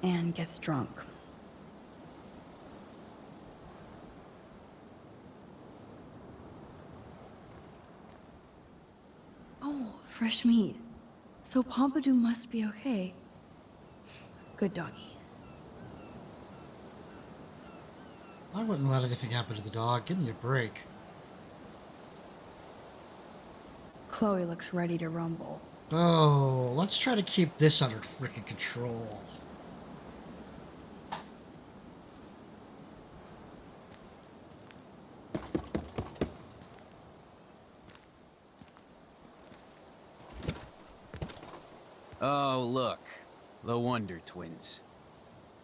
and gets drunk. Oh, fresh meat. So Pompidou must be okay. Good doggy. I wouldn't let anything happen to the dog. Give me a break. Chloe looks ready to rumble. Oh, let's try to keep this under freaking control. Oh, look. The Wonder Twins.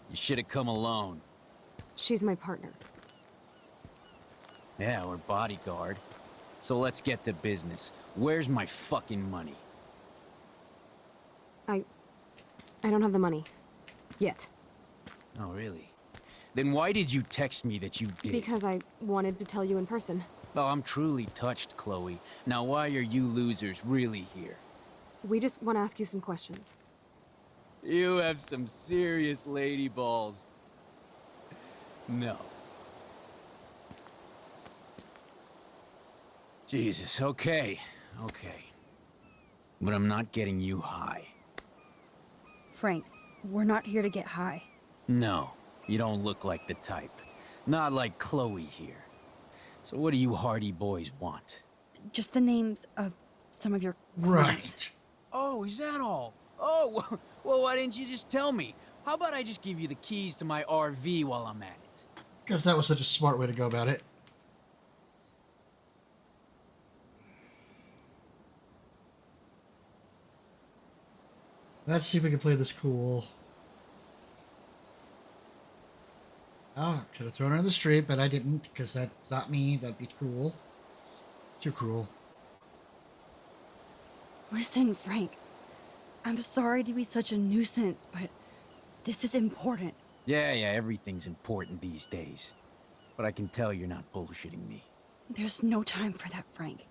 You should have come alone. She's my partner. Yeah, or bodyguard. So let's get to business. Where's my fucking money? I don't have the money. Yet. Oh, really? Then why did you text me that you did? Because I wanted to tell you in person. Oh, I'm truly touched, Chloe. Now why are you losers really here? We just want to ask you some questions. You have some serious lady balls. No. Jesus, okay. Okay. But I'm not getting you high. Frank, we're not here to get high. No, you don't look like the type. Not like Chloe here. So what do you hardy boys want? Just the names of some of your Right. Oh, is that all? Oh, well, why didn't you just tell me? How about I just give you the keys to my RV while I'm at it? Because that was such a smart way to go about it. Let's see if we can play this cool. Oh, could have thrown her in the street, but I didn't, because that's not me. That'd be cruel. Too cruel. Listen, Frank. I'm sorry to be such a nuisance, but this is important. Yeah, everything's important these days. But I can tell you're not bullshitting me. There's no time for that, Frank.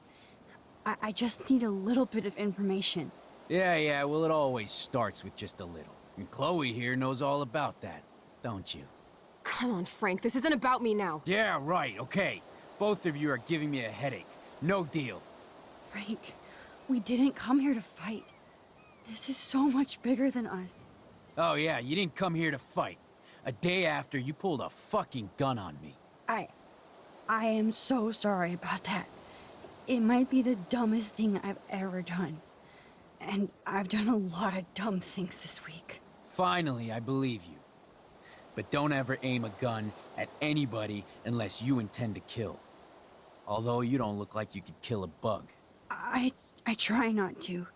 I just need a little bit of information. Yeah, well, it always starts with just a little. And Chloe here knows all about that, don't you? Come on, Frank. This isn't about me now. Yeah, right, okay. Both of you are giving me a headache. No deal. Frank, we didn't come here to fight. This is so much bigger than us. Oh yeah, you didn't come here to fight. A day after, you pulled a fucking gun on me. I am so sorry about that. It might be the dumbest thing I've ever done. And I've done a lot of dumb things this week. Finally, I believe you. But don't ever aim a gun at anybody unless you intend to kill. Although you don't look like you could kill a bug. I try not to.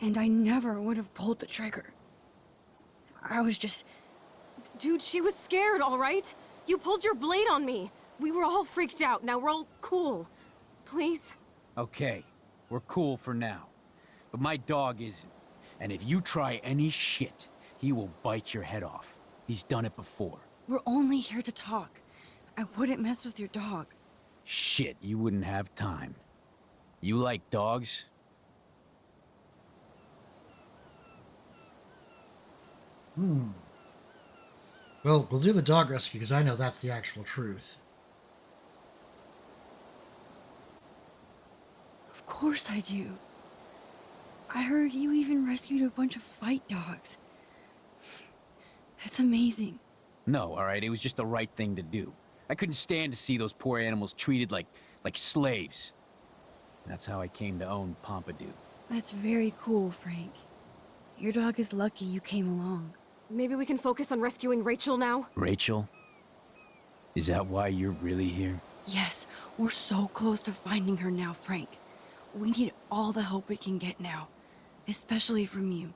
and I never would have pulled the trigger. I was just... Dude, she was scared, all right? You pulled your blade on me. We were all freaked out. Now we're all cool. Please? Okay, we're cool for now. But my dog isn't. And if you try any shit, he will bite your head off. He's done it before. We're only here to talk. I wouldn't mess with your dog. Shit, you wouldn't have time. You like dogs? Well, we'll do the dog rescue because I know that's the actual truth. Of course I do. I heard you even rescued a bunch of fight dogs. That's amazing. No, alright, it was just the right thing to do. I couldn't stand to see those poor animals treated like slaves. That's how I came to own Pompidou. That's very cool, Frank. Your dog is lucky you came along. Maybe we can focus on rescuing Rachel now? Rachel? Is that why you're really here? Yes, we're so close to finding her now, Frank. We need all the help we can get now, especially from you.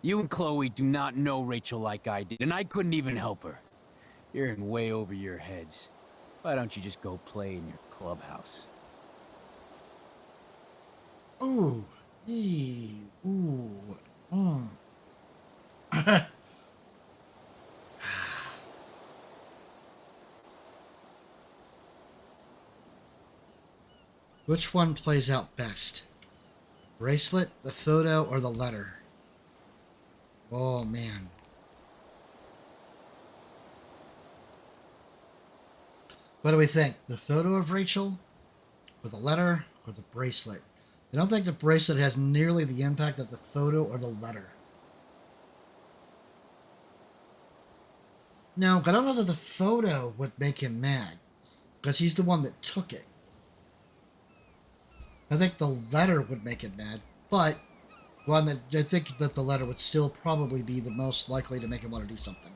You and Chloe do not know Rachel like I did, and I couldn't even help her. You're in way over your heads. Why don't you just go play in your clubhouse? Ooh. Eee. Ooh. Which one plays out best? Bracelet, the photo, or the letter? Oh, man. What do we think? The photo of Rachel? Or the letter? Or the bracelet? I don't think the bracelet has nearly the impact of the photo or the letter. No, I don't know that the photo would make him mad. Because he's the one that took it. I think the letter would make him mad, but one that I think that the letter would still probably be the most likely to make him want to do something.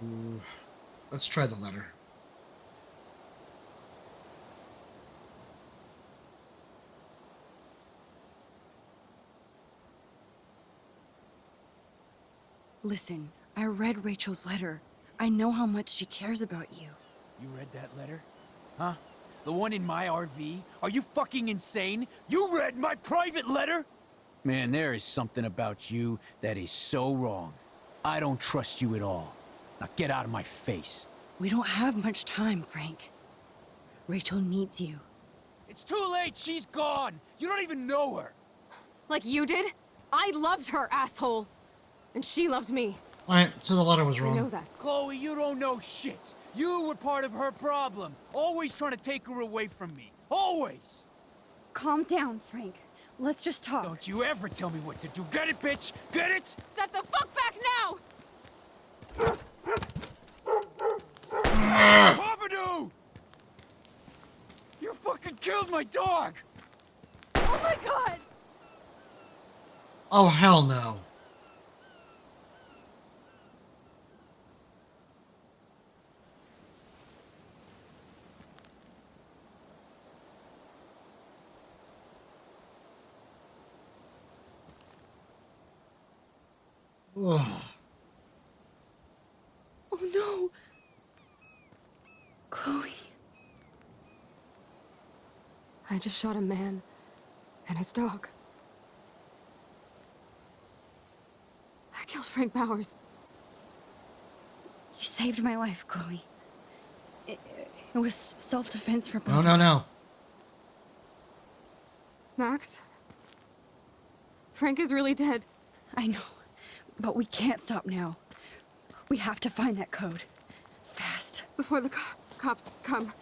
Ooh. Let's try the letter. Listen, I read Rachel's letter. I know how much she cares about you. You read that letter? Huh? The one in my RV? Are you fucking insane? You read my private letter? Man, there is something about you that is so wrong. I don't trust you at all. Now get out of my face. We don't have much time, Frank. Rachel needs you. It's too late. She's gone. You don't even know her. Like you did? I loved her, asshole. And she loved me. Alright, so the letter was wrong. I know that. Chloe, you don't know shit. You were part of her problem. Always trying to take her away from me. Always! Calm down, Frank. Let's just talk. Don't you ever tell me what to do. Get it, bitch? Get it? Step the fuck back now! Pompidou! You fucking killed my dog! Oh my god! Oh, hell no. Ugh. Oh no! Chloe. I just shot a man and his dog. I killed Frank Bowers. You saved my life, Chloe. It was self-defense for both No, of no, us. no. Max? Frank is really dead. I know, but we can't stop now. We have to find that code. Fast. Before the cops come.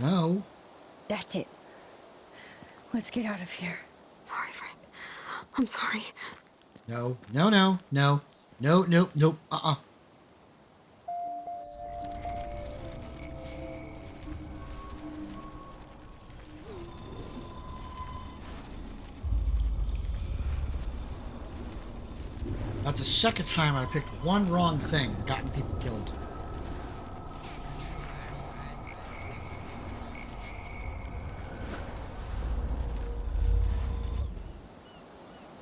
No. That's it. Let's get out of here. Sorry, Frank. I'm sorry. No. No, no, no. No, nope, nope. That's the second time I picked one wrong thing, gotten people killed.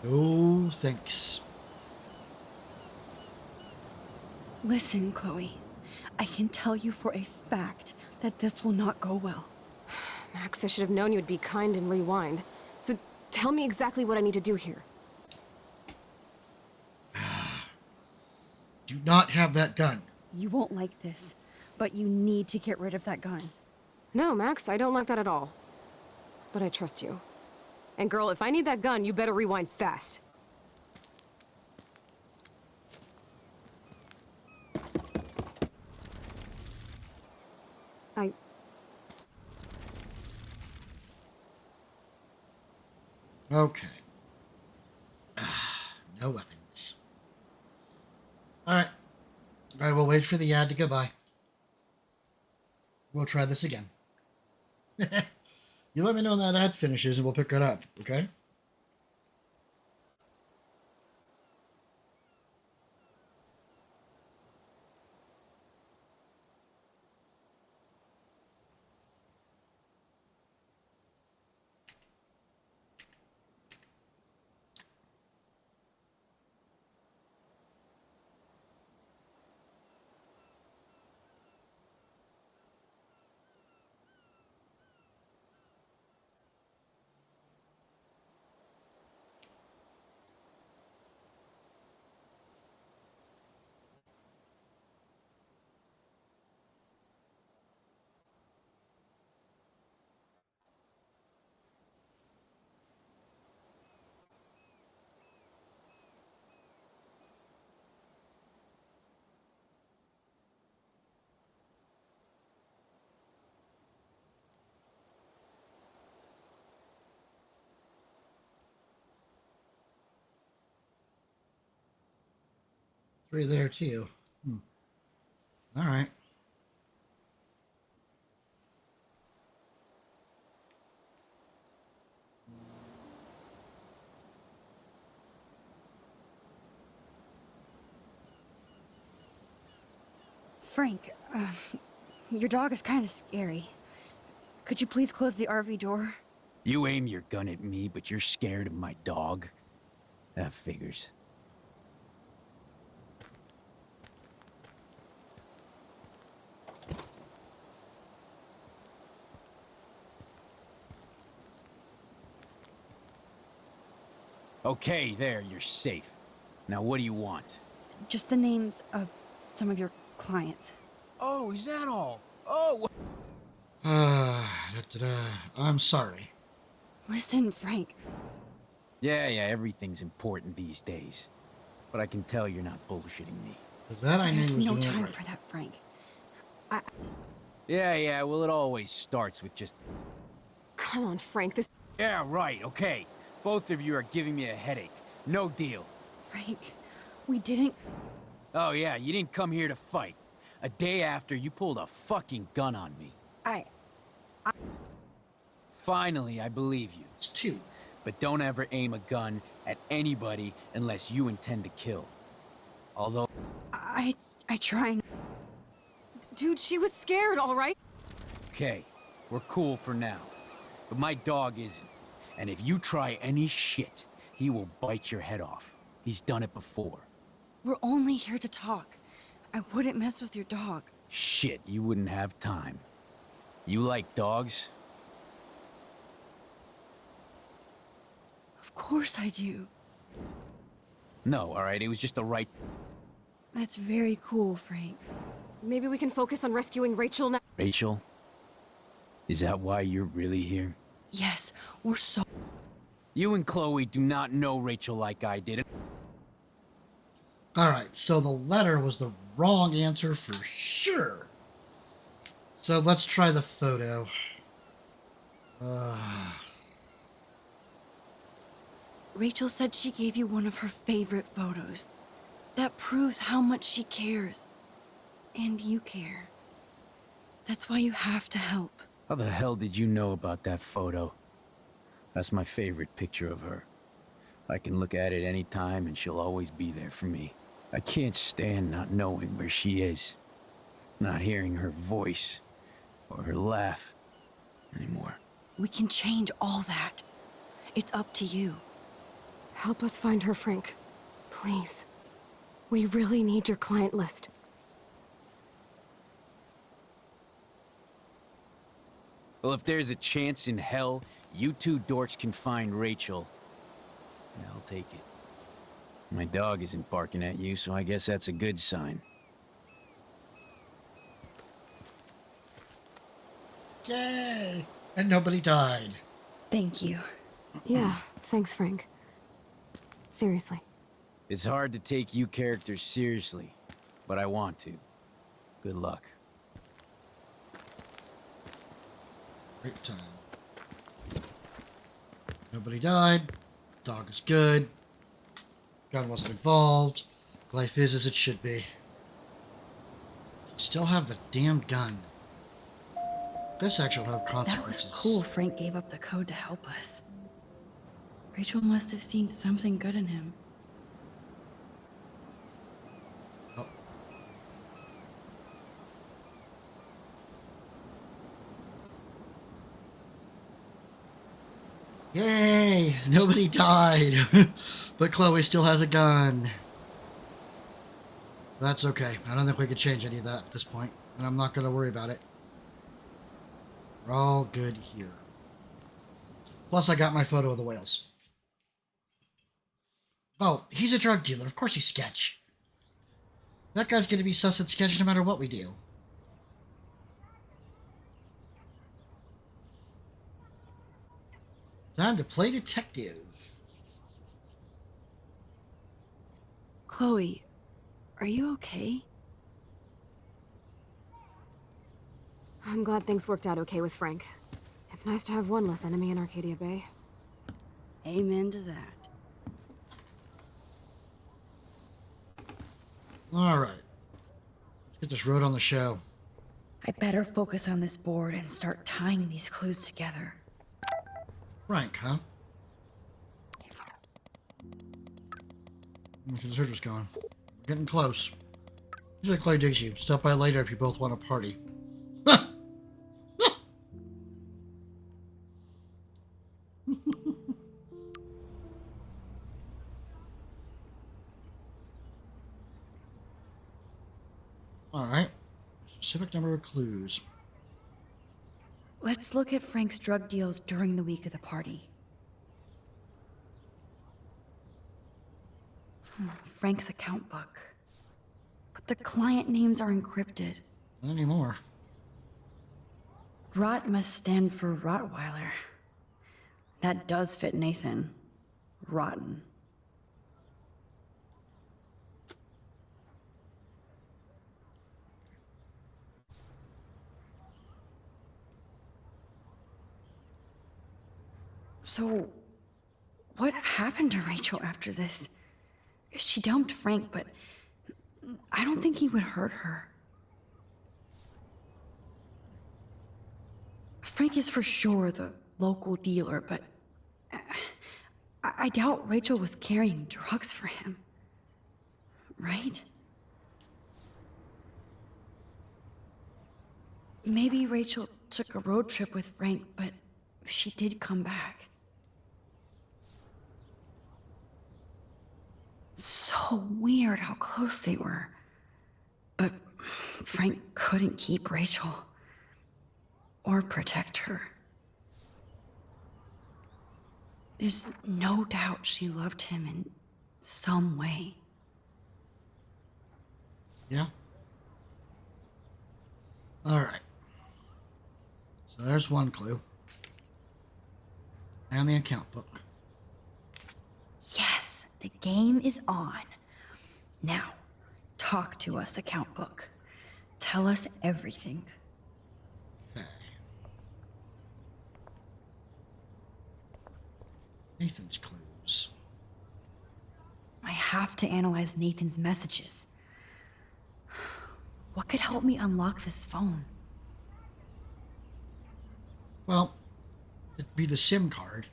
No thanks. Listen, Chloe. I can tell you for a fact that this will not go well. Max, I should have known you would be kind and rewind. So tell me exactly what I need to do here. Do not have that gun. You won't like this, but you need to get rid of that gun. No, Max, I don't like that at all. But I trust you. And girl, if I need that gun, you better rewind fast. Okay. No weapons. Alright. I will wait for the ad to go by. We'll try this again. You let me know when that ad finishes and we'll pick it up, okay? Three there too. All right. Frank, your dog is kind of scary. Could you please close the RV door? You aim your gun at me, but you're scared of my dog? That figures. Okay, there, you're safe. Now what do you want? Just the names of some of your clients. Oh, is that all? Oh! I'm sorry. Listen, Frank. Yeah, everything's important these days. But I can tell you're not bullshitting me. That I knew There's was no doing it time right. for that, Frank. Yeah, well, it always starts with just... Come on, Frank, this... Yeah, right, okay. Both of you are giving me a headache. No deal. Frank, we didn't... Oh, yeah, you didn't come here to fight. A day after, you pulled a fucking gun on me. Finally, I believe you. It's two. But don't ever aim a gun at anybody unless you intend to kill. Although... I try... Dude, she was scared, all right? Okay, we're cool for now. But my dog isn't. And if you try any shit, he will bite your head off. He's done it before. We're only here to talk. I wouldn't mess with your dog. Shit, you wouldn't have time. You like dogs? Of course I do. No, alright, it was just the right... That's very cool, Frank. Maybe we can focus on rescuing Rachel now. Rachel? Is that why you're really here? Yes, we're so... You and Chloe do not know Rachel like I did. Alright, so the letter was the wrong answer for sure. So let's try the photo. Rachel said she gave you one of her favorite photos. That proves how much she cares. And you care. That's why you have to help. How the hell did you know about that photo? That's my favorite picture of her. I can look at it any time and she'll always be there for me. I can't stand not knowing where she is. Not hearing her voice or her laugh anymore. We can change all that. It's up to you. Help us find her, Frank. Please. We really need your client list. Well, if there's a chance in hell, you two dorks can find Rachel. I'll take it. My dog isn't barking at you, so I guess that's a good sign. Yay! And nobody died. Thank you. Yeah, thanks, Frank. Seriously. It's hard to take you characters seriously, but I want to. Good luck. Great time. Nobody died. Dog is good. Gun wasn't involved. Life is as it should be. Still have the damn gun. This actually will have consequences. That was cool Frank gave up the code to help us. Rachel must have seen something good in him. Oh. Yay! Nobody died. But Chloe still has a gun. That's okay. I don't think we could change any of that at this point. And I'm not going to worry about it. We're all good here. Plus, I got my photo of the whales. Oh, he's a drug dealer. Of course he's sketch. That guy's going to be sus and sketch no matter what we do. Time to play detective. Chloe, are you okay? I'm glad things worked out okay with Frank. It's nice to have one less enemy in Arcadia Bay. Amen to that. Alright. Let's get this road on the show. I better focus on this board and start tying these clues together. Frank, huh? Okay, the search was going. We're getting close. Usually Clay digs you. Stop by later if you both want to party. Alright. Specific number of clues. Let's look at Frank's drug deals during the week of the party. Frank's account book. But the client names are encrypted. Not anymore. Rot must stand for Rottweiler. That does fit Nathan. Rotten. So, what happened to Rachel after this? She dumped Frank, but I don't think he would hurt her. Frank is for sure the local dealer, but I doubt Rachel was carrying drugs for him. Right? Maybe Rachel took a road trip with Frank, but she did come back. So weird how close they were. But Frank couldn't keep Rachel. Or protect her. There's no doubt she loved him in some way. Yeah. Alright. So there's one clue. And the account book. Yes, the game is on. Now, talk to us, account book. Tell us everything. Okay. Nathan's clues. I have to analyze Nathan's messages. What could help me unlock this phone? Well, it'd be the SIM card.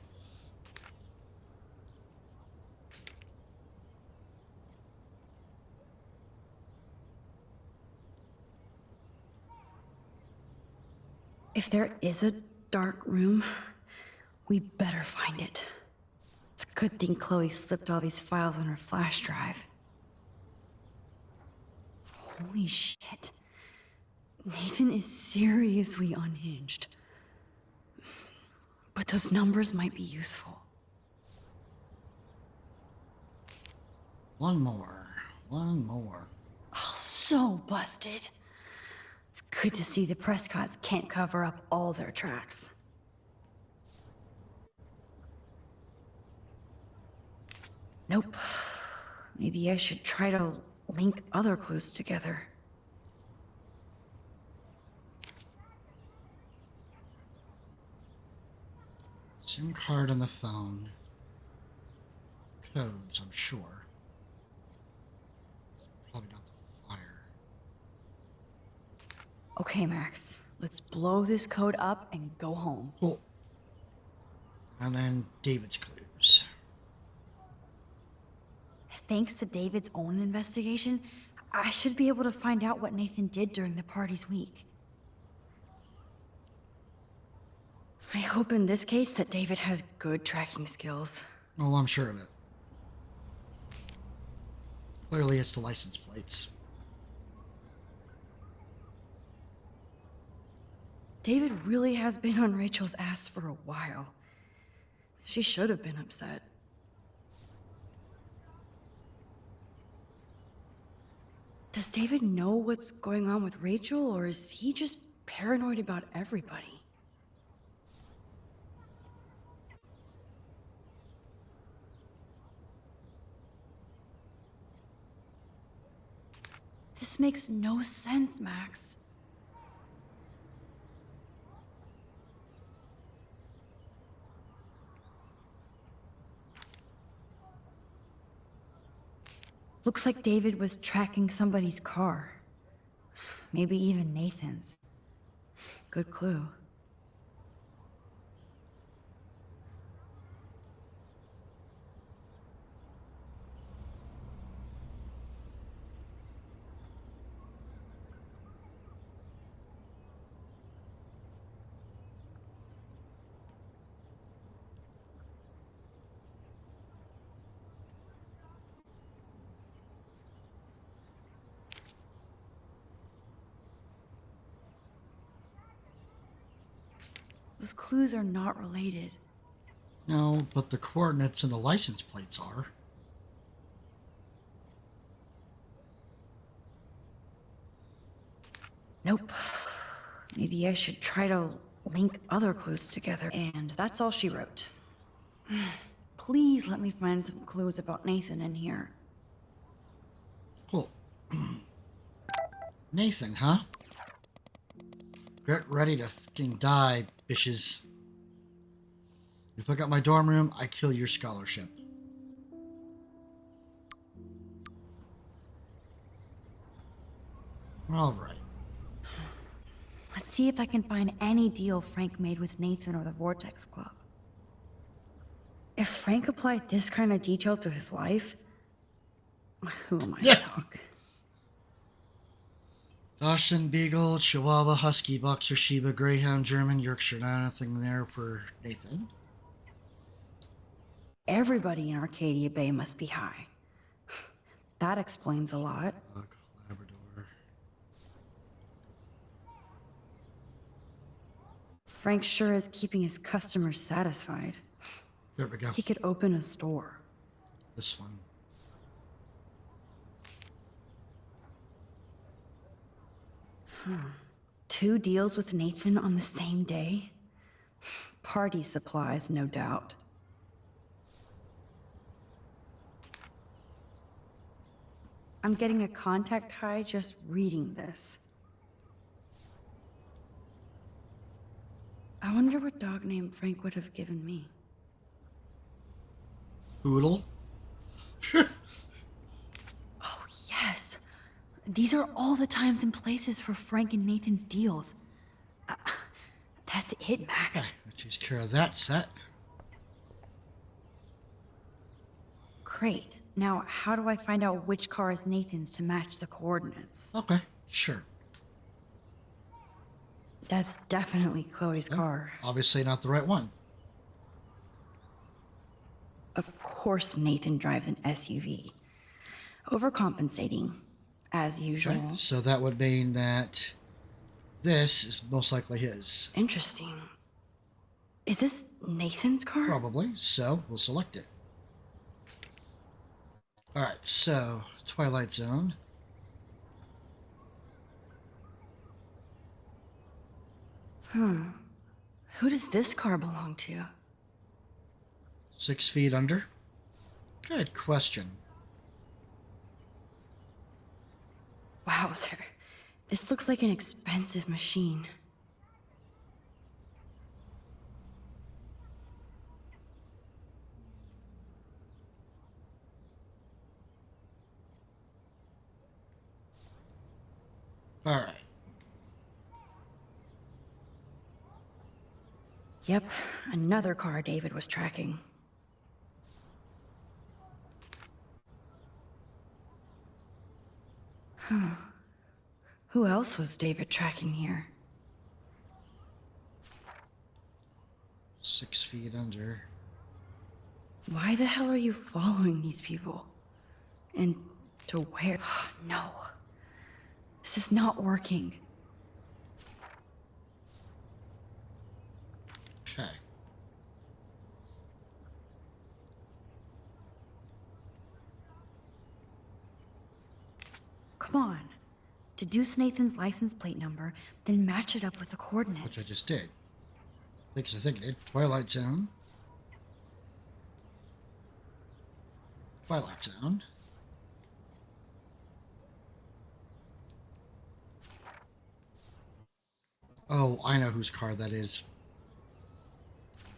If there is a dark room, we better find it. It's a good thing Chloe slipped all these files on her flash drive. Holy shit. Nathan is seriously unhinged. But those numbers might be useful. One more. One more. Oh, so busted. It's good to see the Prescotts can't cover up all their tracks. Nope. Maybe I should try to link other clues together. SIM card on the phone. Codes, I'm sure. Probably not the fire. Okay, Max. Let's blow this code up and go home. Cool. And then David's clues. Thanks to David's own investigation, I should be able to find out what Nathan did during the party's week. I hope in this case that David has good tracking skills. Oh, I'm sure of it. Clearly it's the license plates. David really has been on Rachel's ass for a while. She should have been upset. Does David know what's going on with Rachel, or is he just paranoid about everybody? This makes no sense, Max. Looks like David was tracking somebody's car. Maybe even Nathan's. Good clue. Those clues are not related. No, but the coordinates and the license plates are. Nope. Maybe I should try to link other clues together. And that's all she wrote. Please let me find some clues about Nathan in here. Cool. Nathan, huh? Get ready to fucking die, bitches. You fuck up my dorm room, I kill your scholarship. Alright. Let's see if I can find any deal Frank made with Nathan or the Vortex Club. If Frank applied this kind of detail to his life, who am I to talk? Dachshund, Beagle, Chihuahua, Husky, Boxer, Shiba, Greyhound, German, Yorkshire. Nothing there for Nathan. Everybody in Arcadia Bay must be high. That explains a lot. Labrador. Frank sure is keeping his customers satisfied. There we go. He could open a store. This one. Two deals with Nathan on the same day? Party supplies, no doubt. I'm getting a contact high just reading this. I wonder what dog name Frank would have given me. Poodle. Oh, yes. These are all the times and places for Frank and Nathan's deals. That's it, Max. Okay, that takes care of that set. Great. Now, how do I find out which car is Nathan's to match the coordinates? Okay, sure. That's definitely Chloe's car. Obviously not the right one. Of course Nathan drives an SUV. Overcompensating, as usual. Okay, so that would mean that this is most likely his. Interesting. Is this Nathan's car? Probably, so we'll select it. Alright, so Twilight Zone. Who does this car belong to? 6 feet under? Good question. Wowzer. This looks like an expensive machine. Alright. Yep, another car David was tracking. Who else was David tracking here? 6 feet under. Why the hell are you following these people? And to where? No. This is not working. Okay. Come on. Deduce Nathan's license plate number, then match it up with the coordinates. Which I just did. I think it did. Twilight Zone. Twilight Zone. Oh, I know whose car that is.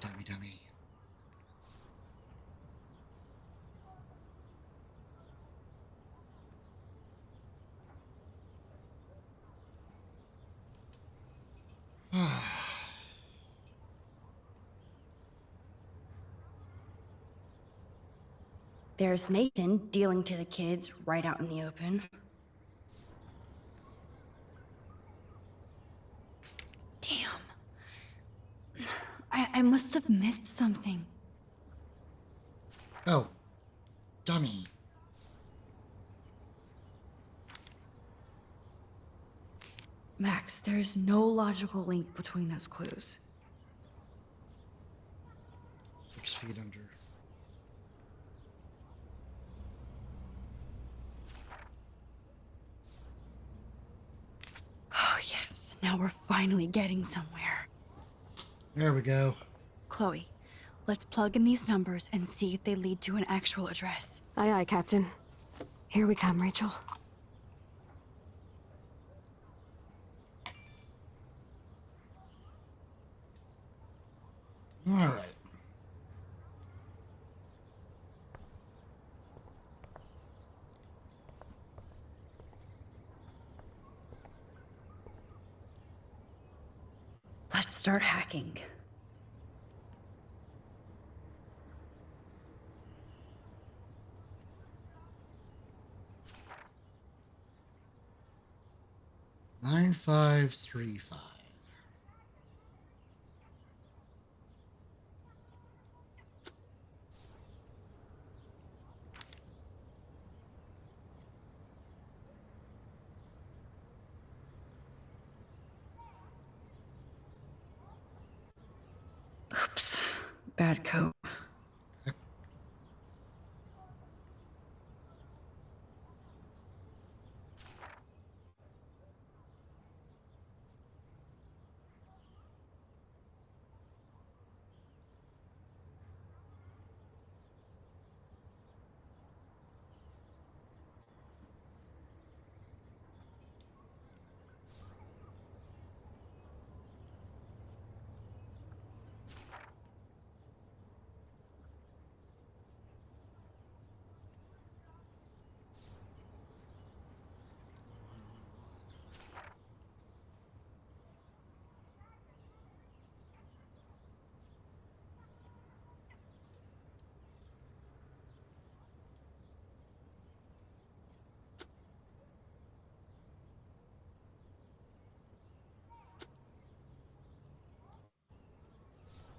Dummy. There's Nathan dealing to the kids right out in the open. Damn. I must have missed something. Oh, dummy. Max, there's no logical link between those clues. 6 feet under. Oh, yes. Now we're finally getting somewhere. There we go. Chloe, let's plug in these numbers and see if they lead to an actual address. Aye, aye, Captain. Here we come, Rachel. All right. Let's start hacking. Nine 535. Oops. Bad code.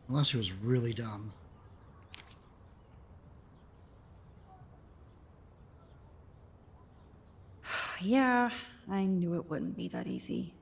Unless he was really dumb. Yeah, I knew it wouldn't be that easy.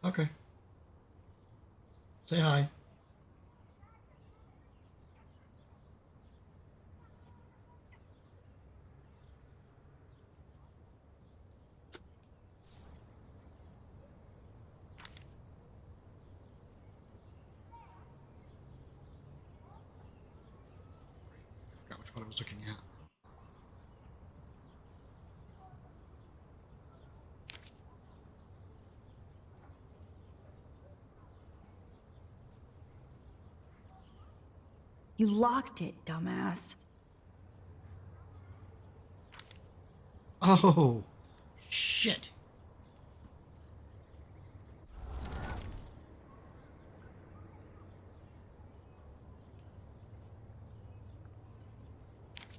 Okay. Say hi. I forgot which one I was looking at. You locked it, dumbass. Oh, shit.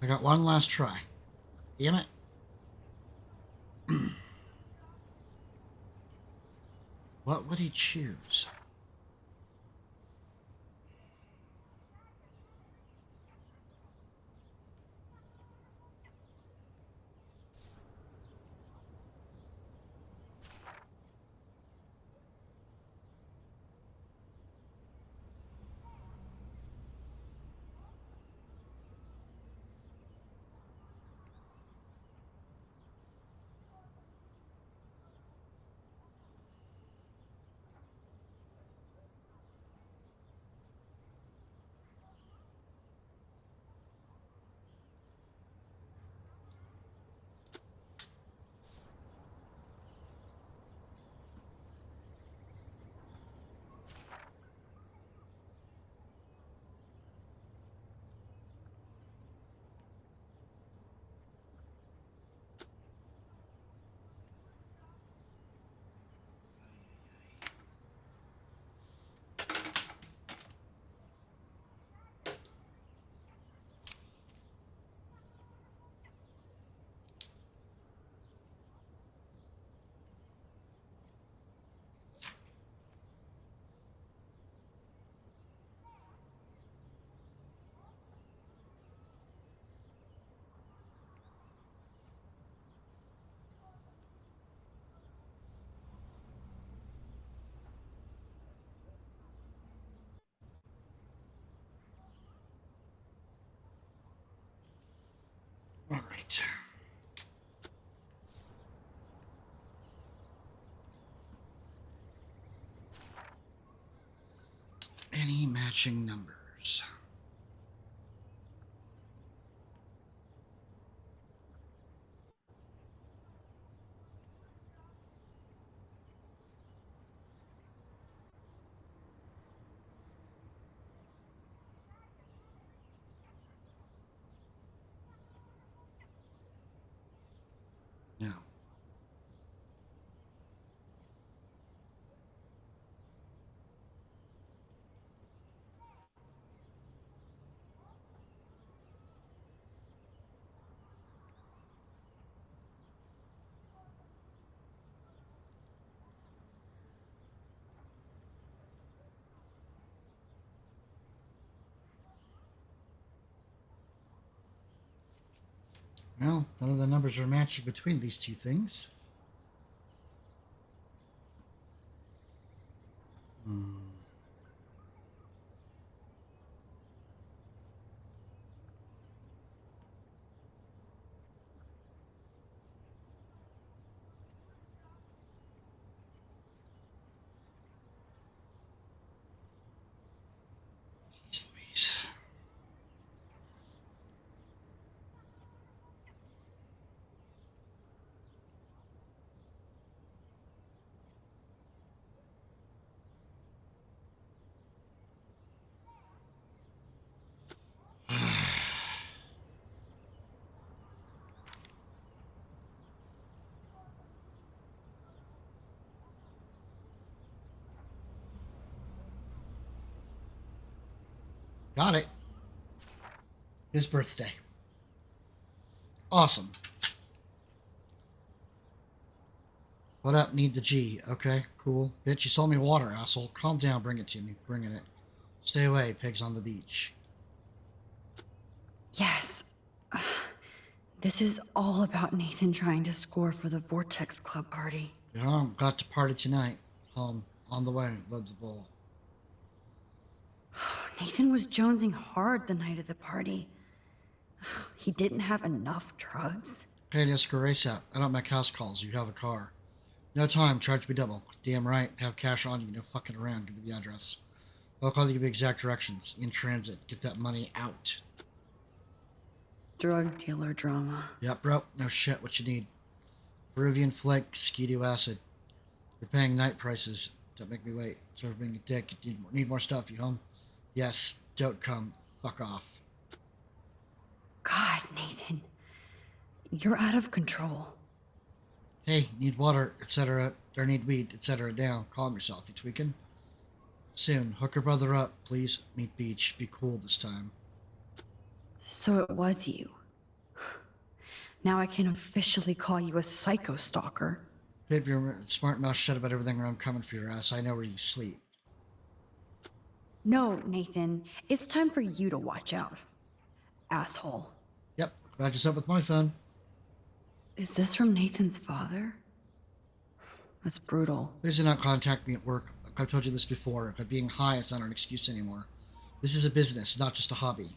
I got one last try. Damn it. What would he choose? All right. Any matching numbers? No. Well, none of the numbers are matching between these two things. Jeez Louise. Got it. His birthday. Awesome. What up? Need the G. Okay, cool. Bitch, you sold me water, asshole. Calm down, bring it to me. Bringing it. Stay away, pigs on the beach. Yes. This is all about Nathan trying to score for the Vortex Club party. Yeah, got to party tonight. On the way, loads of bull. Nathan was jonesing hard the night of the party. He didn't have enough drugs. Hey, let's go race out. I don't make house calls. You have a car. No time. Charge me double. Damn right. Have cash on you. No fucking around. Give me the address. I'll call you. Give me exact directions. In transit. Get that money out. Drug dealer drama. Yep, bro. No shit. What you need? Peruvian flake, skeeto acid. You're paying night prices. Don't make me wait. Sorry for being a dick. You need more stuff. You home? Yes. Don't come. Fuck off. God, Nathan. You're out of control. Hey, need water, etc. Or need weed, etc. Down. Calm yourself. You tweaking? Soon. Hook your brother up, please. Meet beach. Be cool this time. So it was you. Now I can officially call you a psycho stalker. Keep your smart mouth shut about everything or I'm coming for your ass. I know where you sleep. No, Nathan. It's time for you to watch out. Asshole. Yep. Glad you're up with my phone. Is this from Nathan's father? That's brutal. Please do not contact me at work. I've told you this before, but being high is not an excuse anymore. This is a business, not just a hobby.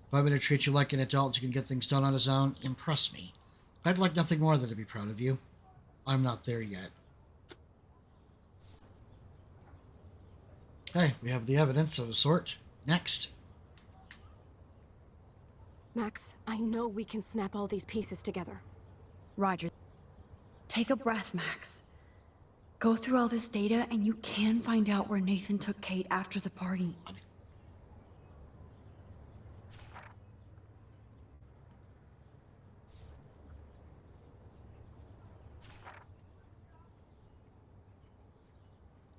If I'm going to treat you like an adult who can get things done on his own, impress me. I'd like nothing more than to be proud of you. I'm not there yet. Hey, we have the evidence of a sort. Next. Max, I know we can snap all these pieces together. Roger. Take a breath, Max. Go through all this data and you can find out where Nathan took Kate after the party.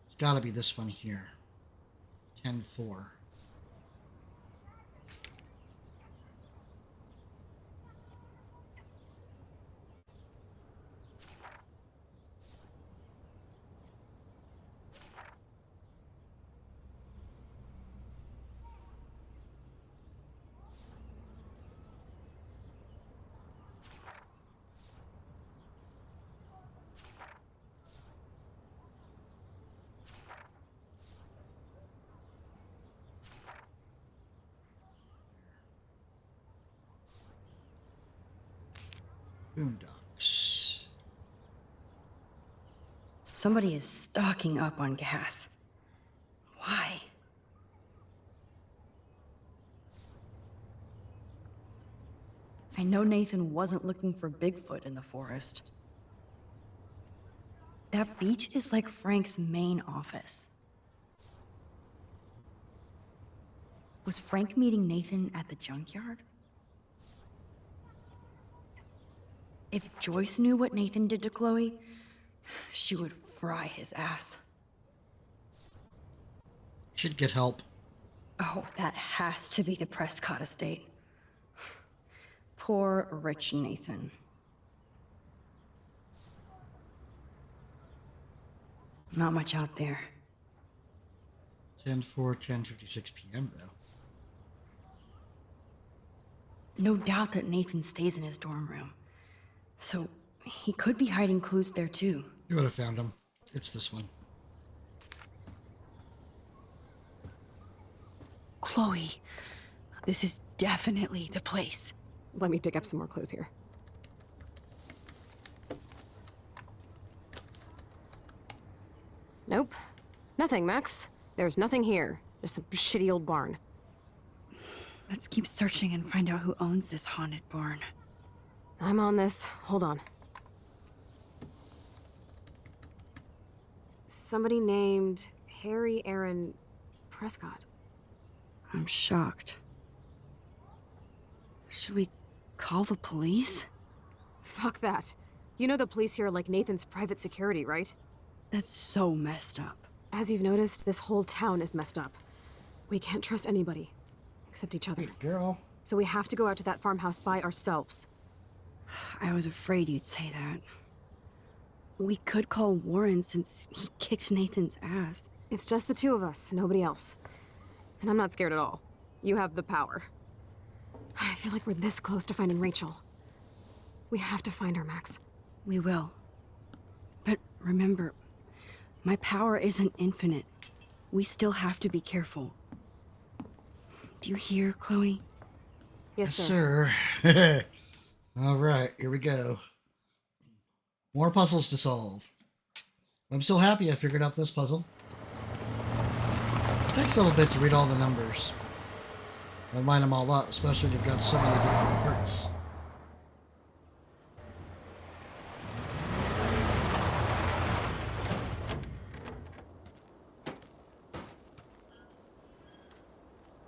It's gotta be this one here. 10-4. Boondocks. Somebody is stocking up on gas. Why? I know Nathan wasn't looking for Bigfoot in the forest. That beach is like Frank's main office. Was Frank meeting Nathan at the junkyard? If Joyce knew what Nathan did to Chloe, she would fry his ass. Should get help. Oh, that has to be the Prescott estate. Poor rich Nathan. Not much out there. 10-4, 10:56 p.m. though. No doubt that Nathan stays in his dorm room. So, he could be hiding clues there too. You would have found him. It's this one. Chloe, this is definitely the place. Let me dig up some more clues here. Nope. Nothing, Max. There's nothing here. Just some shitty old barn. Let's keep searching and find out who owns this haunted barn. I'm on this. Hold on. Somebody named Harry Aaron Prescott. I'm shocked. Should we call the police? Fuck that. You know the police here are like Nathan's private security, right? That's so messed up. As you've noticed, this whole town is messed up. We can't trust anybody. except each other. Hey, girl. So we have to go out to that farmhouse by ourselves. I was afraid you'd say that. We could call Warren since he kicked Nathan's ass. It's just the two of us, nobody else. And I'm not scared at all. You have the power. I feel like we're this close to finding Rachel. We have to find her, Max. We will. But remember, my power isn't infinite. We still have to be careful. Do you hear, Chloe? Yes, sir. All right, here we go. More puzzles to solve. I'm still happy I figured out this puzzle. It takes a little bit to read all the numbers and line them all up, especially when you've got so many different parts.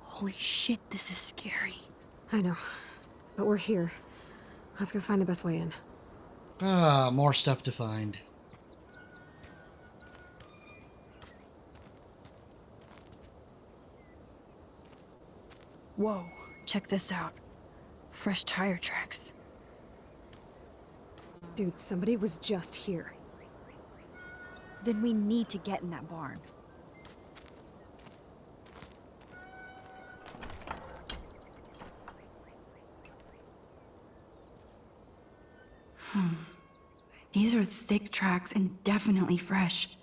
Holy shit, this is scary. I know, but we're here. Let's go find the best way in. Ah, more stuff to find. Whoa, check this out. Fresh tire tracks. Dude, somebody was just here. Then we need to get in that barn. These are thick tracks and definitely fresh.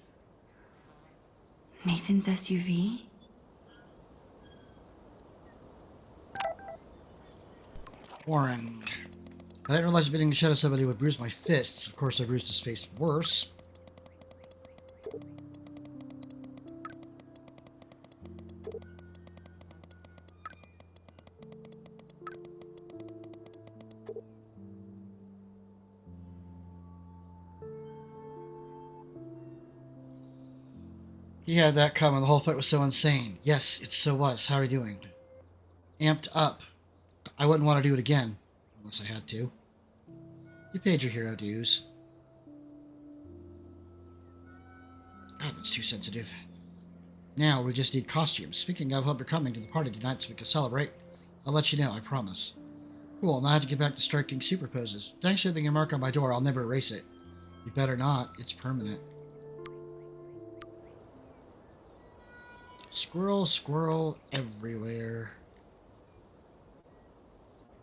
Nathan's SUV? Warren. I didn't realize beating the shit out of somebody would bruise my fists. Of course, I bruised his face worse. He had that coming. The whole fight was so insane. Yes, it so was. How are you doing? Amped up. I wouldn't want to do it again. Unless I had to. You paid your hero dues. God, that's too sensitive. Now, we just need costumes. Speaking of, hope you're coming to the party tonight so we can celebrate. I'll let you know, I promise. Cool, now I have to get back to striking super poses. Thanks for leaving a mark on my door. I'll never erase it. You better not. It's permanent. Squirrel, squirrel everywhere.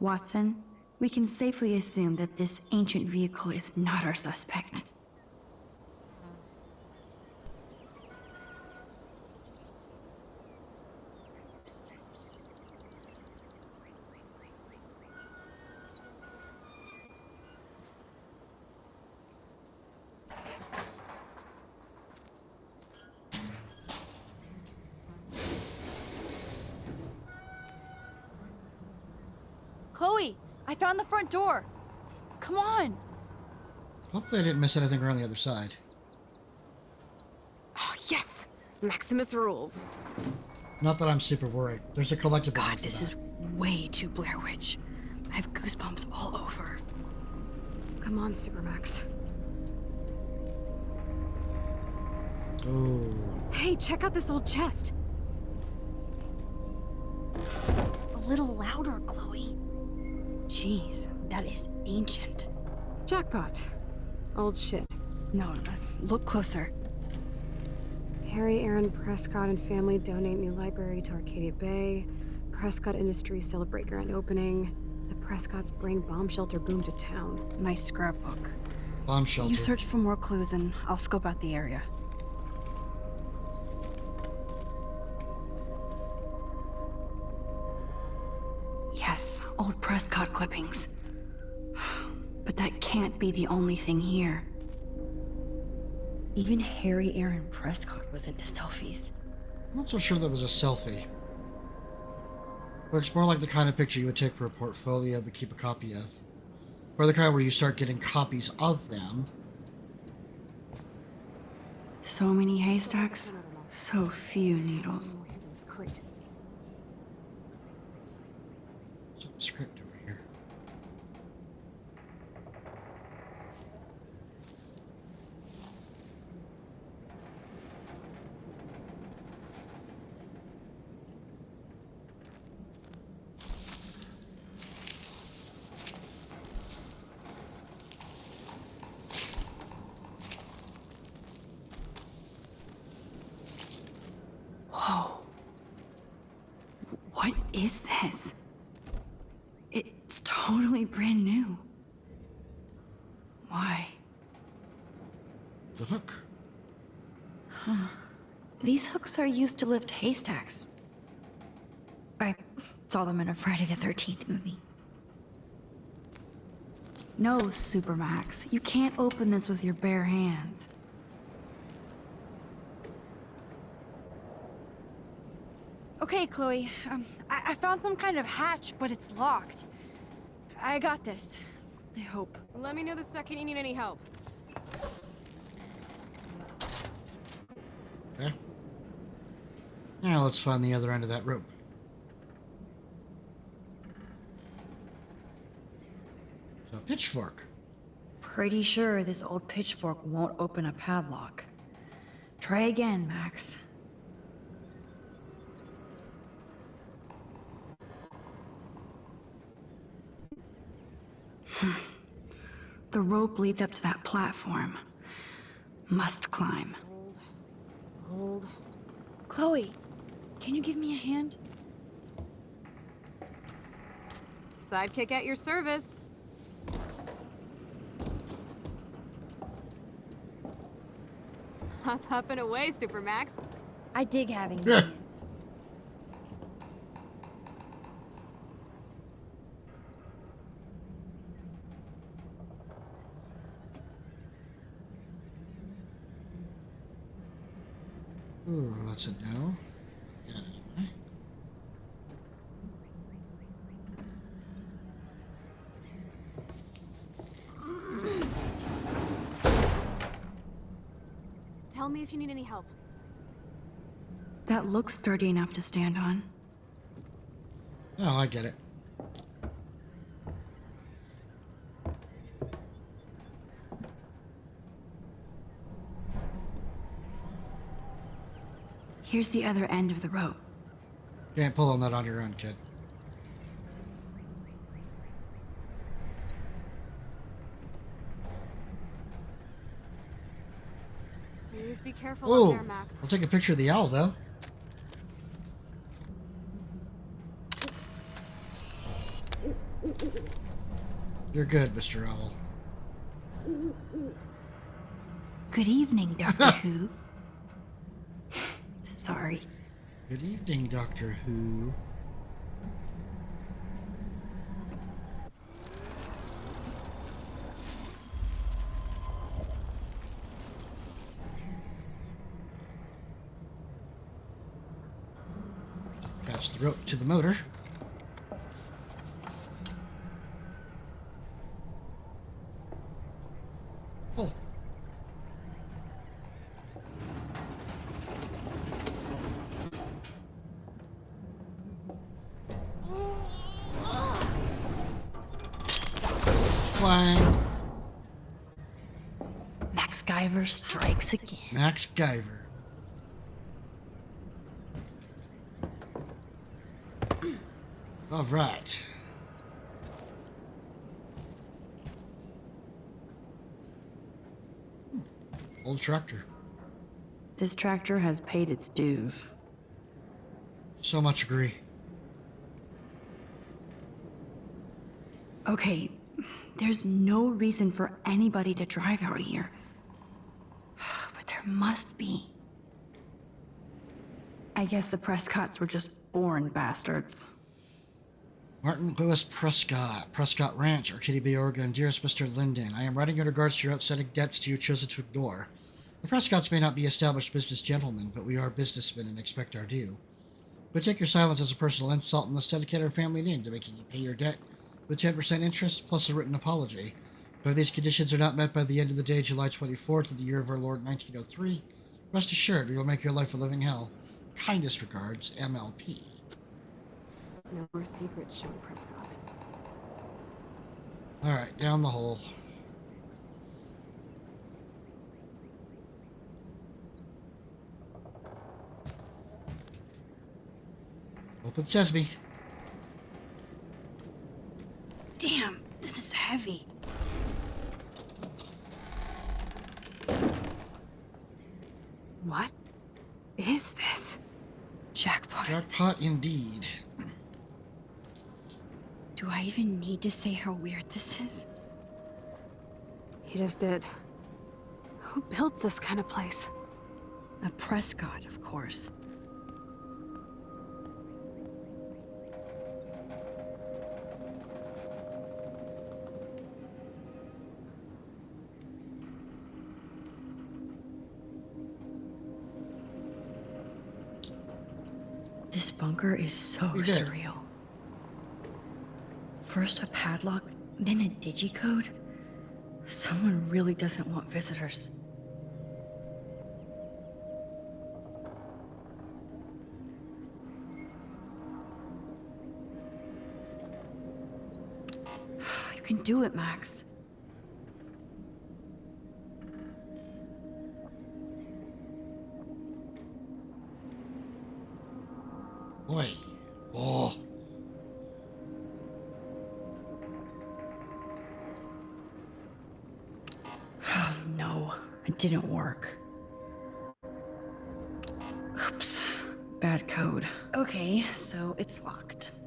Watson, we can safely assume that this ancient vehicle is not our suspect. Chloe, I found the front door. Come on. Hopefully I didn't miss anything around the other side. Oh, yes! Maximus rules. Not that I'm super worried. There's a collectible. God, this is way too Blair Witch. I have goosebumps all over. Come on, Supermax. Oh. Hey, check out this old chest. A little louder, Chloe. Jeez, that is ancient. Jackpot. Old shit. No, look closer. Harry Aaron Prescott and family donate new library to Arcadia Bay. Prescott Industries celebrate grand opening. The Prescotts bring bomb shelter boom to town. Nice scrapbook. Bomb shelter. You search for more clues and I'll scope out the area. Yes, old Prescott clippings. But that can't be the only thing here. Even Harry Aaron Prescott was into selfies. I'm not so sure that was a selfie. Looks more like the kind of picture you would take for a portfolio but keep a copy of. Or the kind where you start getting copies of them. So many haystacks, so few needles. Great. Some script over here. What is this? It's totally brand new. Why? The hook. Huh. These hooks are used to lift haystacks. I saw them in a Friday the 13th movie. No, Supermax. You can't open this with your bare hands. Okay, Chloe. I found some kind of hatch, but it's locked. I got this. I hope. Let me know the second you need any help. Okay. Now let's find the other end of that rope. So, pitchfork. Pretty sure this old pitchfork won't open a padlock. Try again, Max. The rope leads up to that platform. Must climb. Hold. Chloe, can you give me a hand? Sidekick at your service. Up and away, Supermax. I dig having minions. Ooh, that's a no. Yeah, anyway. Tell me if you need any help. That looks sturdy enough to stand on. Oh, I get it. Here's the other end of the rope. Can't pull on that on your own, kid. Please be careful Ooh, up there, Max. I'll take a picture of the owl, though. You're good, Mr. Owl. Good evening, Doctor Who. Sorry. Good evening, Doctor Who. Attach the rope to the motor. Pull. Clang. Max Guyver strikes again. Max Guyver. All right. Old tractor. This tractor has paid its dues. So much agree. Okay, there's no reason for anybody to drive out here. But there must be. I guess the Prescotts were just born bastards. Martin Lewis Prescott, Prescott Ranch, Arcadia Bay, Oregon. Dearest Mr. Linden, I am writing in regards to your outstanding debts to you chosen to ignore. The Prescotts may not be established business gentlemen, but we are businessmen and expect our due. We take your silence as a personal insult and must dedicate our family name to making you pay your debt with 10% interest plus a written apology. But if these conditions are not met by the end of the day, July 24th of the year of our Lord 1903, rest assured we will make your life a living hell. Kindest regards, MLP. No more secrets, Sean Prescott. Alright, down the hole. Open sesame. Damn, this is heavy. What is this? Jackpot. Jackpot indeed. Do I even need to say how weird this is? He just did. Who built this kind of place? A Prescott, of course. This bunker is so surreal. First a padlock, then a digicode. Someone really doesn't want visitors. You can do it, Max. Boy. Oh. Oh no, it didn't work. Oops, bad code. Okay, so it's locked.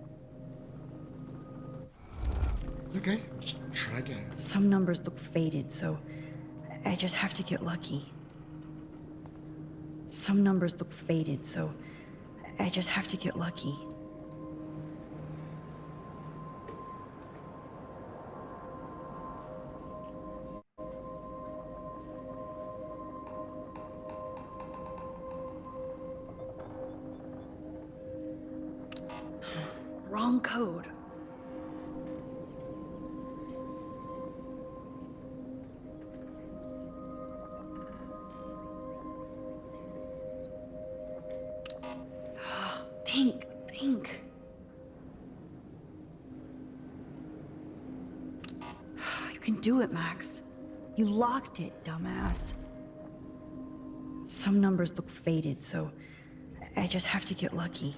Okay, let's try again. Some numbers look faded, so I just have to get lucky. Some numbers look faded, so I just have to get lucky. Wrong code. Think. You can do it, Max. You locked it, dumbass. Some numbers look faded, so I just have to get lucky.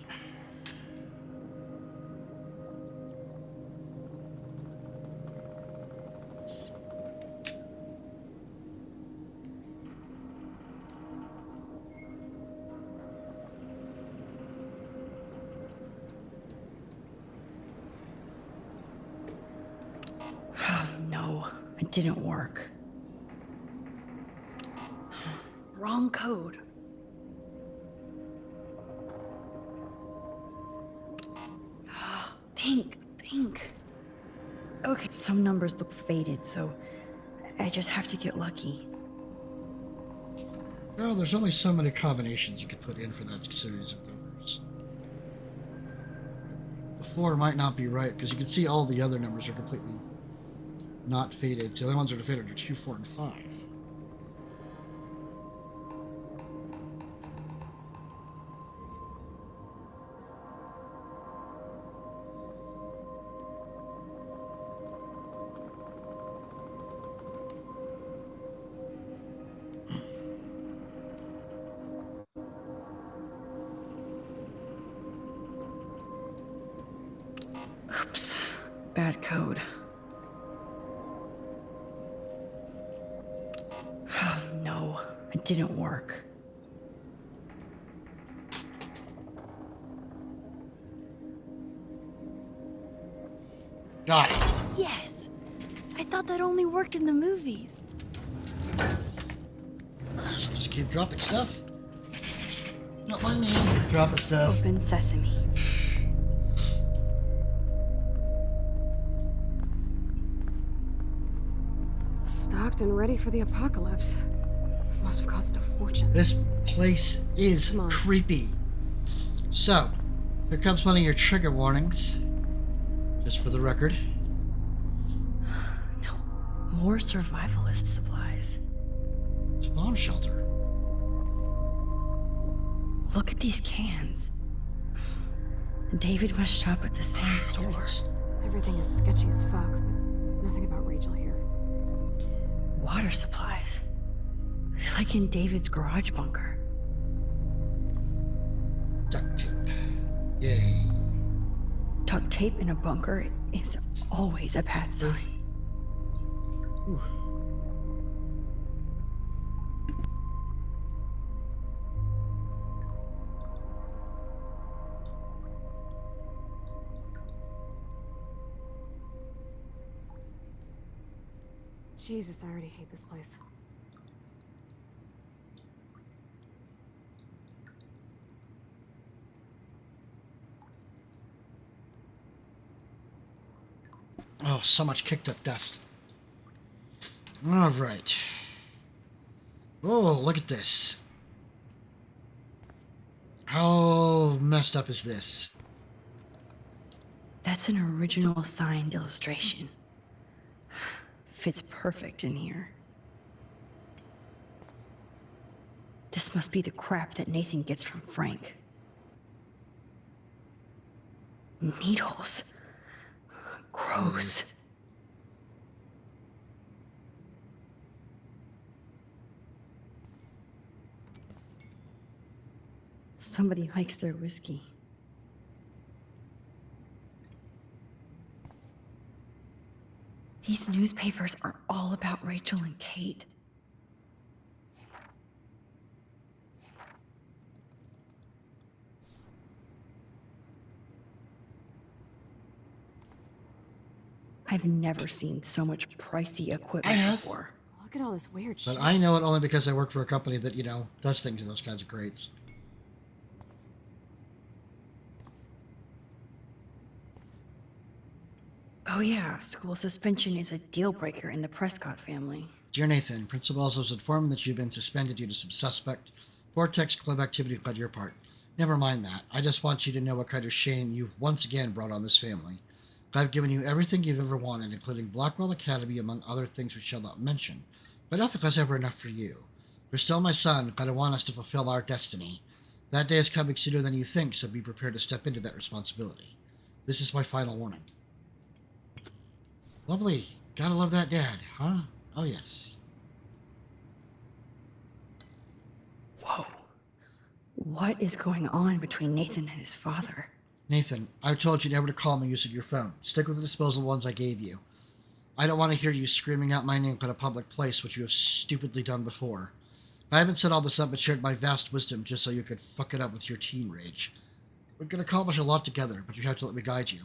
Oh no, it didn't work. Wrong code. Think. Okay, some numbers look faded, so I just have to get lucky. Well, there's only so many combinations you could put in for that series of numbers. The 4 might not be right, because you can see all the other numbers are completely not faded. The only ones that are faded are 2, 4, and 5. Oops, bad code. Oh no, it didn't work. Got it. Yes! I thought that only worked in the movies. So just keep dropping stuff. Not mind me. Dropping stuff. Open sesame. Stocked and ready for the apocalypse. This must have cost a fortune. This place is creepy. So, here comes one of your trigger warnings. Just for the record. No, more survivalist supplies. Spawn shelter. Look at these cans. David must shop at the same store. Everything is sketchy as fuck, but nothing about Rachel here. Water supplies. It's like in David's garage bunker. Duct tape. Yay. Duct tape in a bunker is always a bad sign. Ooh. Jesus, I already hate this place. Oh, so much kicked up dust. All right. Oh, look at this. How messed up is this? That's an original signed illustration. Fits perfect in here. This must be the crap that Nathan gets from Frank. Needles. Gross. Somebody likes their whiskey. These newspapers are all about Rachel and Kate. I've never seen so much pricey equipment before. Look at all this weird shit. But I know it only because I work for a company that, you know, does things in those kinds of crates. Oh yeah, school suspension is a deal breaker in the Prescott family. Dear Nathan, Principal Wells was informed that you've been suspended due to some suspect Vortex Club activity by your part. Never mind that. I just want you to know what kind of shame you've once again brought on this family. I've given you everything you've ever wanted, including Blackwell Academy, among other things we shall not mention. But nothing was ever enough for you. You're still my son, but I want us to fulfill our destiny. That day is coming sooner than you think, so be prepared to step into that responsibility. This is my final warning. Lovely. Gotta love that dad, huh? Oh, yes. Whoa. What is going on between Nathan and his father? Nathan, I told you never to call me using your phone. Stick with the disposable ones I gave you. I don't want to hear you screaming out my name in a public place, which you have stupidly done before. I haven't set all this up but shared my vast wisdom just so you could fuck it up with your teen rage. We can accomplish a lot together, but you have to let me guide you,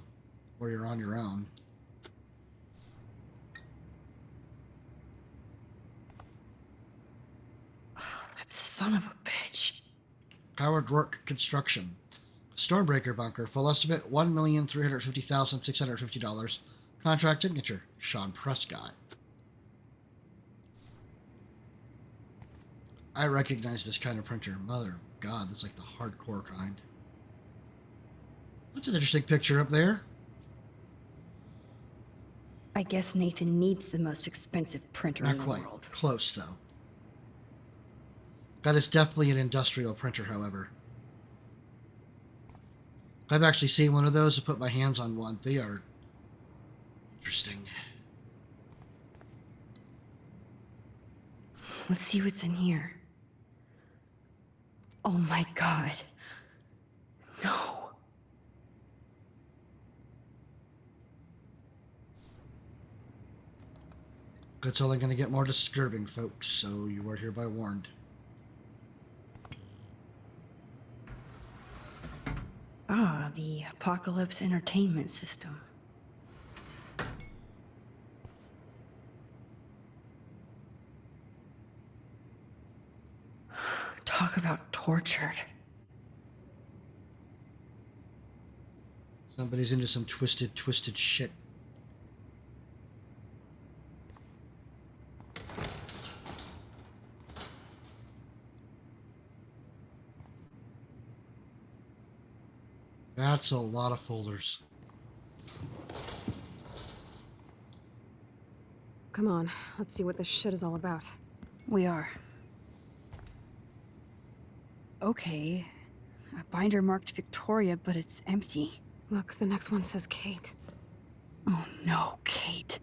or you're on your own. That son of a bitch. Howard Rourke Construction. Stormbreaker Bunker. Full estimate $1,350,650. Contract signature Sean Prescott. I recognize this kind of printer. Mother of God, that's like the hardcore kind. That's an interesting picture up there. I guess Nathan needs the most expensive printer in the world. Close, though. That is definitely an industrial printer, however. I've actually seen one of those and put my hands on one. They are interesting. Let's see what's in here. Oh my God. No. It's only going to get more disturbing, folks, so you are hereby warned. Ah, the Apocalypse Entertainment System. Talk about tortured. Somebody's into some twisted shit. That's a lot of folders. Come on, let's see what this shit is all about. We are. Okay. A binder marked Victoria, but it's empty. Look, the next one says Kate. Oh no, Kate.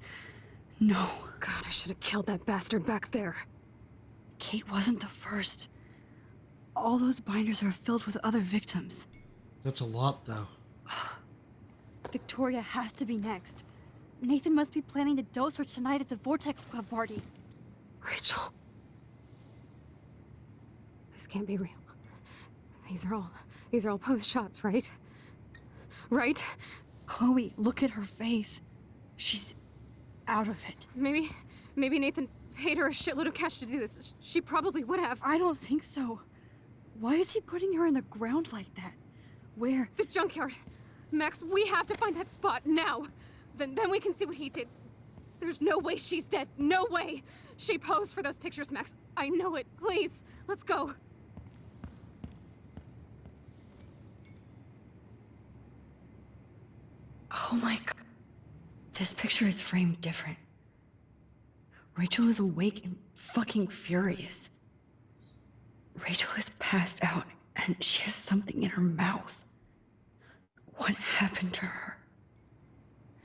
No. God, I should have killed that bastard back there. Kate wasn't the first. All those binders are filled with other victims. That's a lot, though. Victoria has to be next. Nathan must be planning to dose her tonight at the Vortex Club party. Rachel. This can't be real. These are all post shots, right? Right? Chloe, look at her face. She's out of it. Maybe Maybe Nathan paid her a shitload of cash to do this. She probably would have. I don't think so. Why is he putting her in the ground like that? Where? The junkyard. Max, we have to find that spot now. Then we can see what he did. There's no way she's dead. No way. She posed for those pictures, Max. I know it. Please, let's go. Oh my god. This picture is framed different. Rachel is awake and fucking furious. Rachel is passed out and she has something in her mouth. What happened to her?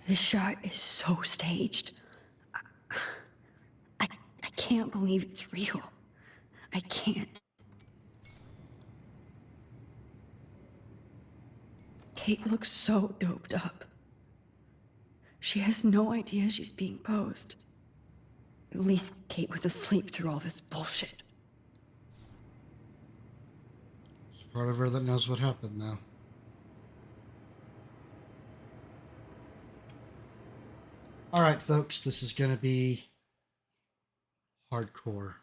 This shot is so staged. I can't believe it's real. I can't. Kate looks so doped up. She has no idea she's being posed. At least Kate was asleep through all this bullshit. There's part of her that knows what happened now. All right, folks, this is going to be hardcore.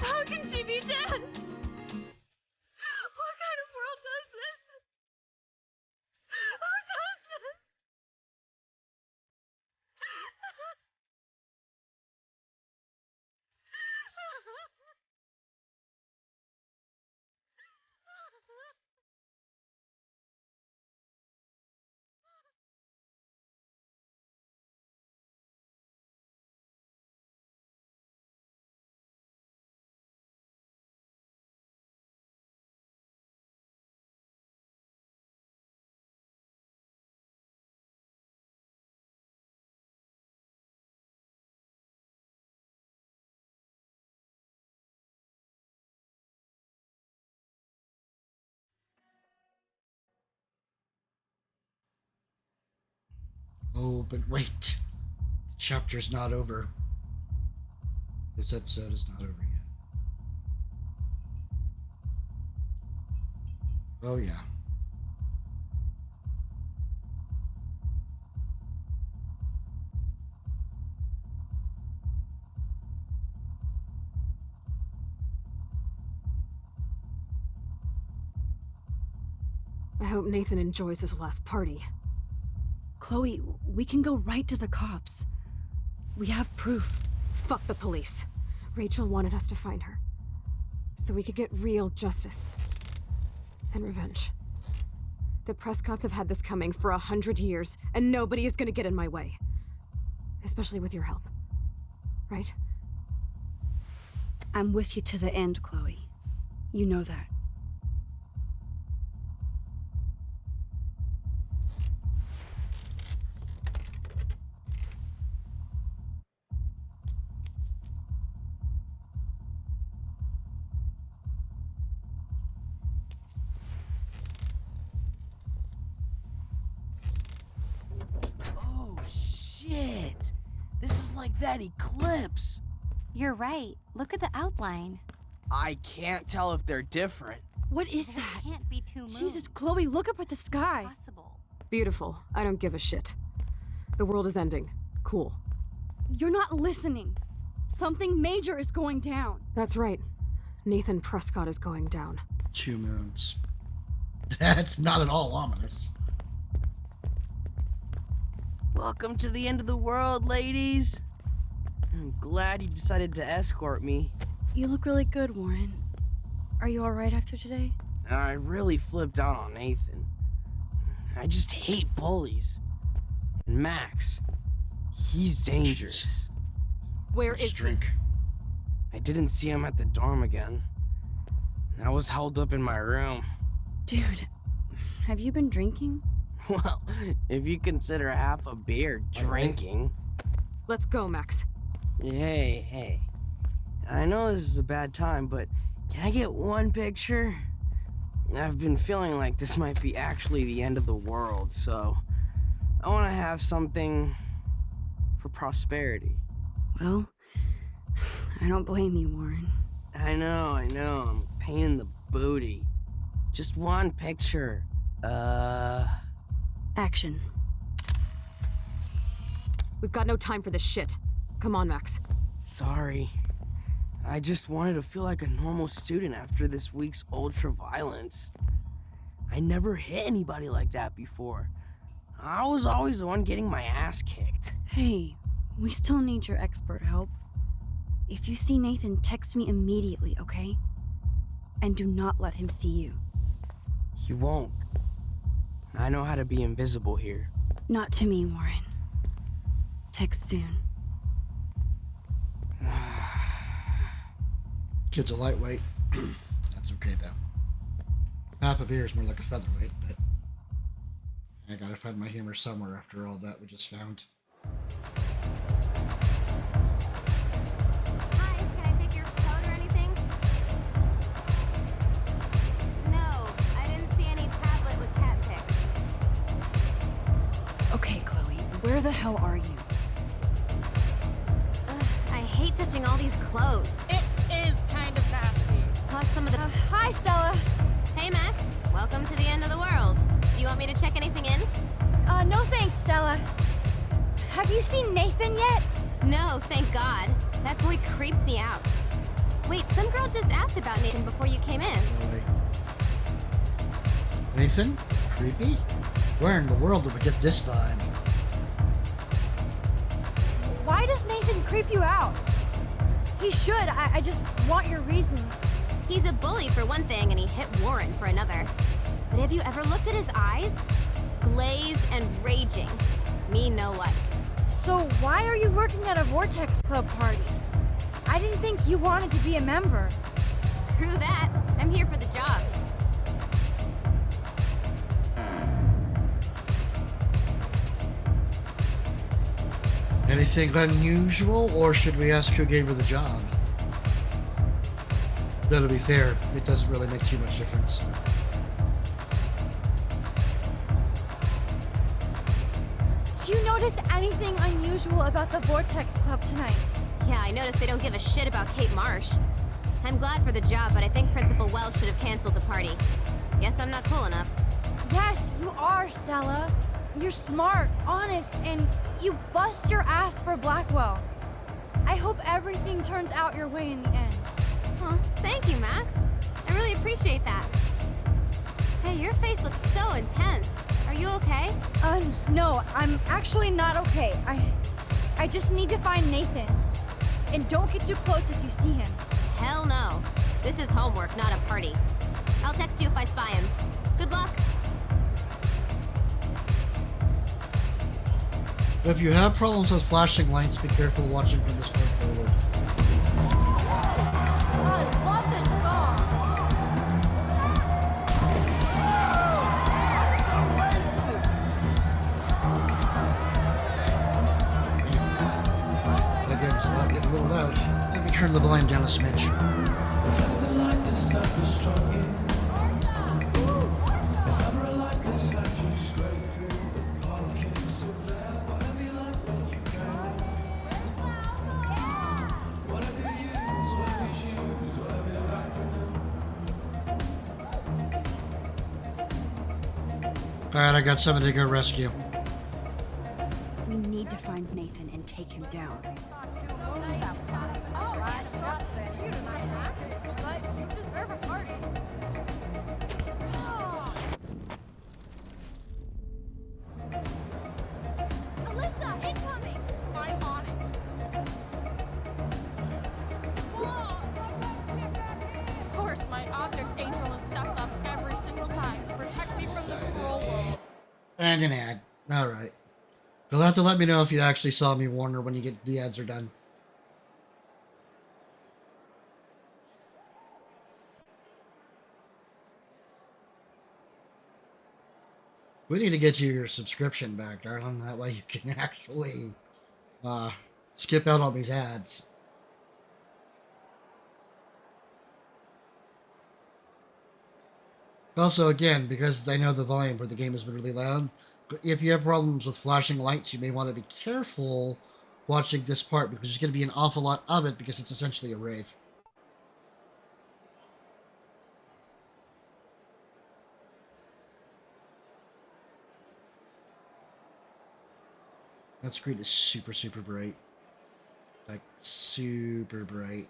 How can she be dead? What kind of world does this? Who does this? Oh, but wait. The chapter's not over. This episode is not over yet. Oh, yeah. I hope Nathan enjoys his last party. Chloe, we can go right to the cops. We have proof. Fuck the police. Rachel wanted us to find her. So we could get real justice. And revenge. The Prescotts have had this coming for 100 years, and nobody is gonna get in my way. Especially with your help. Right? I'm with you to the end, Chloe. You know that. Oh, shit. This is like that eclipse. You're right. Look at the outline. I can't tell if they're different. What is that? Can't be two moons. Jesus, Chloe, look up at the sky. Possible. Beautiful. I don't give a shit. The world is ending. Cool. You're not listening. Something major is going down. That's right. Nathan Prescott is going down. 2 moons. That's not at all ominous. Welcome to the end of the world, ladies. I'm glad you decided to escort me. You look really good, Warren. Are you alright after today? I really flipped out on Nathan. I just hate bullies. And Max, he's dangerous. Where is drink? I didn't see him at the dorm again. I was holed up in my room. Dude, have you been drinking? Well, if you consider half a beer drinking. Let's go, Max. Hey. I know this is a bad time, but can I get one picture? I've been feeling like this might be actually the end of the world, so I want to have something for prosperity. Well, I don't blame you, Warren. I know. I'm a pain in the booty. Just one picture. Action. We've got no time for this shit. Come on, Max. Sorry. I just wanted to feel like a normal student after this week's ultra-violence. I never hit anybody like that before. I was always the one getting my ass kicked. Hey, we still need your expert help. If you see Nathan, text me immediately, okay? And do not let him see you. He won't. I know how to be invisible here. Not to me, Warren. Text soon. Kid's a lightweight. That's okay, though. Half a beer is more like a featherweight, but I gotta find my humor somewhere after all that we just found. Hi, can I take your code or anything? No, I didn't see any tablet with cat pics. Okay, Chloe, where the hell are you? I hate touching all these clothes. It is kind of nasty. Plus some of the... Hi, Stella. Hey, Max. Welcome to the end of the world. Do you want me to check anything in? No thanks, Stella. Have you seen Nathan yet? No, thank God. That boy creeps me out. Wait, some girl just asked about Nathan before you came in. Really? Nathan? Creepy? Where in the world did we get this vibe? Why does Nathan creep you out? He should. I just want your reasons. He's a bully for one thing, and he hit Warren for another. But have you ever looked at his eyes? Glazed and raging. Me no like. So why are you working at a Vortex Club party? I didn't think you wanted to be a member. Screw that. I'm here for the job. Anything unusual, or should we ask who gave her the job? Though to be fair, it doesn't really make too much difference. Do you notice anything unusual about the Vortex Club tonight? Yeah, I noticed they don't give a shit about Kate Marsh. I'm glad for the job, but I think Principal Wells should have canceled the party. Guess I'm not cool enough. Yes, you are, Stella. You're smart, honest, and you bust your ass for Blackwell. I hope everything turns out your way in the end. Well, thank you, Max. I really appreciate that. Hey, your face looks so intense. Are you okay? No, I'm actually not okay. I just need to find Nathan. And don't get too close if you see him. Hell no. This is homework, not a party. I'll text you if I spy him. Good luck. If you have problems with flashing lights, be careful watching from this point forward. I love this song. That game's not getting a little loud. Let me turn the volume down a smidge. Alright, I got somebody to go rescue. We need to find Nathan and take him down. Alyssa, incoming! I'm on it. Of course, my object angel has stepped up every single time to protect me from the cruel world. And an ad. Alright. You'll have to let me know if you actually saw me, Warner, when you get the ads are done. We need to get you your subscription back, darling. That way you can actually skip out on these ads. Also, again, because I know the volume for the game has been really loud, if you have problems with flashing lights, you may want to be careful watching this part because there's going to be an awful lot of it because it's essentially a rave. That screen is super, super bright. Like, super bright.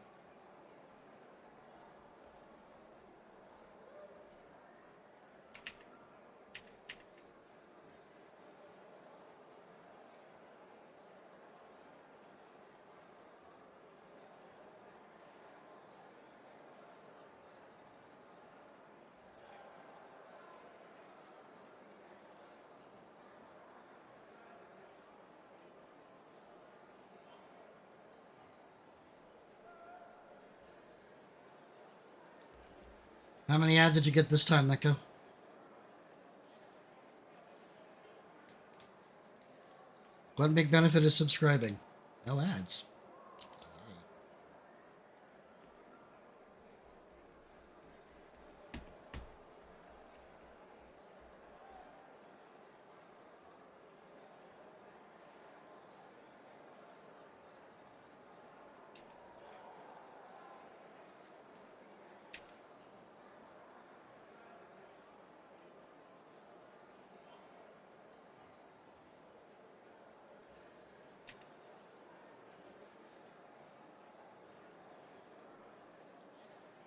How many ads did you get this time, Neko? One big benefit is subscribing. No ads.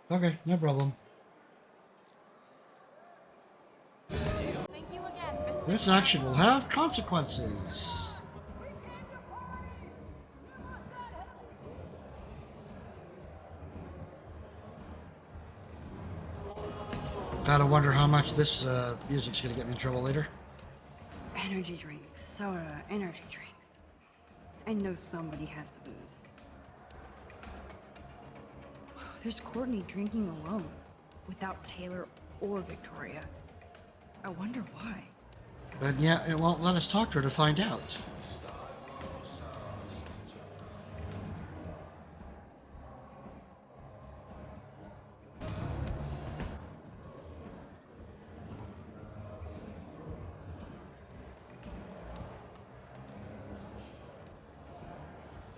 Okay, no problem. Thank you again, Mr. This action will have consequences. Gotta wonder how much this music's gonna get me in trouble later. Energy drinks, soda, energy drinks. I know somebody has the booze. There's Courtney drinking alone, without Taylor or Victoria. I wonder why. But yeah, it won't let us talk to her to find out.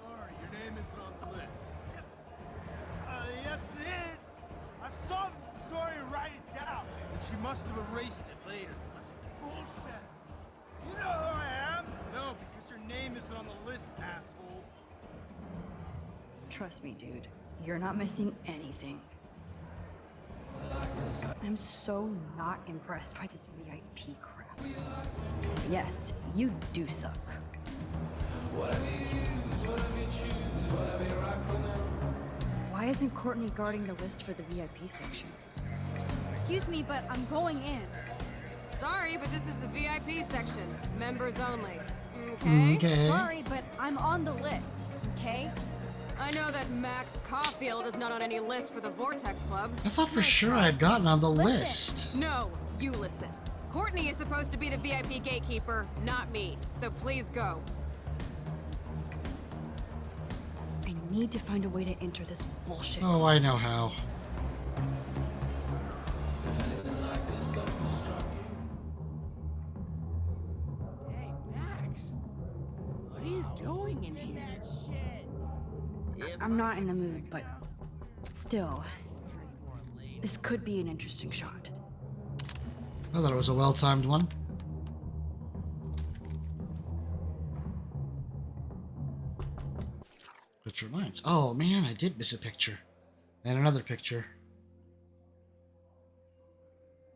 Sorry, your name isn't on the list. Yes it is! I saw Victoria write it down, and she must have erased it later. Bullshit! You know who I am? No, because your name isn't on the list, asshole. Trust me, dude. You're not missing anything. I'm so not impressed by this VIP crap. Yes, you do suck. Why isn't Courtney guarding the list for the VIP section? Excuse me, but I'm going in. Sorry, but this is the VIP section. Members only. Okay? Okay. Sorry, but I'm on the list, okay? I know that Max Caulfield is not on any list for the Vortex Club. I thought for sure I had gotten on the list. No, you listen. Courtney is supposed to be the VIP gatekeeper, not me. So please go. I need to find a way to enter this bullshit. Oh, I know how. Hey, Max. What are you doing in here? I'm not in the mood, but still, this could be an interesting shot. I thought it was a well-timed one. Alright. Oh, man, I did miss a picture. And another picture.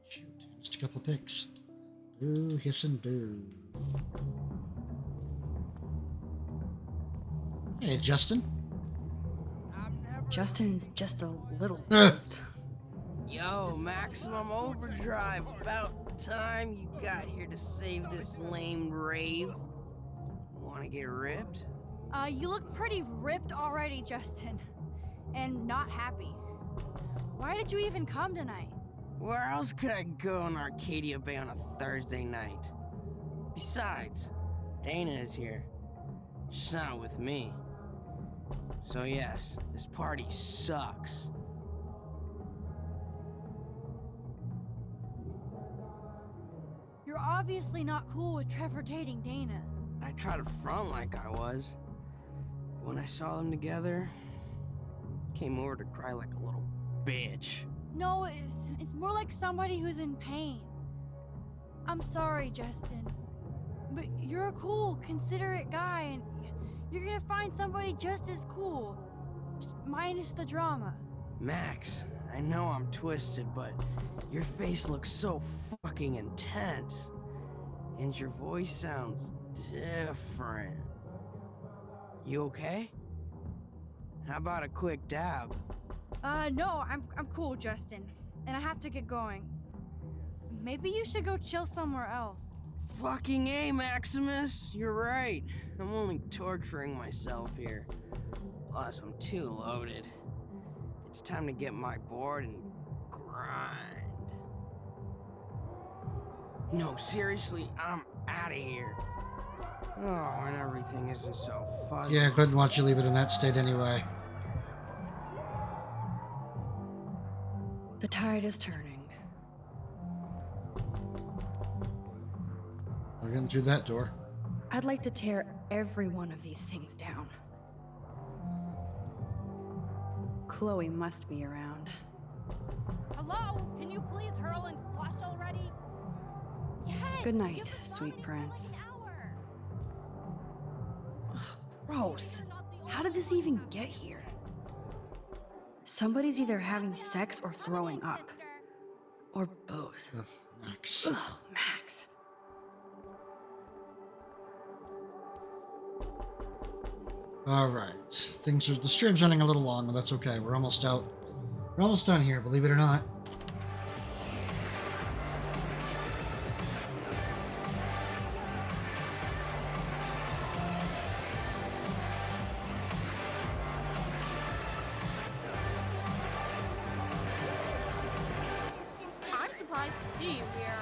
Shoot. Just a couple pics. Boo, hiss and boo. Hey, Justin. Justin's just a little Uh. pissed. Yo, Maximum Overdrive. About time you got here to save this lame rave. Wanna get ripped? You look pretty ripped already, Justin. And not happy. Why did you even come tonight? Where else could I go in Arcadia Bay on a Thursday night? Besides, Dana is here. Just not with me. So yes, this party sucks. You're obviously not cool with Trevor dating Dana. I tried to front like I was. When I saw them together, came over to cry like a little bitch. No, it's more like somebody who's in pain. I'm sorry, Justin. But you're a cool, considerate guy, and you're gonna find somebody just as cool. Just minus the drama. Max, I know I'm twisted, but your face looks so fucking intense. And your voice sounds different. You okay? How about a quick dab? No, I'm cool, Justin. And I have to get going. Maybe you should go chill somewhere else. Fucking A, Maximus. You're right. I'm only torturing myself here. Plus, I'm too loaded. It's time to get my board and grind. No, seriously, I'm out of here. Oh, and everything isn't so fuzzy. Yeah, I couldn't want you leave it in that state anyway. The tide is turning. We're getting through that door. I'd like to tear every one of these things down. Chloe must be around. Hello? Can you please hurl and flush already? Yes! Good night, sweet prince. Ugh, gross. How did this even get here? Somebody's either having sex or throwing up. Or both. Ugh, Max. Ugh, Max. Alright. The stream's running a little long, but that's okay. We're almost out. We're almost done here, believe it or not. I'm surprised to see you here.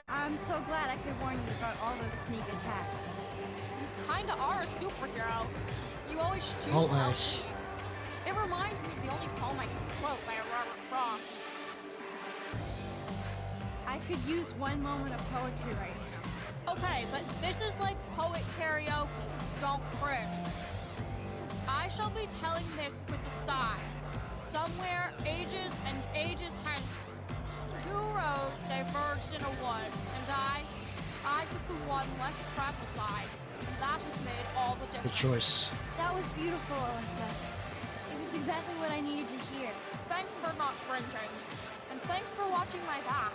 I'm so glad I could warn you about all those sneak attacks. You kinda are a superhero. You always choose Always. well. It reminds me of the only poem I can quote by Robert Frost. I could use one moment of poetry right now. Okay, but this is like poet karaoke. Don't cringe. I shall be telling this with a sigh. Somewhere, ages and ages hence, two roads diverged in a wood, and I took the one less traveled by, and that has made all the Good difference. choice. That was beautiful, Alyssa. It was exactly what I needed to hear. Thanks for not cringing, and thanks for watching my back.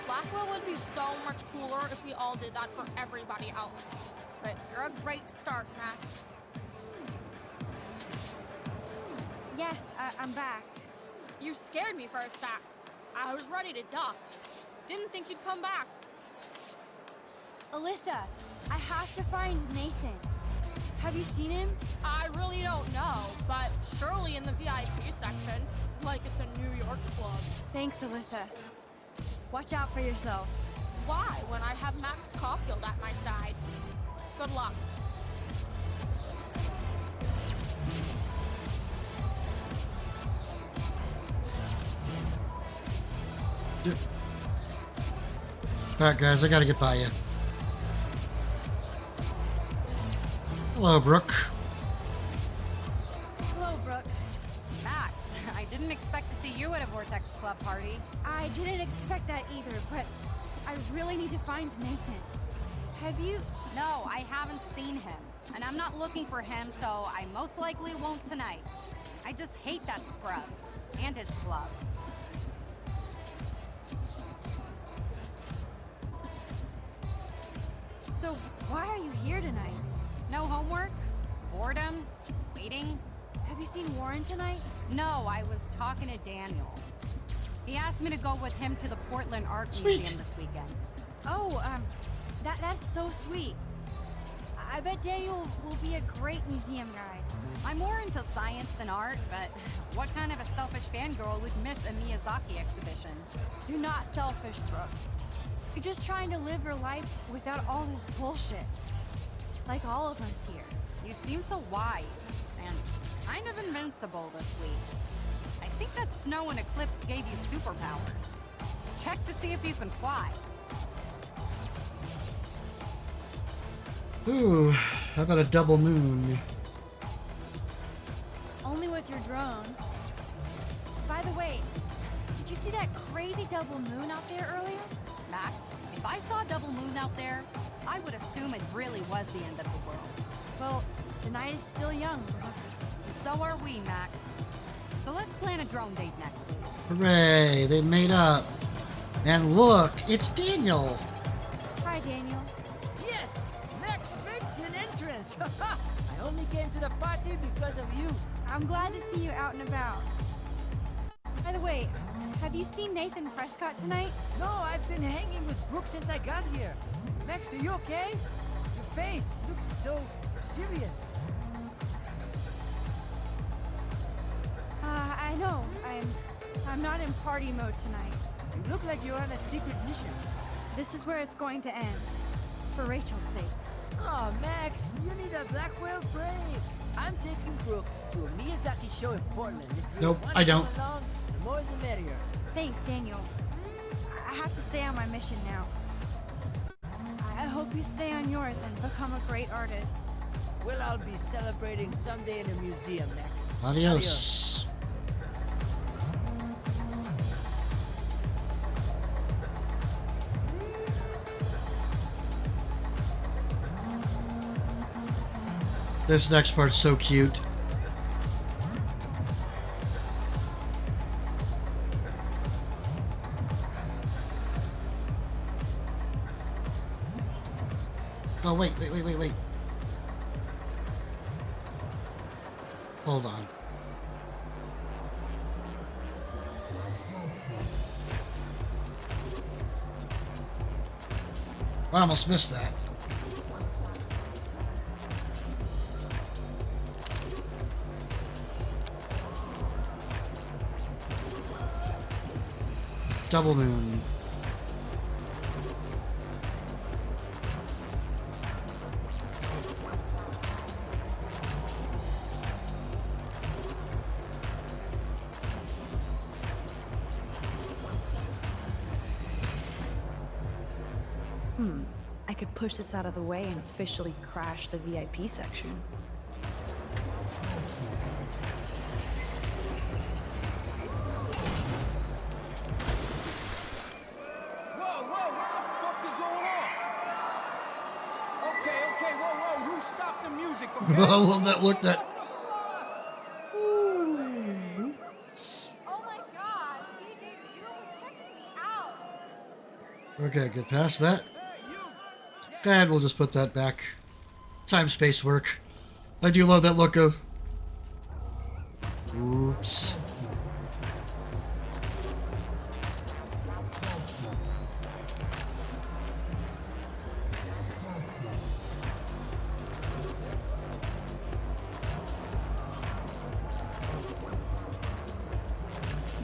Blackwell would be so much cooler if we all did that for everybody else. But you're a great start, Max. Yes, I'm back. You scared me for a sec. I was ready to duck. Didn't think you'd come back. Alyssa, I have to find Nathan. Have you seen him? I really don't know, but surely in the VIP section, like it's a New York club. Thanks, Alyssa. Watch out for yourself. Why, when I have Max Caulfield at my side? Good luck. Alright, guys, I gotta get by you. Hello, Brooke. Hello, Brooke. Max, I didn't expect to see you at a Vortex Club party. I didn't expect that either, but I really need to find Nathan. Have you? No, I haven't seen him. And I'm not looking for him, so I most likely won't tonight. I just hate that scrub. And his club. So, why are you here tonight? No homework? Boredom? Waiting? Have you seen Warren tonight? No, I was talking to Daniel. He asked me to go with him to the Portland Art Museum this weekend. Oh, that's so sweet. I bet Daniel will be a great museum guide. I'm more into science than art, but what kind of a selfish fangirl would miss a Miyazaki exhibition? You're not selfish, Brooke. You're just trying to live your life without all this bullshit. Like all of us here. You seem so wise, and kind of invincible this week. I think that snow and eclipse gave you superpowers. Check to see if you can fly. Ooh, how about a double moon? Only with your drone. By the way, did you see that crazy double moon out there earlier? Max, if I saw a double moon out there, I would assume it really was the end of the world. Well, the night is still young, Brooke. And so are we, Max. So let's plan a drone date next week. Hooray, they made up. And look, it's Daniel. Hi, Daniel. Yes! Max makes an entrance! I only came to the party because of you. I'm glad to see you out and about. By the way, have you seen Nathan Prescott tonight? No, I've been hanging with Brooke since I got here. Max, are you okay? Your face looks so serious. I know. I'm not in party mode tonight. You look like you're on a secret mission. This is where it's going to end. For Rachel's sake. Oh, Max, you need a Blackwell break. I'm taking Brooke to a Miyazaki show in Portland. If you Nope, want I to don't. come along, the more the merrier. Thanks, Daniel. I have to stay on my mission now. I hope you stay on yours and become a great artist. Well, I'll be celebrating someday in a museum, Max. Adios. This next part's so cute. Oh, wait. Hold on. I almost missed that. Double moon. I could push this out of the way and officially crash the VIP section. Whoa, what the fuck is going on? Okay, whoa, you stop the music, okay? I love that look. That. Oh my god, DJ Drew was checking me out. Okay, get past that. And we'll just put that back. Time space work. I do love that look of. Oops.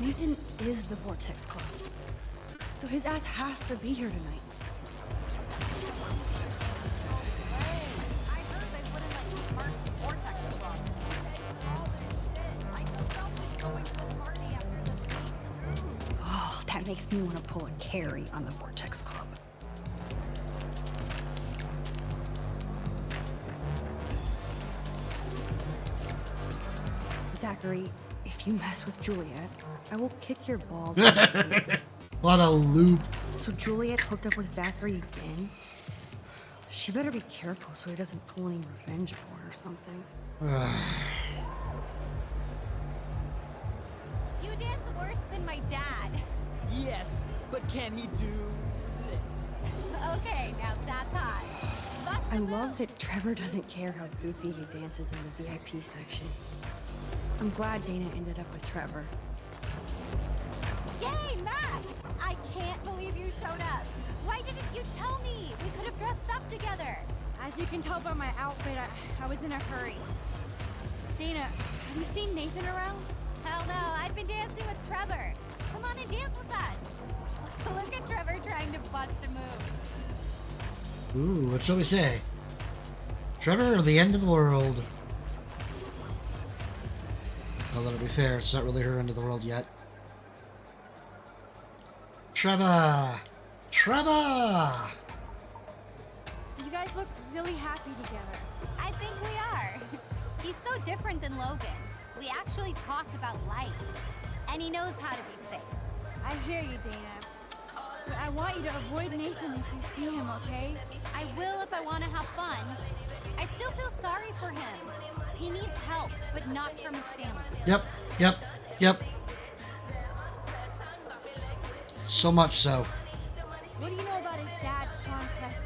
Nathan is the Vortex Club. So his ass has to be here tonight. Oh, that makes me want to pull a Carrie on the Vortex Club. Zachary, if you mess with Juliet, I will kick your balls. What a loop. So Juliet hooked up with Zachary again? She better be careful so he doesn't pull any revenge porn or something. You dance worse than my dad. Yes, but can he do this? Okay, now that's hot. Bust I love that Trevor doesn't care how goofy he dances in the VIP section. I'm glad Dana ended up with Trevor. Yay, Max! I can't believe you showed up. Why didn't you tell me? We could have dressed up together. As you can tell by my outfit, I was in a hurry. Dana, have you seen Nathan around? Hell no, I've been dancing with Trevor. Come on and dance with us. Look at Trevor trying to bust a move. Ooh, what shall we say? Trevor or the end of the world? Although to be fair, it's not really her end of the world yet. Trevor! Trevor! You guys look really happy together. I think we are. He's so different than Logan. We actually talked about life. And he knows how to be safe. I hear you, Dana. But I want you to avoid Nathan if you see him, okay? I will if I want to have fun. I still feel sorry for him. He needs help, but not from his family. Yep. So much so. What do you know about his dad, Sean Prescott?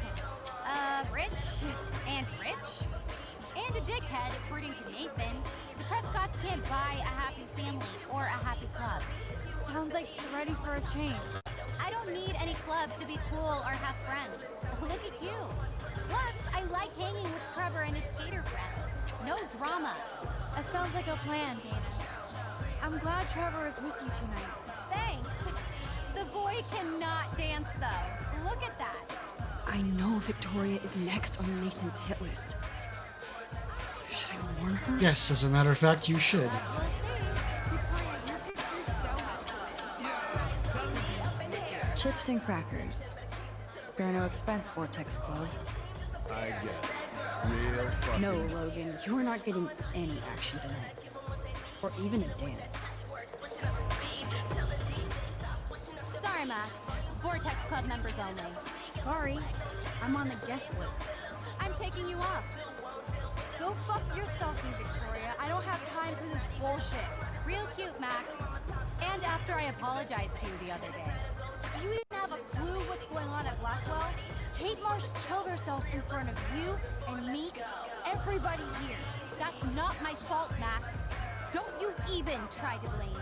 Rich and rich and a dickhead, according to Nathan. The Prescotts can't buy a happy family or a happy club. Sounds like you're ready for a change. I don't need any club to be cool or have friends. Look at you. Plus, I like hanging with Trevor and his skater friends. No drama. That sounds like a plan, Dana. I'm glad Trevor is with you tonight. Thanks. The boy cannot dance, though. Look at that. I know Victoria is next on Nathan's hit list. Should I warn her? Yes, as a matter of fact, you should. Chips and crackers. Spare no expense, Vortex Club. I get it. Real fucking... No, Logan, you're not getting any action tonight. Or even a dance. Sorry, Max. Vortex Club members only. Sorry, I'm on the guest list. I'm taking you off. Go fuck yourself, you Victoria. I don't have time for this bullshit. Real cute, Max. And after I apologized to you the other day. Do you even have a clue what's going on at Blackwell? Kate Marsh killed herself in front of you and me, everybody here. That's not my fault, Max. Don't you even try to blame me.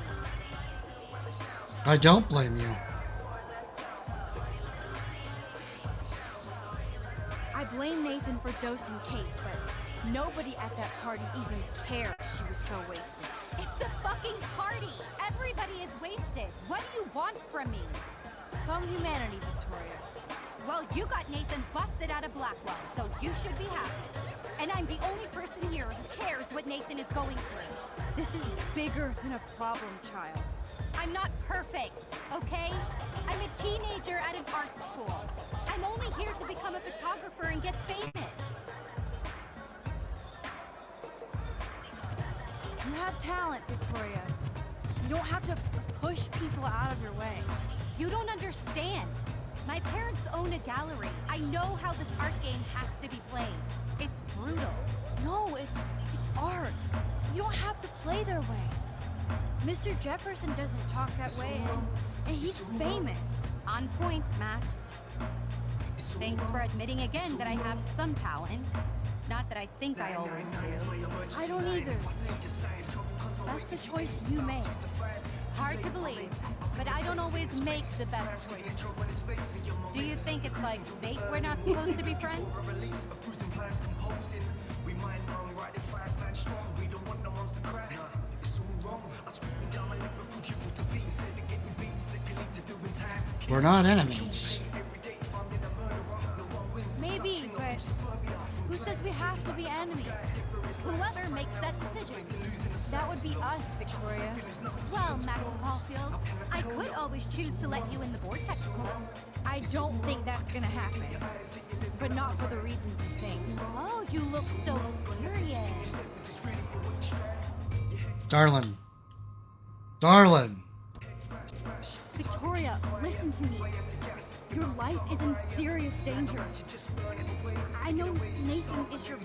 I don't blame you. I blame Nathan for dosing Kate, but nobody at that party even cared she was so wasted. It's a fucking party. Everybody is wasted. What do you want from me? Some humanity, Victoria. Well, you got Nathan busted out of Blackwell, so you should be happy. And I'm the only person here who cares what Nathan is going through. This is bigger than a problem, child. I'm not perfect, okay? I'm a teenager at an art school. I'm only here to become a photographer and get famous. You have talent, Victoria. You don't have to push people out of your way. You don't understand. My parents own a gallery. I know how this art game has to be played. It's brutal. No, it's art. You don't have to play their way. Mr. Jefferson doesn't talk that way, and he's famous. On point, Max. Thanks for admitting again that I have some talent. Not that I think I always do. I don't either. That's the choice you made. Hard to believe, but I don't always make the best choices. Do you think it's like fate we're not supposed to be friends? We're not enemies. Maybe, but who says we have to be enemies? Whoever makes that decision. That would be us, Victoria. Well, Max Caulfield, I could always choose to let you in the Vortex Club. I don't think that's gonna happen. But not for the reasons you think. Oh, you look so serious. Darling. Darling. Victoria, listen to me. Your life is in serious danger. I know Nathan is your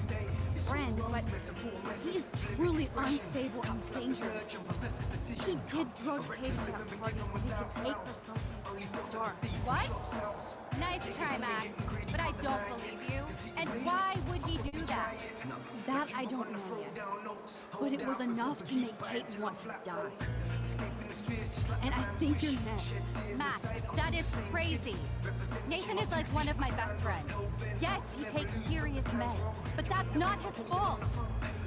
friend, but he is truly unstable and dangerous. He did drug Kate to that party so he could take her someplace far. What? Nice try, Max, but I don't believe you. And why would he do that? That I don't know yet. But it was enough to make Kate want to die. And I think you're next. Max, that is crazy. Nathan is like one of my best friends. Yes, he takes serious meds, but that's not his fault.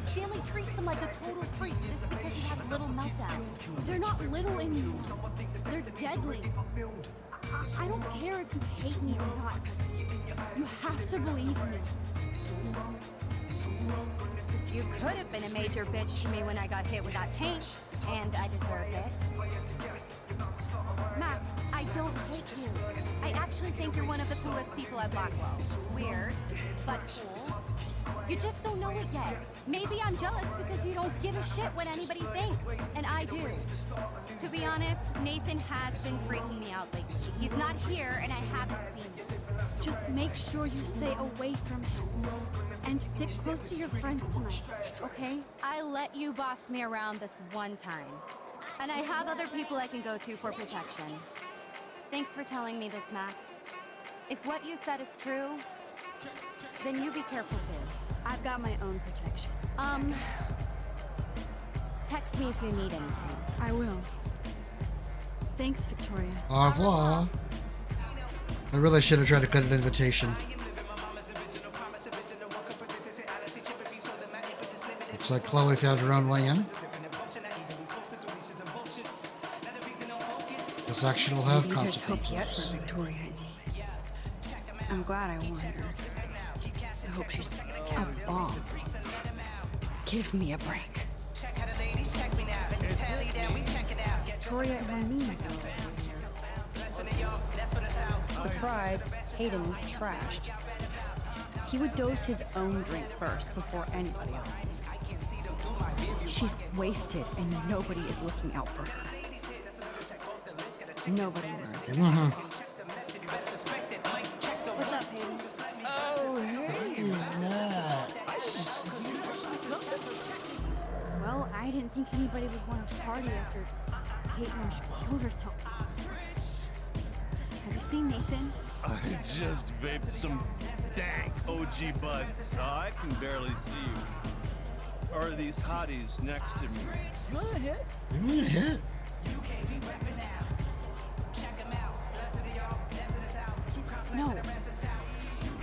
His family treats him like a total freak just because he has little meltdowns. They're not little anymore. They're deadly. I don't care if you hate me or not. You have to believe me. You could have been a major bitch to me when I got hit with that paint, and I deserved it. Max, I don't hate you. I actually think you're one of the coolest people at Blackwell. Weird, but cool. You just don't know it yet. Maybe I'm jealous because you don't give a shit what anybody thinks, and I do. To be honest, Nathan has been freaking me out lately. He's not here, and I haven't seen him. Just make sure you stay away from him. And stick close to your friends tonight, okay? I let you boss me around this one time. And I have other people I can go to for protection. Thanks for telling me this, Max. If what you said is true, then you be careful too. I've got my own protection. Text me if you need anything. I will. Thanks, Victoria. Au revoir. I really should have tried to cut an invitation. Looks like Chloe found her own way in. This action will have consequences. Victoria. I'm glad I warned her. I hope she's a bomb. Give me a break. Victoria and her knee. Surprise, Hayden was trashed. He would dose his own drink first before anybody else's. She's wasted and nobody is looking out for her. Nobody learns. What's up, Hayden? Oh, hey, nuts. Well, I didn't think anybody would want to party after Caitlin killed herself this morning. Have you seen Nathan? I just vaped some dank OG buds, so I can barely see you. Or these hotties next to me. You want a hit? You want a hit? No.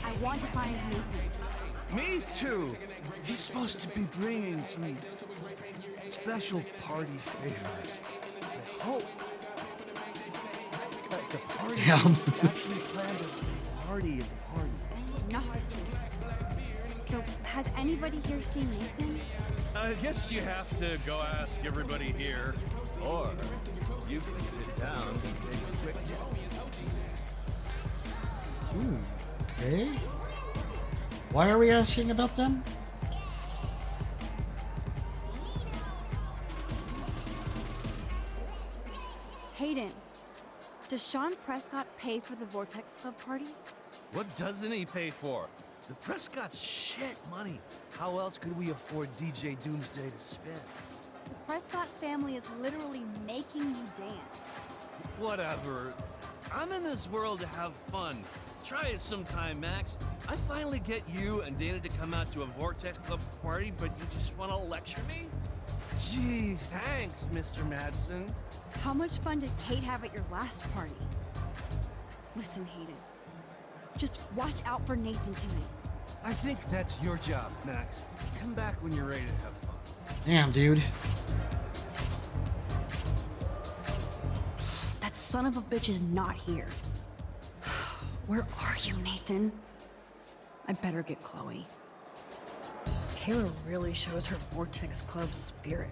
I want to find Nathan. Me too. He's supposed to be bringing some special party favors. I hope that the party actually planned a party at the party. Not this week. So, has anybody here seen Nathan? I guess you have to go ask everybody here, or you can sit down and take a quick Okay. Why are we asking about them? Hayden, does Sean Prescott pay for the Vortex Club parties? What doesn't he pay for? The Prescott's shit money. How else could we afford DJ Doomsday to spend? The Prescott family is literally making you dance. Whatever. I'm in this world to have fun. Try it sometime, Max. I finally get you and Dana to come out to a Vortex Club party, but you just want to lecture me? Gee, thanks, Mr. Madsen. How much fun did Kate have at your last party? Listen, Hayden. Just watch out for Nathan tonight. I think that's your job, Max. Come back when you're ready to have fun. Damn, dude. That son of a bitch is not here. Where are you, Nathan? I better get Chloe. Taylor really shows her Vortex Club spirit.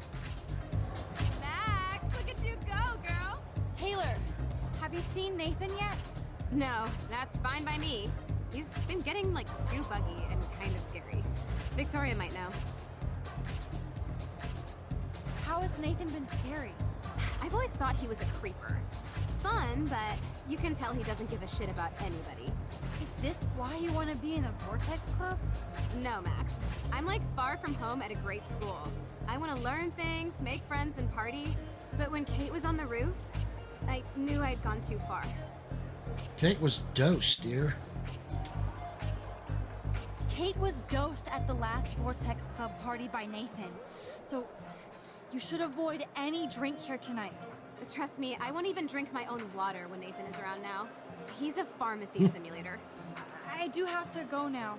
Max, look at you go, girl. Taylor, have you seen Nathan yet? No, that's fine by me. He's been getting, like, too buggy and kind of scary. Victoria might know. How has Nathan been scary? I've always thought he was a creeper. fun, but you can tell he doesn't give a shit about anybody. Is this why you want to be in the Vortex Club? No, Max. I'm like far from home at a great school. I want to learn things, make friends, and party. But when Kate was on the roof, I knew I'd gone too far. Kate was dosed, dear. Kate was dosed at the last Vortex Club party by Nathan. So, you should avoid any drink here tonight. Trust me, I won't even drink my own water when Nathan is around now. He's a pharmacy simulator. I do have to go now.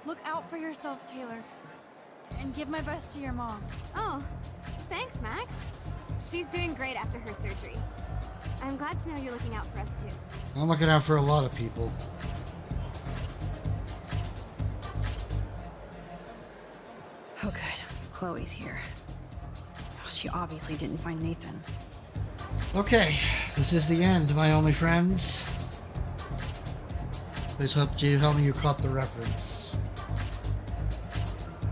Look out for yourself, Taylor. And give my best to your mom. Oh, thanks, Max. She's doing great after her surgery. I'm glad to know you're looking out for us, too. I'm looking out for a lot of people. Oh, good. Chloe's here. She obviously didn't find Nathan. Okay, this is the end, my only friends. Please hope you help me, you caught the reference.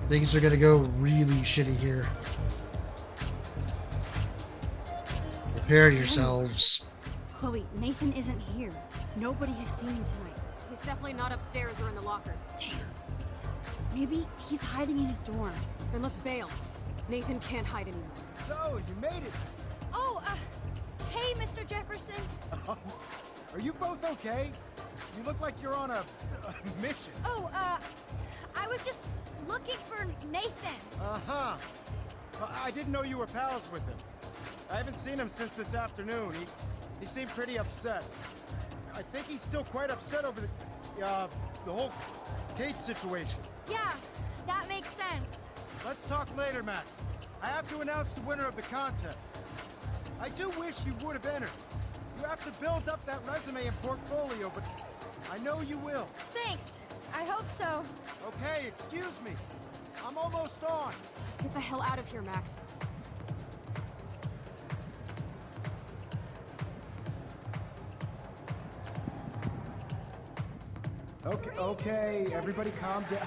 Things are gonna go really shitty here. Prepare yourselves. Chloe, Nathan isn't here. Nobody has seen him tonight. He's definitely not upstairs or in the lockers. Damn. Maybe he's hiding in his dorm. Then let's bail. Nathan can't hide anymore. So, you made it, Max. Oh, hey, Mr. Jefferson. Are you both okay? You look like you're on a mission. Oh, I was just looking for Nathan. Uh-huh. I didn't know you were pals with him. I haven't seen him since this afternoon. He seemed pretty upset. I think he's still quite upset over the whole Kate situation. Yeah, that makes sense. Let's talk later, Max. I have to announce the winner of the contest. I do wish you would have entered. You have to build up that resume and portfolio, but I know you will. Thanks. I hope so. Okay, excuse me. I'm almost on. Let's get the hell out of here, Max. Okay, everybody calm down.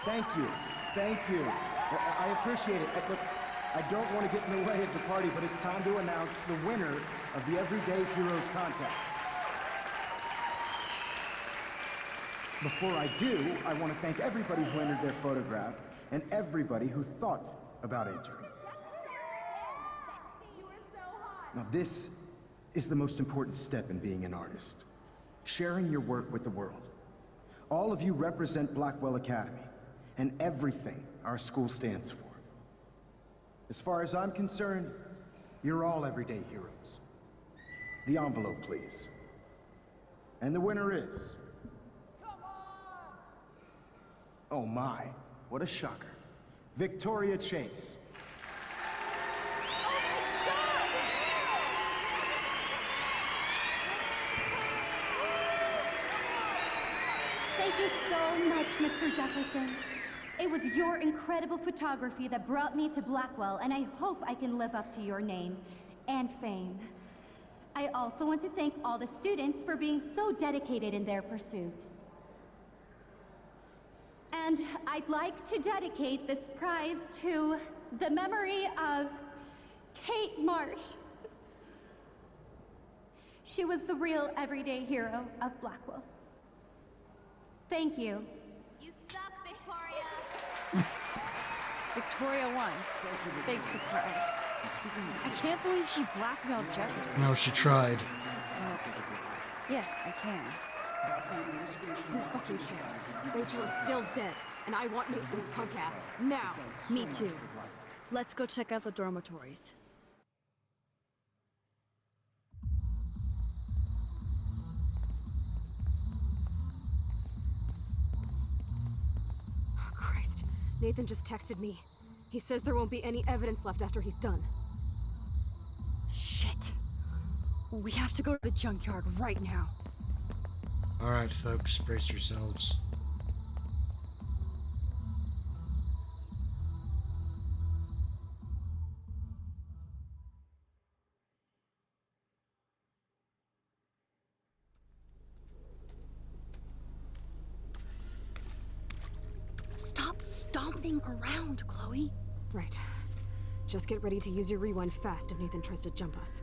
Thank you. I appreciate it. Look, I don't want to get in the way of the party, but it's time to announce the winner of the Everyday Heroes contest. Before I do, I want to thank everybody who entered their photograph and everybody who thought about entering. Now this is the most important step in being an artist. Sharing your work with the world. All of you represent Blackwell Academy and everything our school stands for. As far as I'm concerned, you're all everyday heroes. The envelope, please. And the winner is... Oh my, what a shocker. Victoria Chase. Thank you so much, Mr. Jefferson. It was your incredible photography that brought me to Blackwell, and I hope I can live up to your name and fame. I also want to thank all the students for being so dedicated in their pursuit. And I'd like to dedicate this prize to the memory of Kate Marsh. She was the real everyday hero of Blackwell. Thank you. You suck, Victoria. Victoria won. Big surprise. I can't believe she blackmailed Jefferson. No, she tried. Yes, I can. Who fucking cares? Rachel is still dead, and I want Nathan's punk ass now. Me too. Let's go check out the dormitories. Oh, Christ. Nathan just texted me. He says there won't be any evidence left after he's done. Shit. We have to go to the junkyard right now. Alright, folks, brace yourselves. Stop stomping around, Chloe. Right. Just get ready to use your rewind fast if Nathan tries to jump us.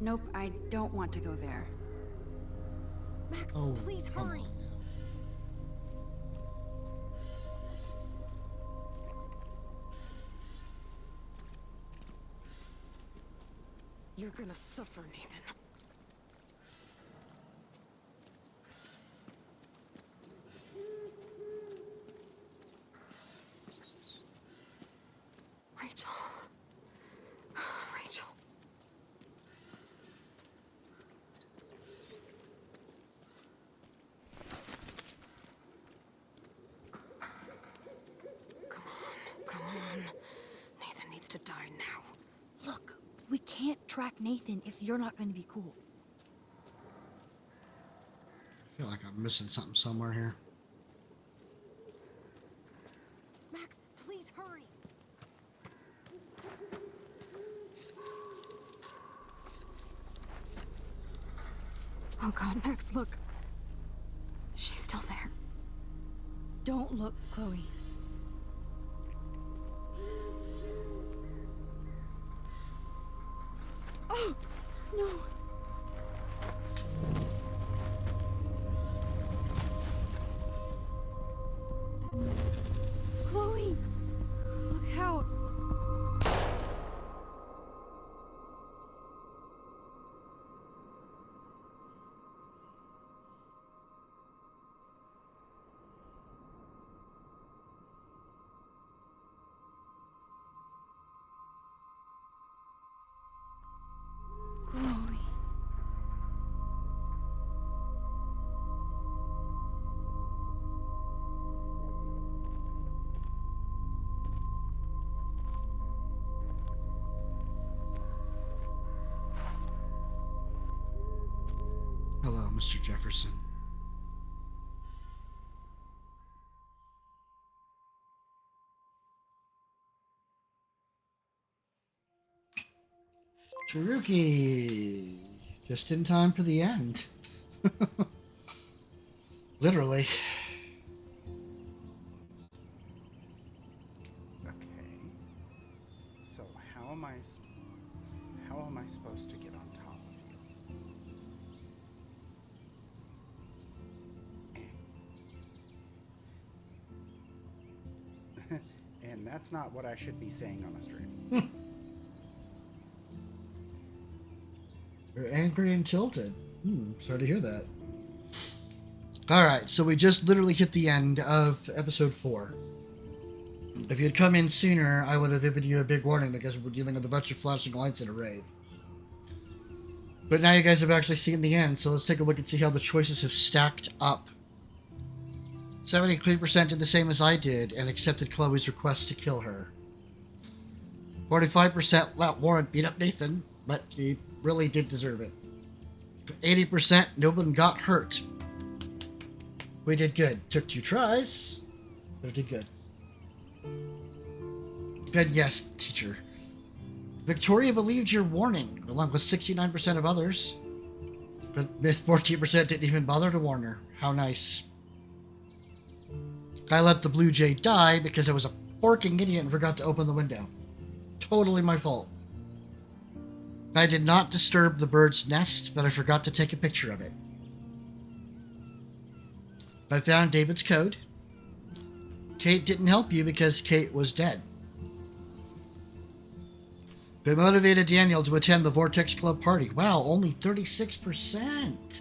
Nope, I don't want to go there. Max, Oh, please come hurry. on now. You're gonna suffer, Nathan. Rachel. Rachel. Come on. Nathan needs to die now. Look, we can't track Nathan if you're not going to be cool. I feel like I'm missing something somewhere here. Max, please hurry. Oh god, Max, look. She's still there. Don't look, Chloe. Oh, no. Chloe, look out. Chloe. Hello, Mr. Jefferson. Taruki! Just in time for the end. Literally. Okay. So how am I supposed to get on top of you? And that's not what I should be saying on a stream. You're angry and tilted. Sorry to hear that. Alright, so we just literally hit the end of episode 4. If you had come in sooner, I would have given you a big warning because we're dealing with a bunch of flashing lights in a rave. But now you guys have actually seen the end, so let's take a look and see how the choices have stacked up. 73% did the same as I did and accepted Chloe's request to kill her. 45% let Warren beat up Nathan, but he really did deserve it. 80% no one got hurt. We did good. Took 2 tries, but it did good. Good, yes, teacher. Victoria believed your warning, along with 69% of others. But the 14% didn't even bother to warn her. How nice. I let the Blue Jay die because I was a forking idiot and forgot to open the window. Totally my fault. I did not disturb the bird's nest, but I forgot to take a picture of it. I found David's code. Kate didn't help you because Kate was dead. But motivated Daniel to attend the Vortex Club party. Wow, only 36%.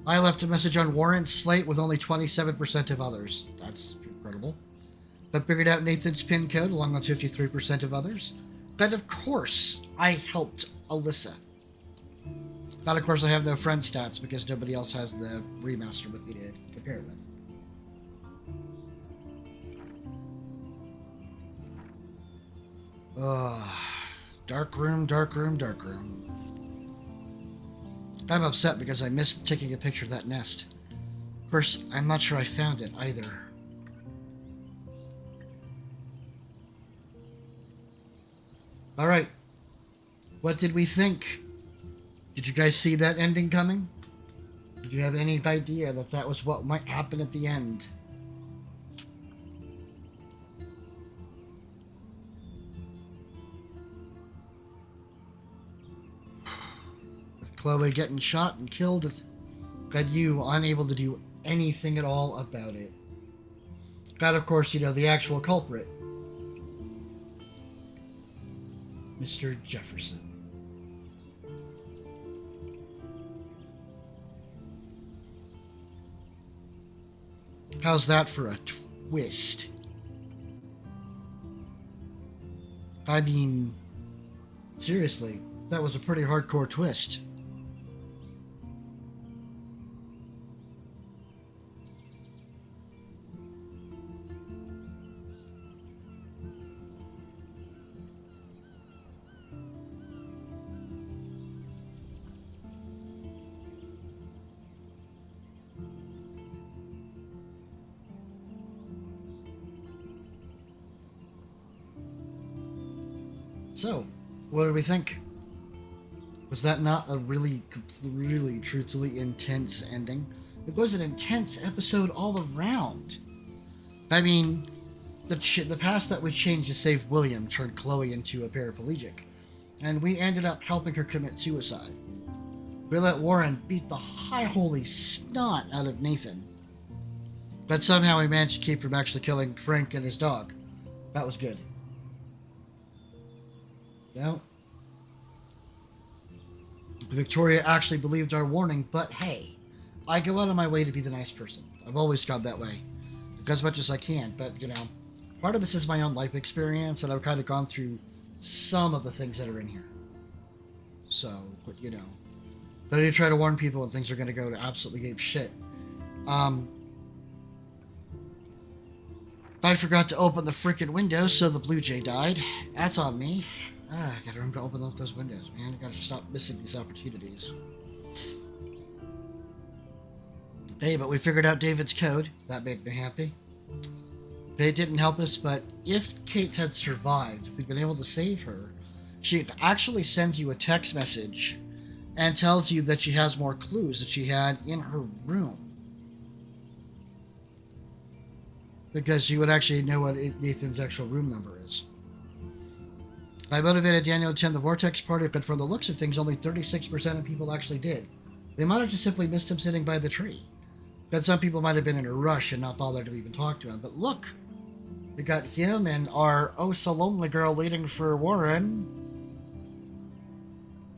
I left a message on Warren's slate with only 27% of others. That's incredible. But figured out Nathan's pin code along with 53% of others. But of course, I helped Alyssa. But of course, I have no friend stats because nobody else has the remaster with me to compare it with. Dark room, dark room, dark room. I'm upset because I missed taking a picture of that nest. Of course, I'm not sure I found it either. Alright. What did we think? Did you guys see that ending coming? Did you have any idea that that was what might happen at the end? Chloe getting shot and killed, and you unable to do anything at all about it. That, of course, you know, the actual culprit, Mr. Jefferson. How's that for a twist? I mean, seriously, that was a pretty hardcore twist. So, what do we think? Was that not a really, really, truthfully intense ending? It was an intense episode all around. I mean, the past that we changed to save William turned Chloe into a paraplegic, and we ended up helping her commit suicide. We let Warren beat the high holy snot out of Nathan, but somehow we managed to keep from actually killing Frank and his dog. That was good. No. Victoria actually believed our warning, but hey, I go out of my way to be the nice person. I've always gone that way, as much as I can, but, you know, part of this is my own life experience, and I've kind of gone through some of the things that are in here. So, but, you know, but you try to warn people when things are going to go to absolutely ape shit. I forgot to open the freaking window, so the Blue Jay died. That's on me. I gotta remember to open up those windows, man. I gotta stop missing these opportunities. Hey, but we figured out David's code. That made me happy. It didn't help us, but if Kate had survived, if we'd been able to save her, she actually sends you a text message and tells you that she has more clues that she had in her room. Because you would actually know what Nathan's actual room number is. I motivated Daniel to attend the Vortex party, but from the looks of things, only 36% of people actually did. They might have just simply missed him sitting by the tree. But some people might have been in a rush and not bothered to even talk to him. But look! They got him and our oh-so-lonely girl waiting for Warren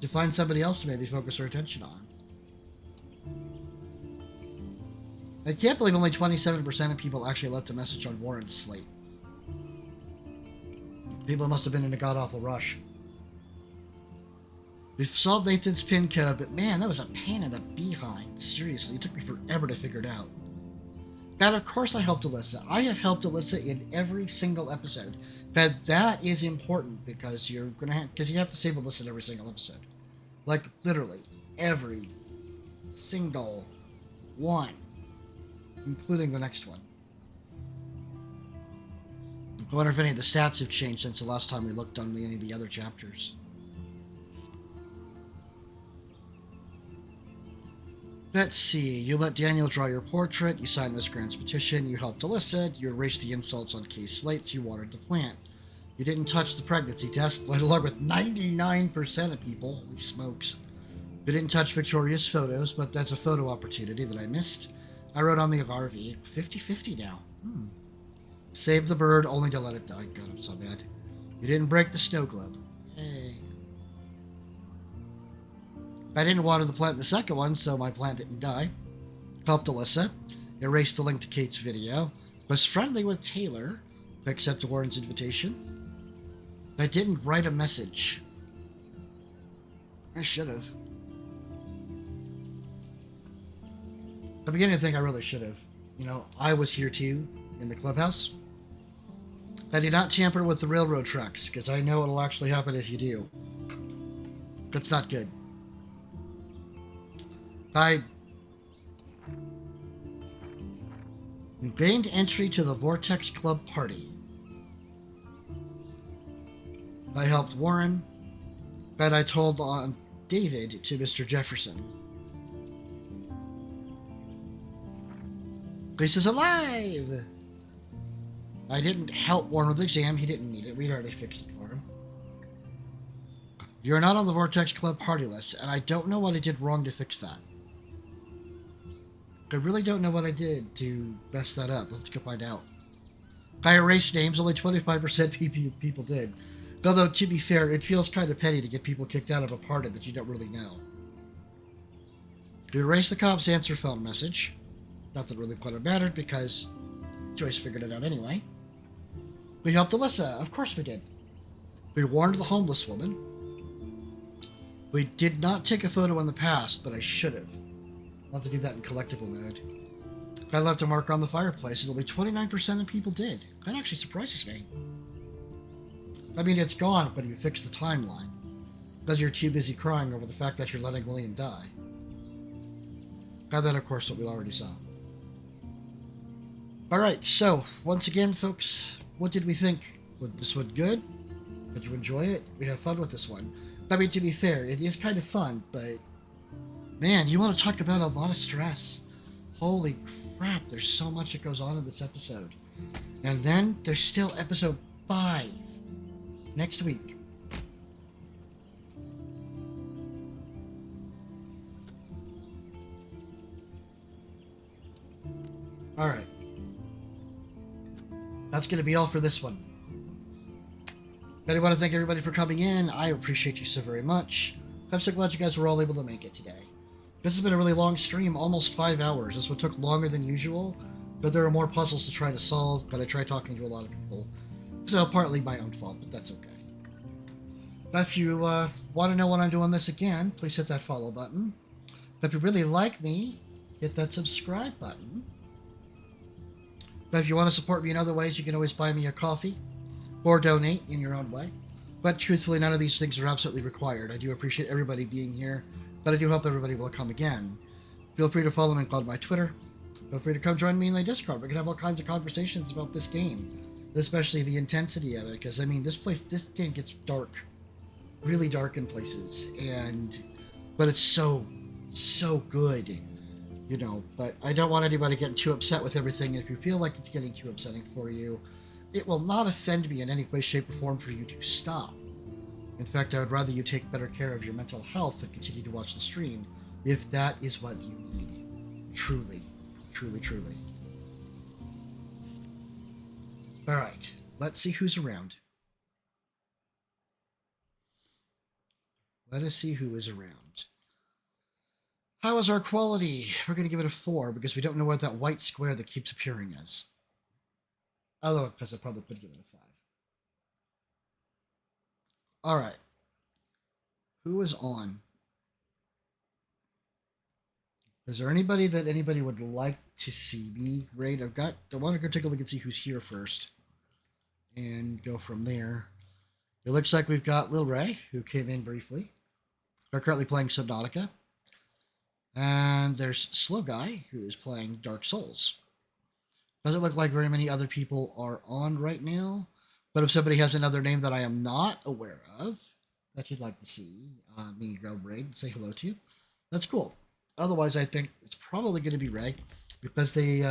to find somebody else to maybe focus her attention on. I can't believe only 27% of people actually left a message on Warren's slate. People must have been in a god-awful rush. We solved Nathan's pin code, but man, that was a pain in the behind. Seriously, it took me forever to figure it out. And of course I helped Alyssa. I have helped Alyssa in every single episode. But that is important because you have to save Alyssa in every single episode. Like, literally, every single one. Including the next one. I wonder if any of the stats have changed since the last time we looked on any of the other chapters. Let's see. You let Daniel draw your portrait, you signed Miss Grant's petition, you helped Alyssa, you erased the insults on case slates, you watered the plant. You didn't touch the pregnancy test, along with 99% of people. Holy smokes. You didn't touch Victoria's photos, but that's a photo opportunity that I missed. I wrote on the RV, 50-50 now. Save the bird, only to let it die. God, I'm so bad. You didn't break the snow globe. Yay. I didn't water the plant in the second one, so my plant didn't die. Helped Alyssa. Erased the link to Kate's video. Was friendly with Taylor. Accepted Warren's invitation. I didn't write a message. I should have. I'm beginning to think I really should have. You know, I was here too, in the clubhouse. I did not tamper with the railroad tracks, because I know it'll actually happen if you do. That's not good. I gained entry to the Vortex Club party. I helped Warren, but I told on David to Mr. Jefferson. Lisa's alive! I didn't help Warren with the exam. He didn't need it. We'd already fixed it for him. You're not on the Vortex Club party list, and I don't know what I did wrong to fix that. I really don't know what I did to mess that up. Let's go find out. I erased names, only 25% people did. Although, to be fair, it feels kind of petty to get people kicked out of a party that you don't really know. You erased the cop's answer phone message. Not that it really quite mattered, because Joyce figured it out anyway. We helped Alyssa. Of course we did. We warned the homeless woman. We did not take a photo in the past, but I should have. I'll have to do that in collectible mode. I left a mark on the fireplace, and only 29% of people did. That actually surprises me. I mean, it's gone, but you fixed the timeline. Because you're too busy crying over the fact that you're letting William die. And then, of course, what we already saw. Alright, so, once again, folks, what did we think? Was this one good? Did you enjoy it? We had fun with this one. I mean, to be fair, it is kind of fun, but... Man, you want to talk about a lot of stress. Holy crap, there's so much that goes on in this episode. And then, there's still episode 5. Next week. Alright. That's going to be all for this one. I want to thank everybody for coming in. I appreciate you so very much. I'm so glad you guys were all able to make it today. This has been a really long stream, almost 5 hours. This one took longer than usual, but there are more puzzles to try to solve, but I tried talking to a lot of people. So partly my own fault, but that's okay. If you want to know when I'm doing this again, please hit that follow button. If you really like me, hit that subscribe button. If you want to support me in other ways, you can always buy me a coffee or donate in your own way. But truthfully, none of these things are absolutely required. I do appreciate everybody being here, but I do hope everybody will come again. Feel free to follow me on my Twitter. Feel free to come join me in my Discord. We can have all kinds of conversations about this game, especially the intensity of it, because, I mean, this game gets dark. Really dark in places, but it's so good, you know. But I don't want anybody getting too upset with everything. If you feel like it's getting too upsetting for you, it will not offend me in any way, shape, or form for you to stop. In fact, I would rather you take better care of your mental health and continue to watch the stream, if that is what you need. Truly, truly, truly. Alright, let's see who's around. Let us see who is around. How is our quality? We're going to give it a 4 because we don't know what that white square that keeps appearing is. Although, because I probably could give it a 5. Alright. Who is on? Is there anybody that anybody would like to see me raid? I want to go take a look and see who's here first. And go from there. It looks like we've got Lil Ray, who came in briefly. They're currently playing Subnautica. And there's Slow Guy, who is playing Dark Souls. Doesn't look like very many other people are on right now. But if somebody has another name that I am not aware of, that you'd like to see me go raid and say hello to, that's cool. Otherwise, I think it's probably going to be Ray, because they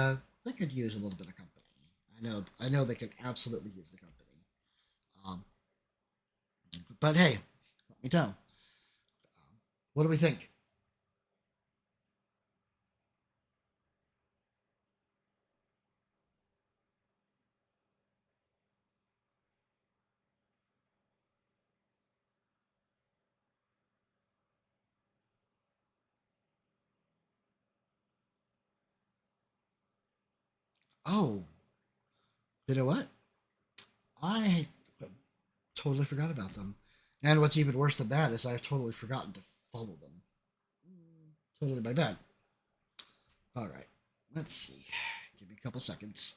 could use a little bit of company. I know they can absolutely use the company. But hey, let me know. What do we think? Oh, you know what? I totally forgot about them. And what's even worse than that is I've totally forgotten to follow them. Totally my bad. All right, let's see. Give me a couple seconds.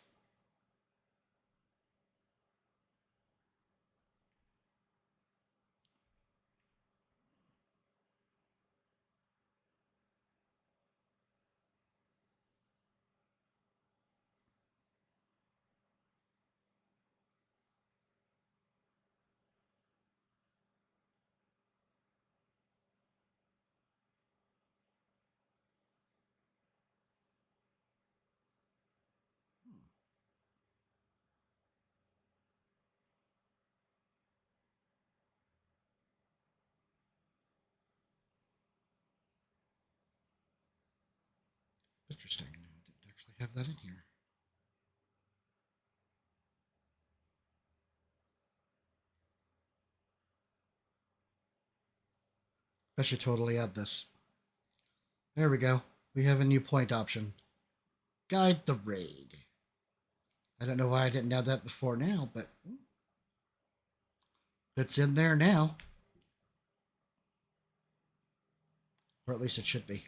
Interesting. I didn't actually have that in here. I should totally add this. There we go. We have a new point option. Guide the raid. I don't know why I didn't add that before now, but it's in there now. Or at least it should be.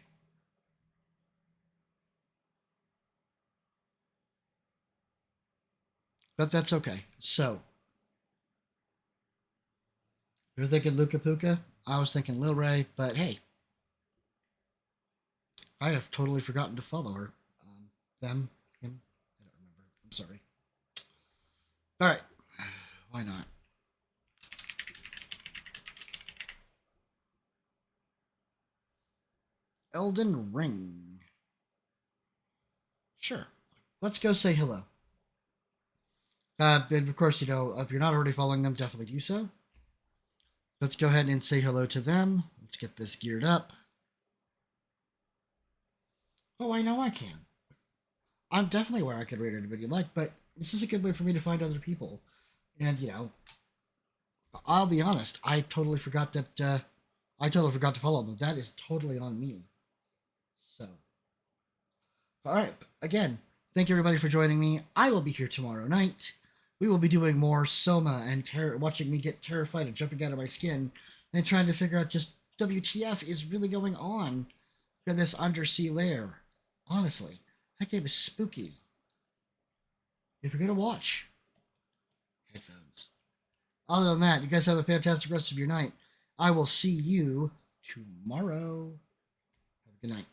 But that's okay. So, you're thinking Luca Puka? I was thinking Lil Ray, but hey. I have totally forgotten to follow her. Them, him, I don't remember. I'm sorry. Alright. Why not? Elden Ring. Sure. Let's go say hello. And of course, you know, if you're not already following them, definitely do so. Let's go ahead and say hello to them. Let's get this geared up. Oh, I know I can. I'm definitely where I could rate anybody you like, but this is a good way for me to find other people. And, you know, I'll be honest, I totally forgot that, I totally forgot to follow them. That is totally on me. So, alright, again, thank you everybody for joining me. I will be here tomorrow night. We will be doing more Soma and watching me get terrified and jumping out of my skin and trying to figure out just WTF is really going on in this undersea lair. Honestly, that game is spooky. If you're going to watch, headphones. Other than that, you guys have a fantastic rest of your night. I will see you tomorrow. Have a good night.